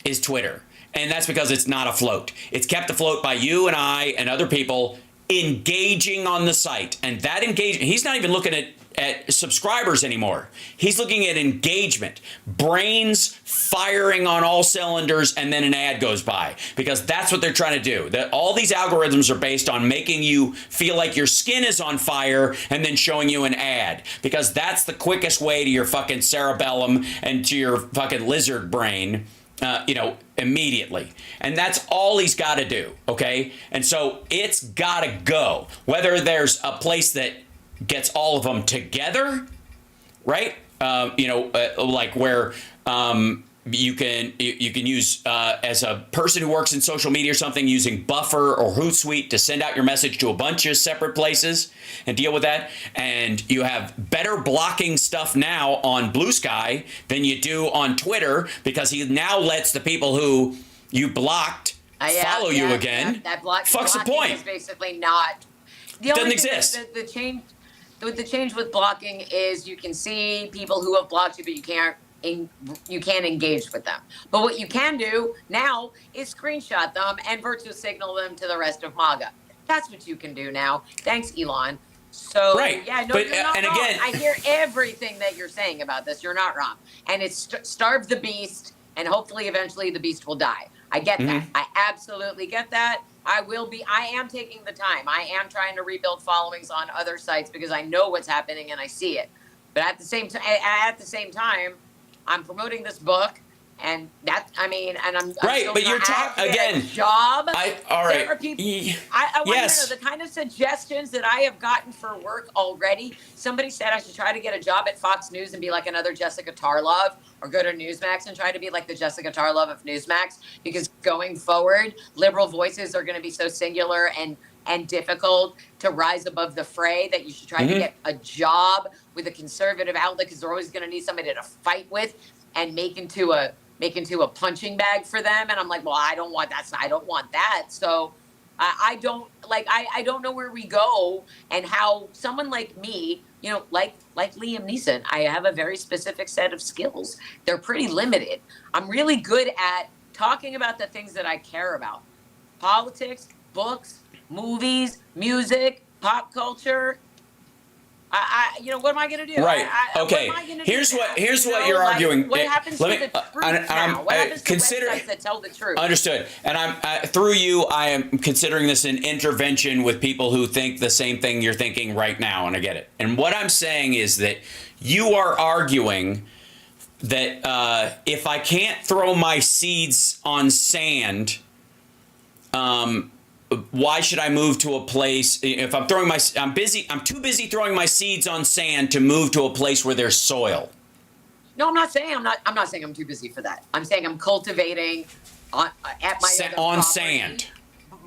A: is Twitter. And that's because it's not afloat. It's kept afloat by you and I and other people engaging on the site. And that engagement, he's not even looking at subscribers anymore. He's looking at engagement, brains firing on all cylinders, and then an ad goes by. Because that's what they're trying to do. That all these algorithms are based on making you feel like your skin is on fire and then showing you an ad. Because that's the quickest way to your fucking cerebellum and to your fucking lizard brain. Immediately. And that's all he's got to do, okay? And so it's got to go. Whether there's a place that gets all of them together, right? Like where you can use, as a person who works in social media or something, using Buffer or Hootsuite to send out your message to a bunch of separate places and deal with that. And you have better blocking stuff now on Blue Sky than you do on Twitter, because he now lets the people who you blocked follow you again.
C: That
A: fucks the point.
C: Is basically not.
A: Doesn't exist.
C: The change with blocking is you can see people who have blocked you, but you can't engage with them. But what you can do now is screenshot them and virtue signal them to the rest of MAGA. That's what you can do now. Thanks, Elon. So,
A: right.
C: Yeah, no,
A: but,
C: you're not wrong.
A: Again,
C: I hear everything that you're saying about this. You're not wrong. And it's starve the beast, and hopefully eventually the beast will die. I get that. I absolutely get that. I am taking the time. I am trying to rebuild followings on other sites because I know what's happening and I see it. But at the same time, I'm promoting this book, and I'm
A: right. But you're talking again.
C: Job.
A: All right.
C: There are people. I want to know the kind of suggestions that I have gotten for work already. Somebody said I should try to get a job at Fox News and be like another Jessica Tarlov, or go to Newsmax and try to be like the Jessica Tarlov of Newsmax, because going forward, liberal voices are going to be so singular and difficult to rise above the fray that you should try to get a job with a conservative outlet, because they're always going to need somebody to fight with and make into a punching bag for them. And I'm like, well, I don't want that. I don't want that. So I don't know where we go, and how someone like me, like Liam Neeson, I have a very specific set of skills. They're pretty limited. I'm really good at talking about the things that I care about: politics, books, movies, music, pop culture. What am I going to do?
A: Right. Okay. Here's what you're arguing.
C: What happens to the truth now? What happens to websites that tell the truth?
A: Understood. And through you, I am considering this an intervention with people who think the same thing you're thinking right now, and I get it. And what I'm saying is that you are arguing that if I can't throw my seeds on sand, why should I move to a place if I'm too busy throwing my seeds on sand to move to a place where there's soil.
C: No, I'm not saying I'm too busy for that. I'm saying I'm cultivating at my other
A: on
C: property.
A: Sand.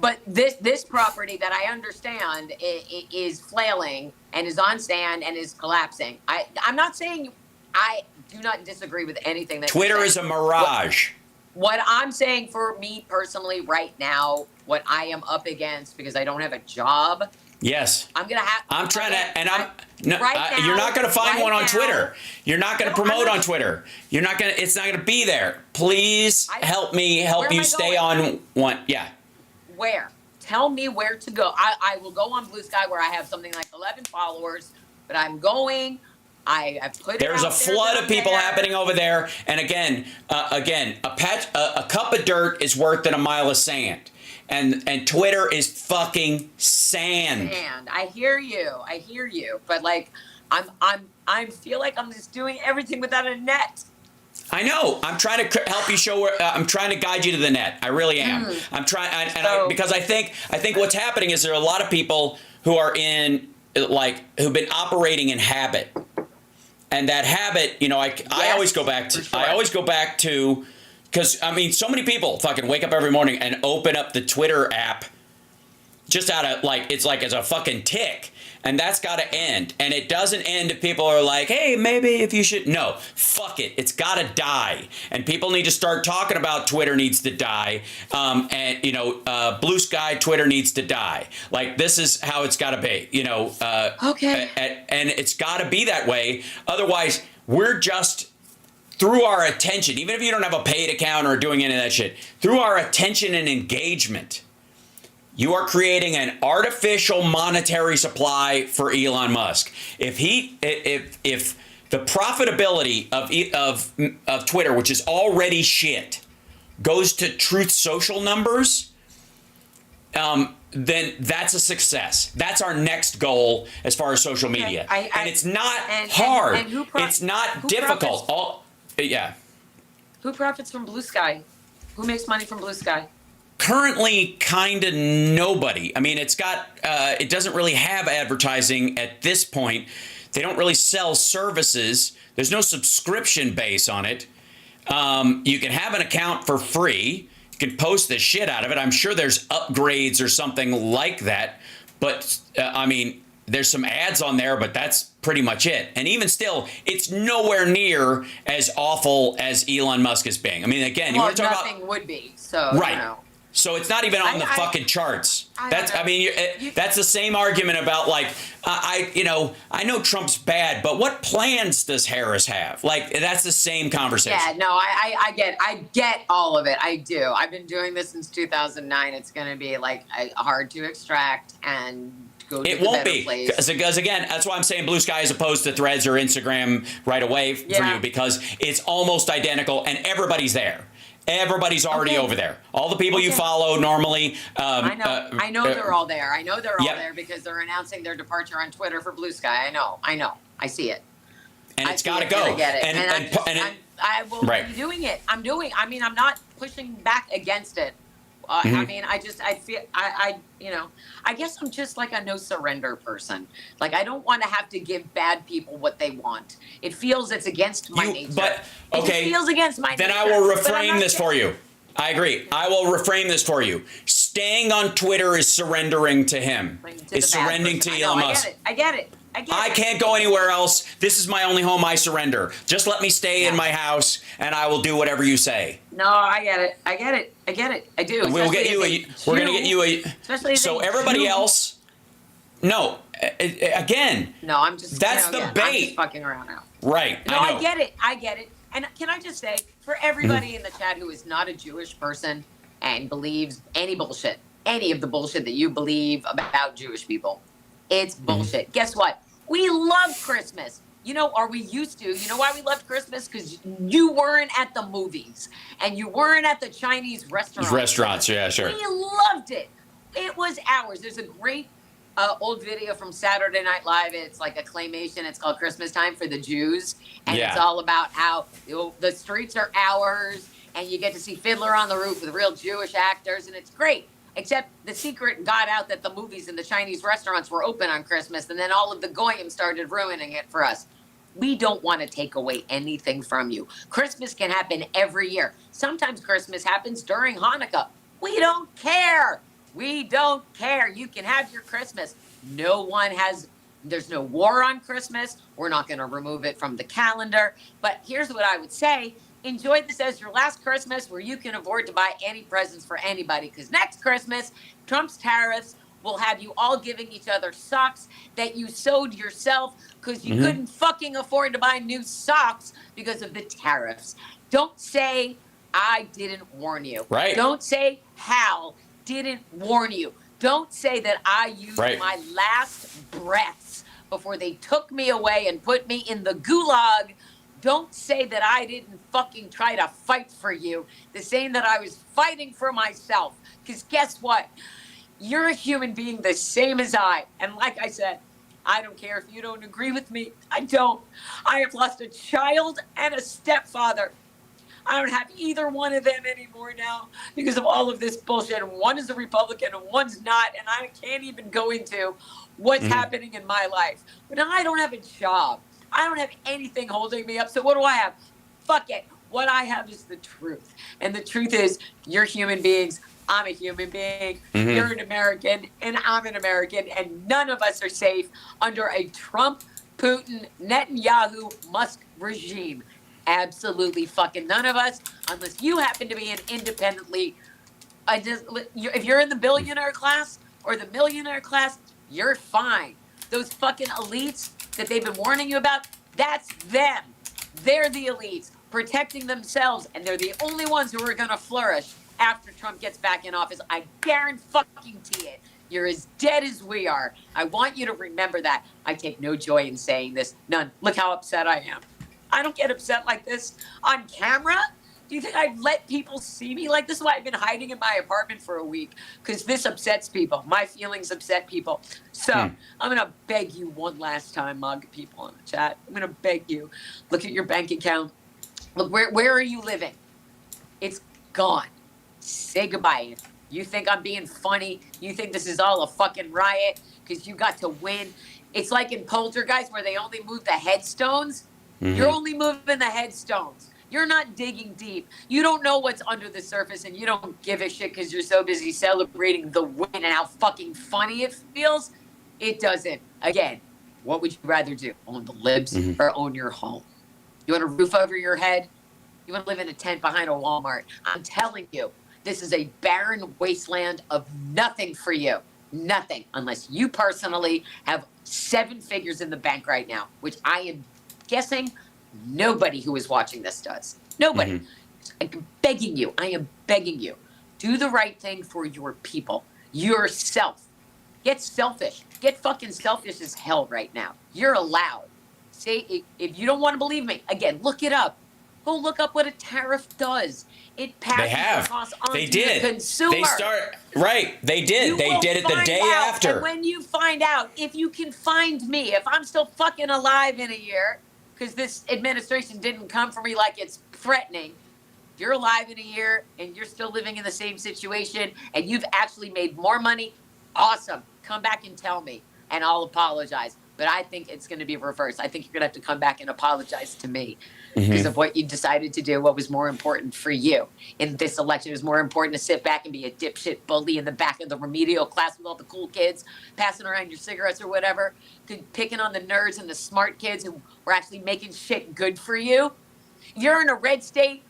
C: But this property that I understand is flailing and is on sand and is collapsing. I'm not saying I do not disagree with anything that
A: Twitter is a mirage.
C: What I'm saying for me personally right now, what I am up against because I don't have a job.
A: Yes.
C: You're
A: not going to find one on Twitter. You're not going to promote on Twitter. It's not going to be there. Please help you stay on one. Yeah.
C: Where? Tell me where to go. I will go on Blue Sky where I have something like 11 followers, but I'm going. I put it
A: There's a flood of people happening over there. And again, a cup of dirt is worth than a mile of sand. And Twitter is fucking sand.
C: I hear you. But like, I feel like I'm just doing everything without a net.
A: I know. I'm trying to help you show where. I'm trying to guide you to the net. I really am. I'm trying, because I think what's happening is there are a lot of people who are who've been operating in habit, and that habit, I always go back to. Sure. I always go back to, because so many people fucking wake up every morning and open up the Twitter app, just out of it's a fucking tick. And that's got to end. And it doesn't end if people are like, hey, maybe if you should. No, fuck it. It's got to die. And people need to start talking about Twitter needs to die. Blue Sky Twitter needs to die. Like, this is how it's got to be,
C: Okay.
A: And it's got to be that way. Otherwise, we're just, through our attention, even if you don't have a paid account or doing any of that shit, through our attention and engagement, you are creating an artificial monetary supply for Elon Musk. If the profitability of Twitter, which is already shit, goes to Truth Social numbers, then that's a success. That's our next goal as far as social media. And it's not hard. It's not difficult.
C: Who profits from Blue Sky? Who makes money from Blue Sky?
A: Currently, kind of nobody. It doesn't really have advertising at this point. They don't really sell services. There's no subscription base on it. You can have an account for free. You can post the shit out of it. I'm sure there's upgrades or something like that. But, there's some ads on there, but that's pretty much it. And even still, it's nowhere near as awful as Elon Musk is being. Again, you want to talk about...
C: nothing would be, so,
A: right. So it's not even on the fucking charts. That's the same argument about I know Trump's bad, but what plans does Harris have? That's the same conversation.
C: Yeah, no, I get all of it. I do. I've been doing this since 2009. It's going to be hard to extract and go to the better place. Because
A: again, that's why I'm saying Blue Sky as opposed to Threads or Instagram right away for you, because it's almost identical and everybody's there. Everybody's already over there. All the people you follow normally.
C: I know they're all there. I know they're all there because they're announcing their departure on Twitter for Blue Sky. I know. I see it.
A: And it's got to go.
C: I get it. I will
A: be
C: doing it. I'm not pushing back against it. I guess I'm just a no surrender person. I don't want to have to give bad people what they want. It feels it's against my nature.
A: But okay,
C: it feels against my nature.
A: Then I will reframe this for you. I agree. I will reframe this for you. Staying on Twitter is surrendering to him. Is surrendering to Elon Musk.
C: I get it.
A: I can't go anywhere else. This is my only home. I surrender. Just let me stay in my house, and I will do whatever you say.
C: No, I get it. I do.
A: We'll get you a. We're gonna get you a.
C: Especially
A: so everybody else. No, again.
C: No, I'm just.
A: That's the bait.
C: I'm just fucking around now.
A: Right.
C: No, I get it. And can I just say, for everybody in the chat who is not a Jewish person and believes any of the bullshit that you believe about Jewish people, it's bullshit. Guess what? We love Christmas. We used to. You know why we loved Christmas? Because you weren't at the movies and you weren't at the Chinese restaurants.
A: Yeah, sure.
C: We loved it. It was ours. There's a great old video from Saturday Night Live. It's like a claymation. It's called Christmas Time for the Jews. And it's all about how the streets are ours and you get to see Fiddler on the Roof with real Jewish actors. And it's great. Except the secret got out that the movies and the Chinese restaurants were open on Christmas. And then all of the goyim started ruining it for us. We don't want to take away anything from you. Christmas can happen every year. Sometimes Christmas happens during Hanukkah. We don't care. We don't care. You can have your Christmas. There's no war on Christmas. We're not going to remove it from the calendar. But here's what I would say. Enjoy this as your last Christmas where you can afford to buy any presents for anybody. Because next Christmas, Trump's tariffs will have you all giving each other socks that you sewed yourself because you couldn't fucking afford to buy new socks because of the tariffs. Don't say, I didn't warn you.
A: Right.
C: Don't say, Hal didn't warn you. Don't say that I used my last breaths before they took me away and put me in the gulag. Don't say that I didn't fucking try to fight for you. The same that I was fighting for myself. Because guess what? You're a human being the same as I. And like I said, I don't care if you don't agree with me. I don't. I have lost a child and a stepfather. I don't have either one of them anymore now because of all of this bullshit. One is a Republican and one's not. And I can't even go into what's happening in my life. But now I don't have a job. I don't have anything holding me up. So what do I have? Fuck it. What I have is the truth. And the truth is, you're human beings. I'm a human being. You're an American, and I'm an American. And none of us are safe under a Trump, Putin, Netanyahu, Musk regime. Absolutely fucking none of us, unless you happen to be an independently. If you're in the billionaire class or the millionaire class, you're fine. Those fucking elites that they've been warning you about, that's them. They're the elites protecting themselves, and they're the only ones who are going to flourish after Trump gets back in office. I guarantee it. You're as dead as we are. I want you to remember that. I take no joy in saying this. None. Look how upset I am. I don't get upset like this on camera. Do you think I'd let people see me like this? Is why I've been hiding in my apartment for a week, because this upsets people. My feelings upset people. So I'm going to beg you one last time, MAGA people in the chat. I'm going to beg you. Look at your bank account. Look, where are you living? It's gone. Say goodbye. You think I'm being funny? You think this is all a fucking riot because you got to win? It's like in Poltergeist where they only move the headstones. You're only moving the headstones. You're not digging deep. You don't know what's under the surface, and you don't give a shit because you're so busy celebrating the win and how fucking funny it feels. It doesn't. Again, what would you rather do? Own the libs or own your home? You want a roof over your head? You want to live in a tent behind a Walmart? I'm telling you, this is a barren wasteland of nothing for you. Nothing. Unless you personally have 7 figures in the bank right now, which I am guessing nobody who is watching this does. Nobody. I'm begging you. I am begging you. Do the right thing for your people. Yourself. Get selfish. Get fucking selfish as hell right now. You're allowed. Say, if you don't want to believe me, again, look it up. Go look up what a tariff does. It passes the cost on to the consumer.
A: They did. They did it the day after.
C: And when you find out, if you can find me, if I'm still fucking alive in a year, because this administration didn't come for me like it's threatening. If you're alive in a year and you're still living in the same situation and you've actually made more money, awesome. Come back and tell me, and I'll apologize. But I think it's going to be reversed. I think you're going to have to come back and apologize to me because of what you decided to do, what was more important for you. In this election, it was more important to sit back and be a dipshit bully in the back of the remedial class with all the cool kids, passing around your cigarettes or whatever, picking on the nerds and the smart kids who were actually making shit good for you. You're in a red state,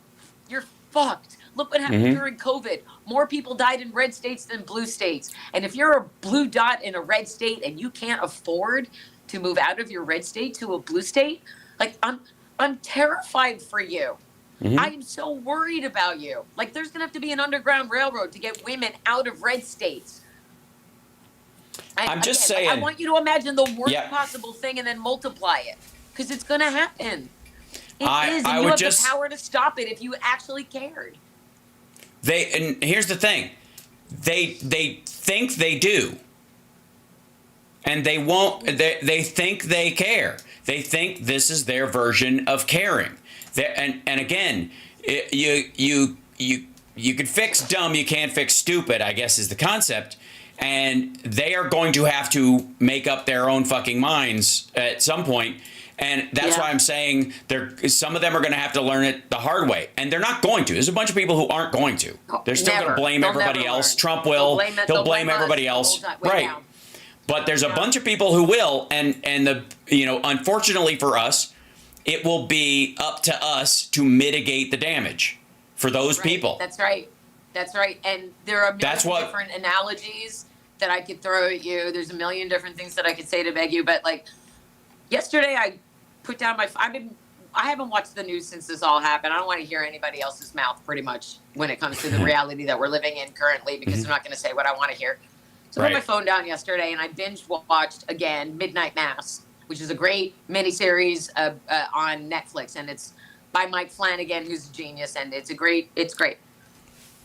C: you're fucked. Look what happened during COVID. More people died in red states than blue states. And if you're a blue dot in a red state and you can't afford to move out of your red state to a blue state, like I'm terrified for you. I am so worried about you. Like there's gonna have to be an underground railroad to get women out of red states.
A: I'm just saying.
C: I want you to imagine the worst possible thing and then multiply it, because it's gonna happen. It is, and you have the power to stop it if you actually cared.
A: And here's the thing, they think they do. And they won't. They think they care. They think this is their version of caring. And again, you can fix dumb. You can't fix stupid, I guess, is the concept. And they are going to have to make up their own fucking minds at some point. And that's why I'm saying some of them are going to have to learn it the hard way. And they're not going to. There's a bunch of people who aren't going to. They're still going to blame everybody else. Trump will. He'll blame everybody else. Right. Down. But there's a bunch of people who will. And unfortunately for us, it will be up to us to mitigate the damage for those people.
C: That's right. That's right. And there are a million different analogies that I could throw at you. There's a million different things that I could say to beg you. But like yesterday, I put down I haven't watched the news since this all happened. I don't want to hear anybody else's mouth pretty much when it comes to the reality that we're living in currently, because they're not going to say what I want to hear. So I put my phone down yesterday and I binge watched again Midnight Mass, which is a great miniseries on Netflix, and it's by Mike Flanagan, who's a genius, and it's great.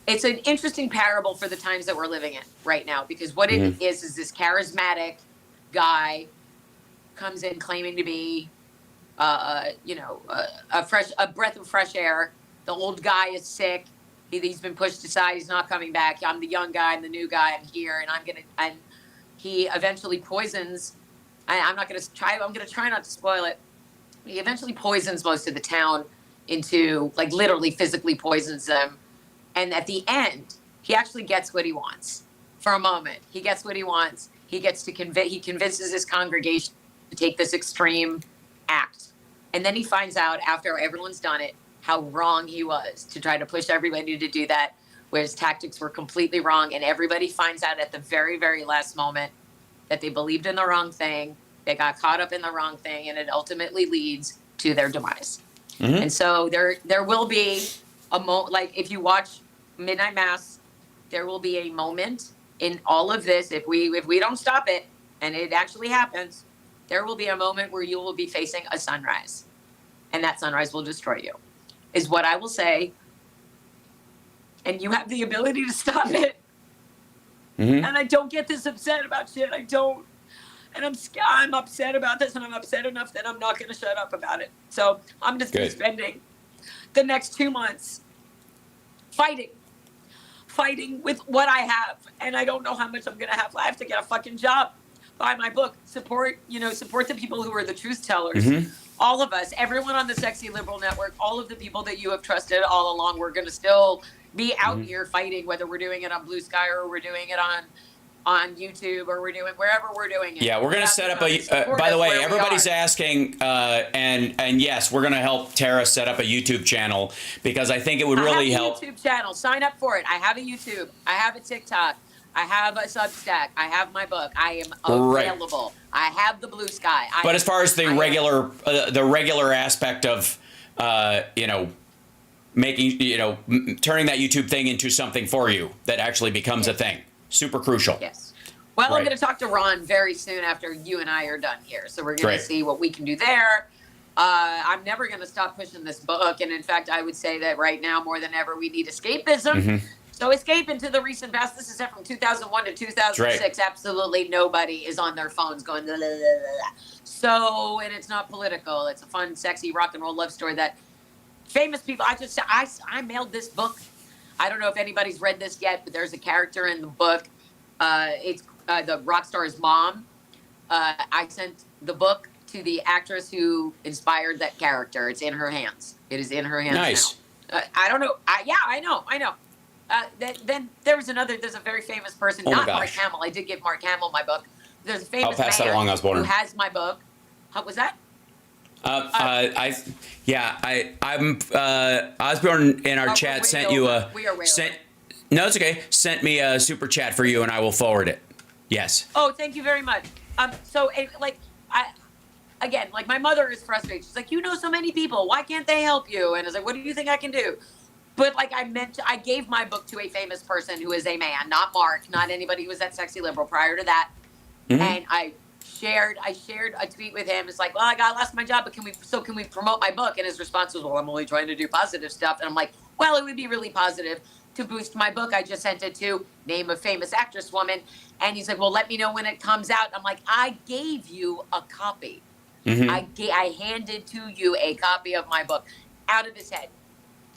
C: It's an interesting parable for the times that we're living in right now, because what it is this charismatic guy comes in claiming to be, a breath of fresh air. The old guy is sick. He's been pushed aside. He's not coming back. I'm the young guy. I'm the new guy. I'm here, and he eventually poisons. I'm going to try not to spoil it. He eventually poisons most of the town into, like, literally physically poisons them. And at the end, he actually gets what he wants. For a moment, he gets what he wants. He gets to he convinces his congregation to take this extreme act. And then he finds out, after everyone's done it, how wrong he was to try to push everybody to do that, where his tactics were completely wrong. And everybody finds out at the very, very last moment that they believed in the wrong thing. They got caught up in the wrong thing, and it ultimately leads to their demise. And so there will be like if you watch Midnight Mass, there will be a moment in all of this, if we don't stop it, and it actually happens, there will be a moment where you will be facing a sunrise, and that sunrise will destroy you, is what I will say. And you have the ability to stop it. And I don't get this upset about shit. I don't. And I'm upset about this, and I'm upset enough that I'm not going to shut up about it. So I'm just be spending the next 2 months fighting with what I have. And I don't know how much I'm going to have. I have to get a fucking job, buy my book, support the people who are the truth tellers. All of us, everyone on the Sexy Liberal Network, all of the people that you have trusted all along, we're going to still be out here fighting, whether we're doing it on Blue Sky or we're doing it on YouTube, or we're doing wherever we're doing it. Yeah, we're going to set up
A: by the way, everybody's asking, and yes, we're going to help Tara set up a YouTube channel, because I think it would really help.
C: YouTube channel. Sign up for it. I have a YouTube. I have a TikTok. I have a Substack. I have my book. I am available. I have the Blue Sky.
A: But as far as the regular aspect of, making, turning that YouTube thing into something for you that actually becomes a thing. Super crucial.
C: Yes. Well, I'm going to talk to Ron very soon after you and I are done here. So we're going to see what we can do there. I'm never going to stop pushing this book. And in fact, I would say that right now, more than ever, we need escapism. So escape into the recent past. This is from 2001 to 2006. Absolutely nobody is on their phones going, blah, blah, blah, blah. So, and it's not political. It's a fun, sexy rock and roll love story that famous people, I mailed this book. I don't know if anybody's read this yet, but there's a character in the book. It's the rock star's mom. I sent the book to the actress who inspired that character. It's in her hands. It is in her hands now. I don't know. I know. Then there's a very famous person, not Mark Hamill. I did give Mark Hamill my book. There's a famous man who has my book. How was that?
A: Osborne in our chat sent you a no, it's okay. Sent me a super chat for you, and I will forward it. Yes.
C: Oh, thank you very much. My mother is frustrated. She's like, you know so many people. Why can't they help you? And I was like, what do you think I can do? But I gave my book to a famous person who is a man, not Mark, not anybody who was that Sexy Liberal prior to that. And I shared a tweet with him. It's like, well, I lost my job, but can we promote my book? And his response was, well, I'm only trying to do positive stuff. And I'm like, well, it would be really positive to boost my book. I just sent it to name a famous actress woman. And he's like, well, let me know when it comes out. I'm like, I gave you a copy. I handed to you a copy of my book. Out of his head.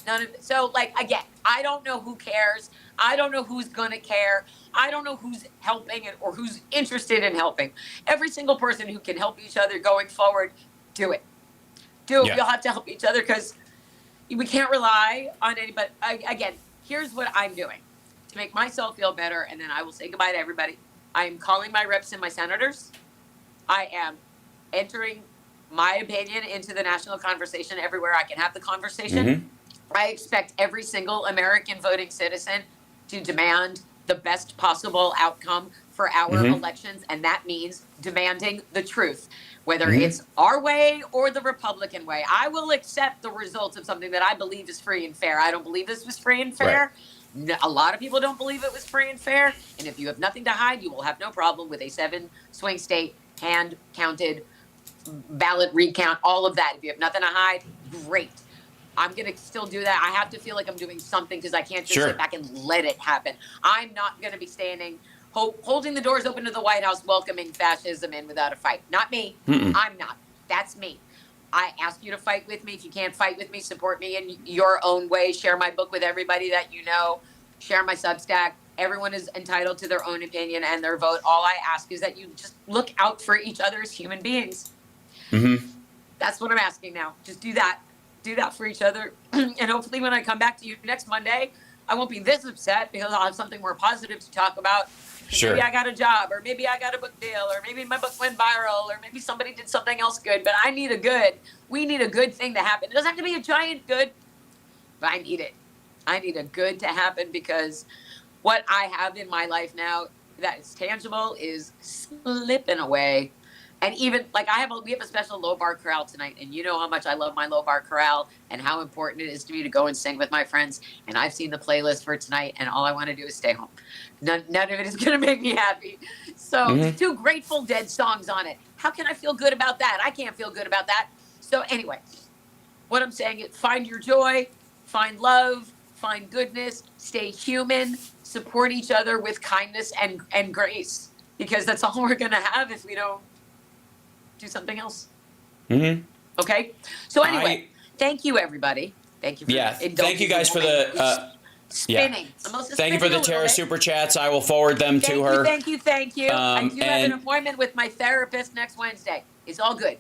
C: None of it. So, like, again, I don't know who cares. I don't know who's going to care. I don't know who's helping or who's interested in helping. Every single person who can help each other going forward, do it. Do it. You'll have to help each other because we can't rely on anybody. Again, here's what I'm doing to make myself feel better, and then I will say goodbye to everybody. I am calling my reps and my senators. I am entering my opinion into the national conversation everywhere I can have the conversation. I expect every single American voting citizen to demand the best possible outcome for our elections, and that means demanding the truth, whether it's our way or the Republican way. I will accept the results of something that I believe is free and fair. I don't believe this was free and fair. Right. A lot of people don't believe it was free and fair, and if you have nothing to hide, you will have no problem with a 7 swing state hand-counted ballot recount, all of that. If you have nothing to hide, great. I'm going to still do that. I have to feel like I'm doing something because I can't just sit back and let it happen. I'm not going to be standing, holding the doors open to the White House, welcoming fascism in without a fight. Not me. I'm not. That's me. I ask you to fight with me. If you can't fight with me, support me in your own way. Share my book with everybody that you know. Share my Substack. Everyone is entitled to their own opinion and their vote. All I ask is that you just look out for each other as human beings. That's what I'm asking now. Just do that. Do that for each other. And hopefully when I come back to you next Monday, I won't be this upset because I'll have something more positive to talk about. Maybe I got a job, or maybe I got a book deal, or maybe my book went viral, or maybe somebody did something else good. But we need a good thing to happen. It doesn't have to be a giant good, but I need it. I need a good to happen because what I have in my life now that is tangible is slipping away. And even like we have a special low bar chorale tonight, and you know how much I love my low bar chorale and how important it is to me to go and sing with my friends. And I've seen the playlist for tonight, and all I want to do is stay home. None of it is going to make me happy. So 2 Grateful Dead songs on it. How can I feel good about that? I can't feel good about that. So anyway, what I'm saying is find your joy, find love, find goodness, stay human, support each other with kindness and grace, because that's all we're going to have if we don't do something else. Okay. So anyway, thank you everybody. Thank you for
A: thank you guys for the
C: spinning.
A: Thank you for the Tara super chats. I will forward them to her.
C: Thank you. I do have an appointment with my therapist next Wednesday. It's all good.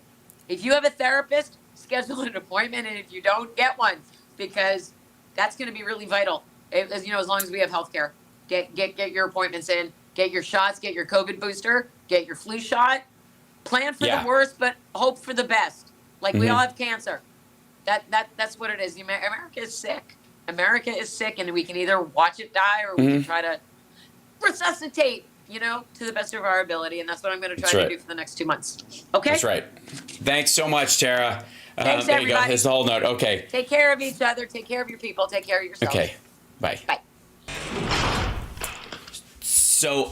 C: If you have a therapist, schedule an appointment, and if you don't, get one, because that's going to be really vital. As you know, as long as we have healthcare, get your appointments in, get your shots, get your COVID booster, get your flu shot. Plan for the worst, but hope for the best. Like we all have cancer. That's what it is. America is sick. America is sick, and we can either watch it die or we can try to resuscitate, to the best of our ability. And that's what I'm going to try to do for the next 2 months. Okay?
A: That's right. Thanks so much, Tara.
C: Thanks,
A: there
C: everybody.
A: you go. Here's the whole note. Okay.
C: Take care of each other. Take care of your people. Take care of yourself.
A: Okay. Bye.
C: Bye.
A: So,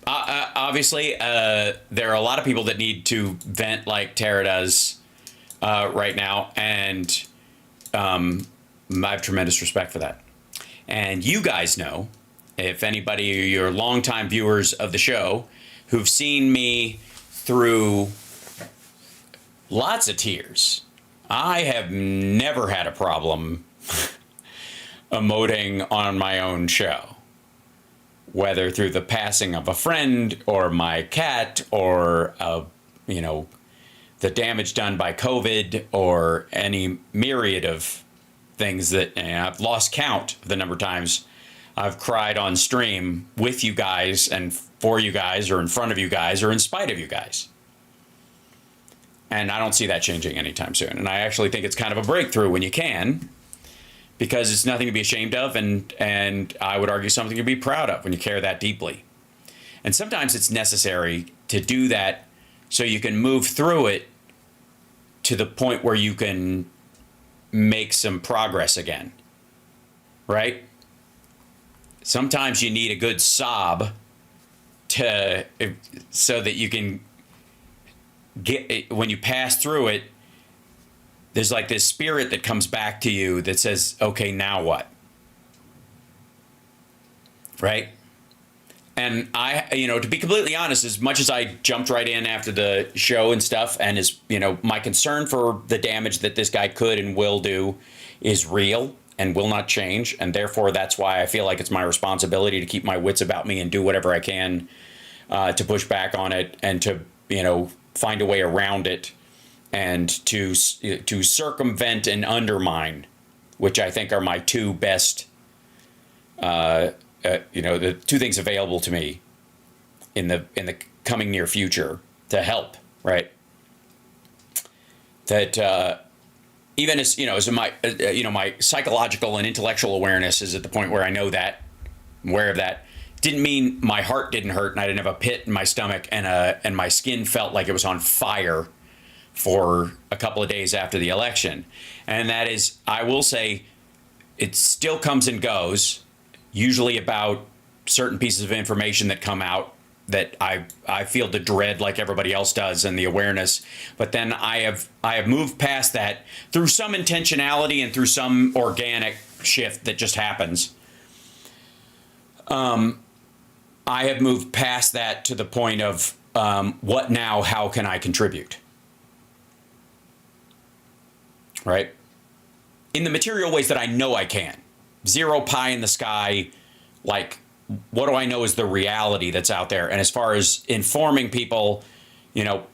A: obviously, there are a lot of people that need to vent like Tara does right now, and I have tremendous respect for that. And you guys know, if anybody, you're longtime viewers of the show, who've seen me through lots of tears, I have never had a problem emoting on my own show. Whether through the passing of a friend or my cat or, the damage done by COVID or any myriad of things that I've lost count of the number of times I've cried on stream with you guys and for you guys or in front of you guys or in spite of you guys. And I don't see that changing anytime soon. And I actually think it's kind of a breakthrough when you can, because it's nothing to be ashamed of, and I would argue something to be proud of when you care that deeply. And sometimes it's necessary to do that so you can move through it to the point where you can make some progress again, right? Sometimes you need a good sob so that you can get it, when you pass through it, there's like this spirit that comes back to you that says, okay, now what? right? And I, to be completely honest, as much as I jumped right in after the show and stuff, and my concern for the damage that this guy could and will do is real and will not change. And therefore, that's why I feel like it's my responsibility to keep my wits about me and do whatever I can to push back on it and to, find a way around it and to circumvent and undermine, which I think are my two best the two things available to me in the coming near future to help, right? That even as as my my psychological and intellectual awareness is at the point where I know that, I'm aware of that, didn't mean my heart didn't hurt and I didn't have a pit in my stomach and my skin felt like it was on fire for a couple of days after the election. And that is, I will say, it still comes and goes, usually about certain pieces of information that come out that I feel the dread like everybody else does and the awareness. But then I have moved past that through some intentionality and through some organic shift that just happens. I have moved past that to the point of what now? How can I contribute? Right? In the material ways that I know I can. Zero pie in the sky, like, what do I know is the reality that's out there? And as far as informing people,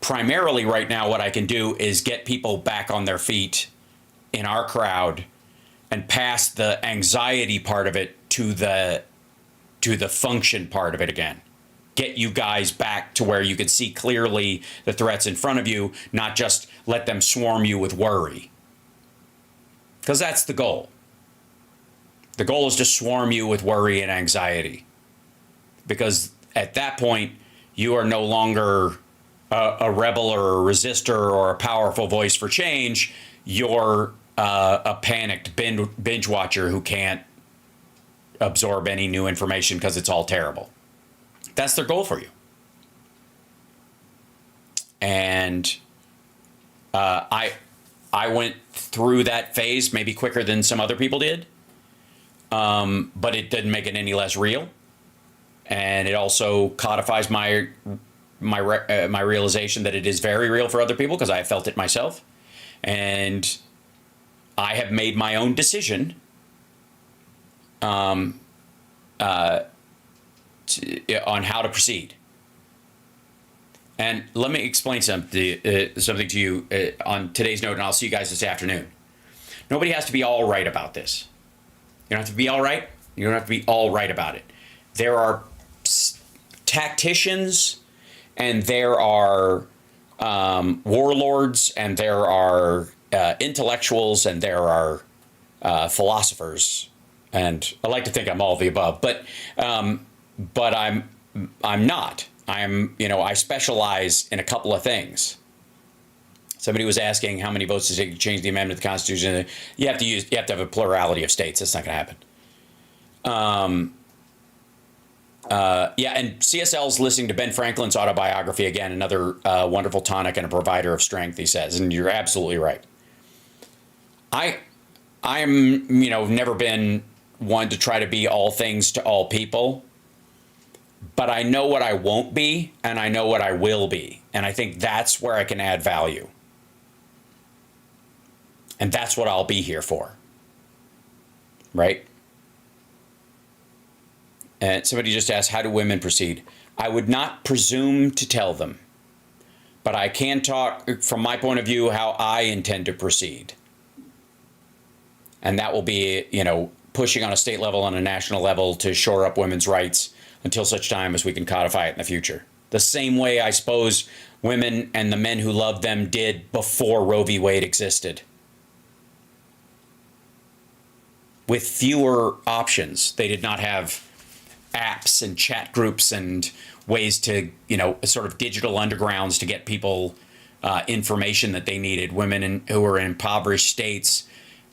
A: primarily right now what I can do is get people back on their feet in our crowd and pass the anxiety part of it to the function part of it again. Get you guys back to where you can see clearly the threats in front of you, not just let them swarm you with worry. Because that's the goal. The goal is to swarm you with worry and anxiety. Because at that point, you are no longer a rebel or a resistor or a powerful voice for change. You're a panicked binge watcher who can't absorb any new information because it's all terrible. That's their goal for you. And I went through that phase maybe quicker than some other people did. But it didn't make it any less real, and it also codifies my realization that it is very real for other people because I have felt it myself, and I have made my own decision on how to proceed. And let me explain something to you on today's note, and I'll see you guys this afternoon. Nobody has to be all right about this. You don't have to be all right. You don't have to be all right about it. There are tacticians, and there are warlords, and there are intellectuals, and there are philosophers. And I like to think I'm all of the above, but I'm not. I specialize in a couple of things. Somebody was asking how many votes to change the amendment to the Constitution. You have to have a plurality of states. That's not going to happen. And CSL's listening to Ben Franklin's autobiography again, another wonderful tonic and a provider of strength, he says, and you're absolutely right. I'm never been one to try to be all things to all people, but I know what I won't be, and I know what I will be, and I think that's where I can add value. And that's what I'll be here for. Right? And somebody just asked, how do women proceed? I would not presume to tell them. But I can talk, from my point of view, how I intend to proceed. And that will be, pushing on a state level, on a national level, to shore up women's rights until such time as we can codify it in the future. The same way, I suppose, women and the men who loved them did before Roe v. Wade existed. With fewer options. They did not have apps and chat groups and ways to, sort of digital undergrounds to get people information that they needed. Women who were in impoverished states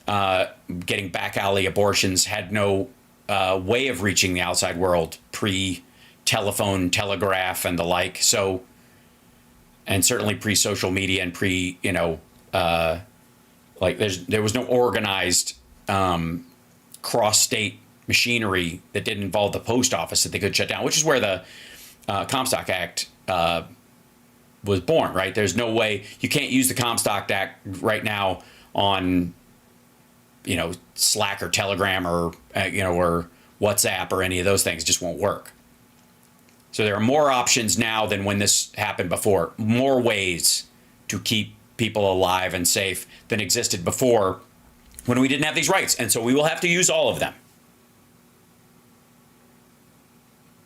A: getting back alley abortions had no way of reaching the outside world pre-telephone, telegraph, and the like. So, and certainly pre-social media and there was no organized cross-state machinery that didn't involve the post office that they could shut down, which is where the Comstock Act was born, right? There's no way you can't use the Comstock Act right now on, Slack or Telegram or, or WhatsApp or any of those things. It just won't work. So there are more options now than when this happened before, more ways to keep people alive and safe than existed before when we didn't have these rights. And so we will have to use all of them.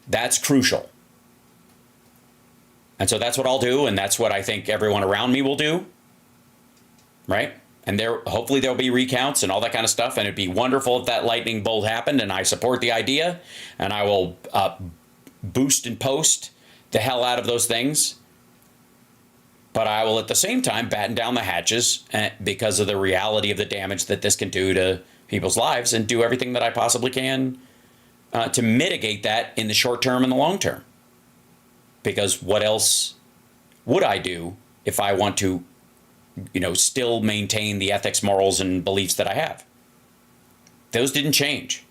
A: That's crucial. And so that's what I'll do, and that's what I think everyone around me will do, right? And hopefully there'll be recounts and all that kind of stuff, and it'd be wonderful if that lightning bolt happened, and I support the idea, and I will boost and post the hell out of those things. But I will at the same time batten down the hatches because of the reality of the damage that this can do to people's lives, and do everything that I possibly can to mitigate that in the short term and the long term. Because what else would I do if I want to, still maintain the ethics, morals, and beliefs that I have? Those didn't change.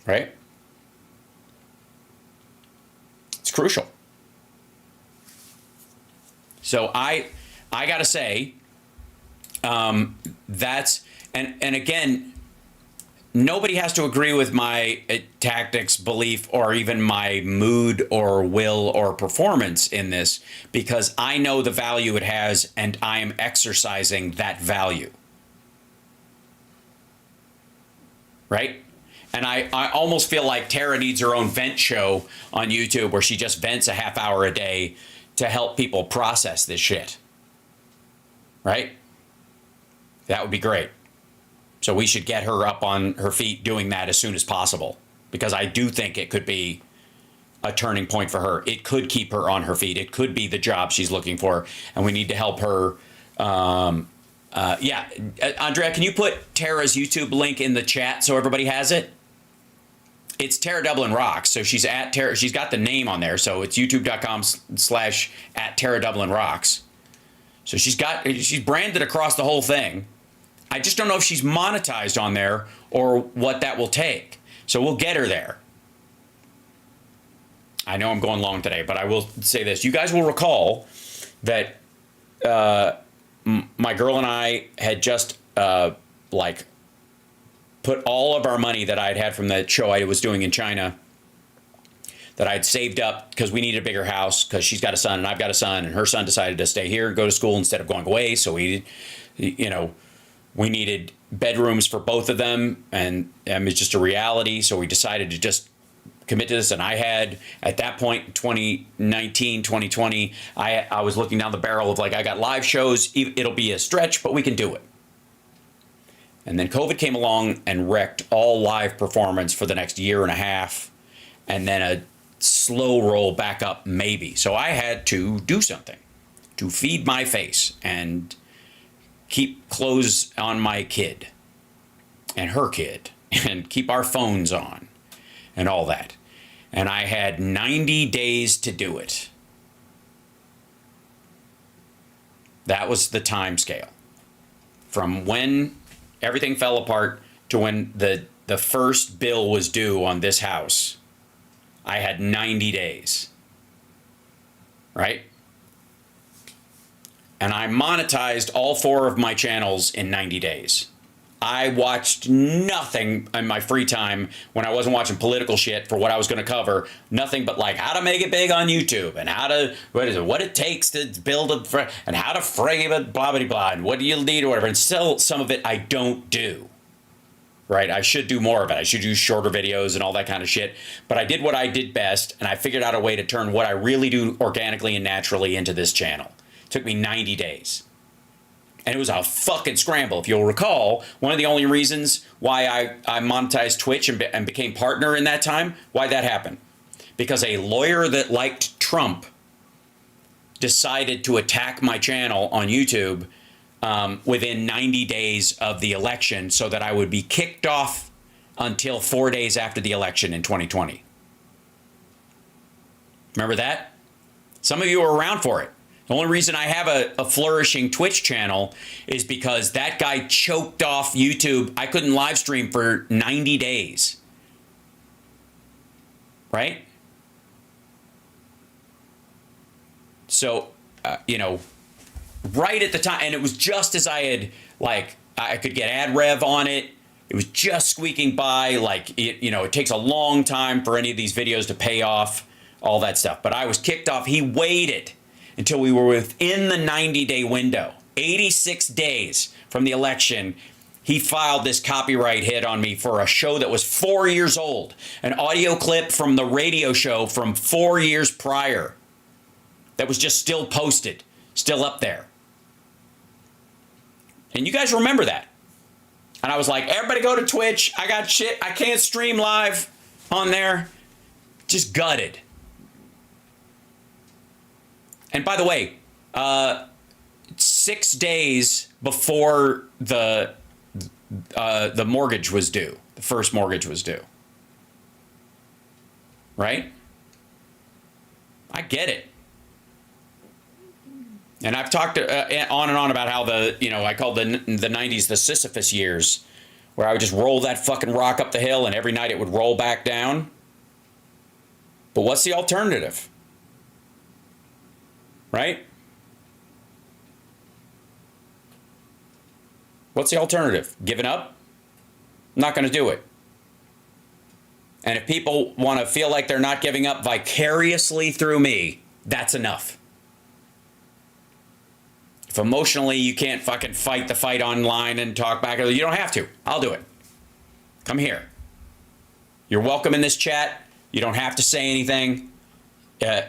A: Right? It's crucial. So I got to say, that's, and again, nobody has to agree with my tactics, belief, or even my mood or will or performance in this, because I know the value it has and I am exercising that value. Right? And I almost feel like Tara needs her own vent show on YouTube where she just vents a half hour a day to help people process this shit. Right? That would be great. So we should get her up on her feet doing that as soon as possible, because I do think it could be a turning point for her. It could keep her on her feet. It could be the job she's looking for, and we need to help her. Yeah, Andrea, can you put Tara's YouTube link in the chat so everybody has it? It's Tara Dublin Rocks. So she's at Tara. She's got the name on there. So it's youtube.com/@Tara Dublin Rocks. So she's branded across the whole thing. I just don't know if she's monetized on there or what that will take. So we'll get her there. I know I'm going long today, but I will say this. You guys will recall that my girl and I had just put all of our money that I'd had from the show I was doing in China, that I'd saved up because we needed a bigger house because she's got a son and I've got a son, and her son decided to stay here and go to school instead of going away. So we needed bedrooms for both of them, and it's just a reality. So we decided to just commit to this. And I had, at that point, 2019, 2020, I was looking down the barrel of I got live shows. It'll be a stretch, but we can do it. And then COVID came along and wrecked all live performance for the next year and a half, and then a slow roll back up maybe. So I had to do something to feed my face and keep clothes on my kid and her kid and keep our phones on and all that. And I had 90 days to do it. That was the time scale. From when everything fell apart to when the first bill was due on this house, I had 90 days. Right? And I monetized all 4 of my channels in 90 days. I watched nothing in my free time when I wasn't watching political shit for what I was going to cover. Nothing but how to make it big on YouTube, and how to, what it takes to build and how to frame it, blah, blah, blah, and what do you need or whatever. And still, some of it I don't do. Right? I should do more of it. I should do shorter videos and all that kind of shit. But I did what I did best, and I figured out a way to turn what I really do organically and naturally into this channel. It took me 90 days. And it was a fucking scramble. If you'll recall, one of the only reasons why I monetized Twitch and became partner in that time, why that happened. Because a lawyer that liked Trump decided to attack my channel on YouTube within 90 days of the election, so that I would be kicked off until 4 days after the election in 2020. Remember that? Some of you were around for it. The only reason I have a flourishing Twitch channel is because that guy choked off YouTube. I couldn't live stream for 90 days. Right? So, you know, right at the time, and it was just as I had, like, I could get ad rev on it. It was just squeaking by. Like, you know, it takes a long time for any of these videos to pay off, all that stuff. But I was kicked off. He waited until we were within the 90-day window. 86 days from the election, he filed this copyright hit on me for a show that was 4 years old. An audio clip from the radio show from 4 years prior that was just still posted, still up there. And you guys remember that. And I was like, everybody go to Twitch. I got shit. I can't stream live on there. Just gutted. And by the way, 6 days before the mortgage was due, the first mortgage was due. Right? I get it. And I've talked on and on about how I called the 90s the Sisyphus years, where I would just roll that fucking rock up the hill and every night it would roll back down. But what's the alternative? Right? What's the alternative? Giving up? I'm not going to do it. And if people want to feel like they're not giving up vicariously through me, that's enough. If emotionally you can't fucking fight the fight online and talk back, you don't have to. I'll do it. Come here. You're welcome in this chat. You don't have to say anything.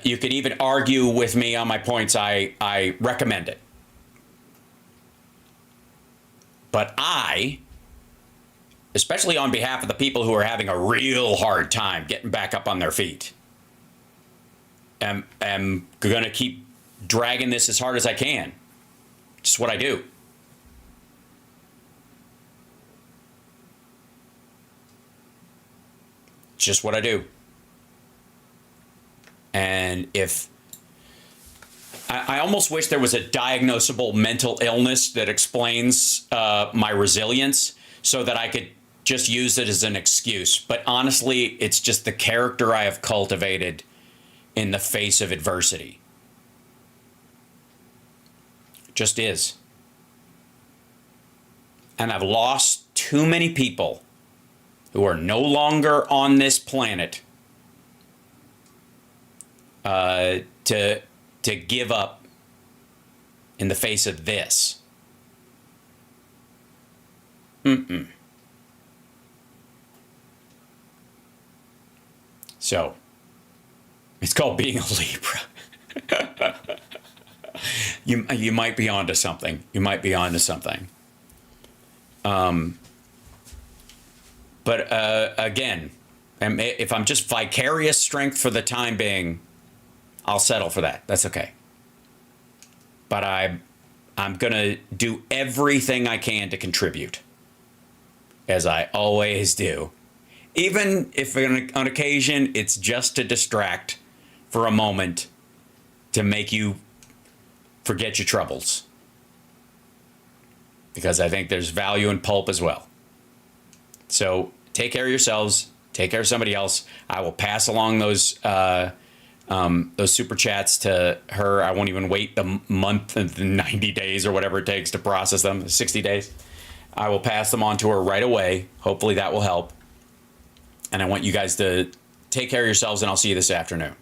A: You could even argue with me on my points. I recommend it. But I, especially on behalf of the people who are having a real hard time getting back up on their feet, am going to keep dragging this as hard as I can. Just what I do. It's just what I do. And if I almost wish there was a diagnosable mental illness that explains my resilience so that I could just use it as an excuse. But honestly, it's just the character I have cultivated in the face of adversity. Just is. And I've lost too many people who are no longer on this planet to give up in the face of this. So, it's called being a Libra. You might be onto something. You might be onto something. But again, if I'm just vicarious strength for the time being, I'll settle for that. That's okay. But I'm gonna do everything I can to contribute, as I always do. Even if on occasion it's just to distract for a moment, to make you forget your troubles. Because I think there's value in pulp as well. So take care of yourselves. Take care of somebody else. I will pass along those super chats to her. I won't even wait the month and the 90 days or whatever it takes to process them, 60 days. I will pass them on to her right away. Hopefully that will help. And I want you guys to take care of yourselves, and I'll see you this afternoon.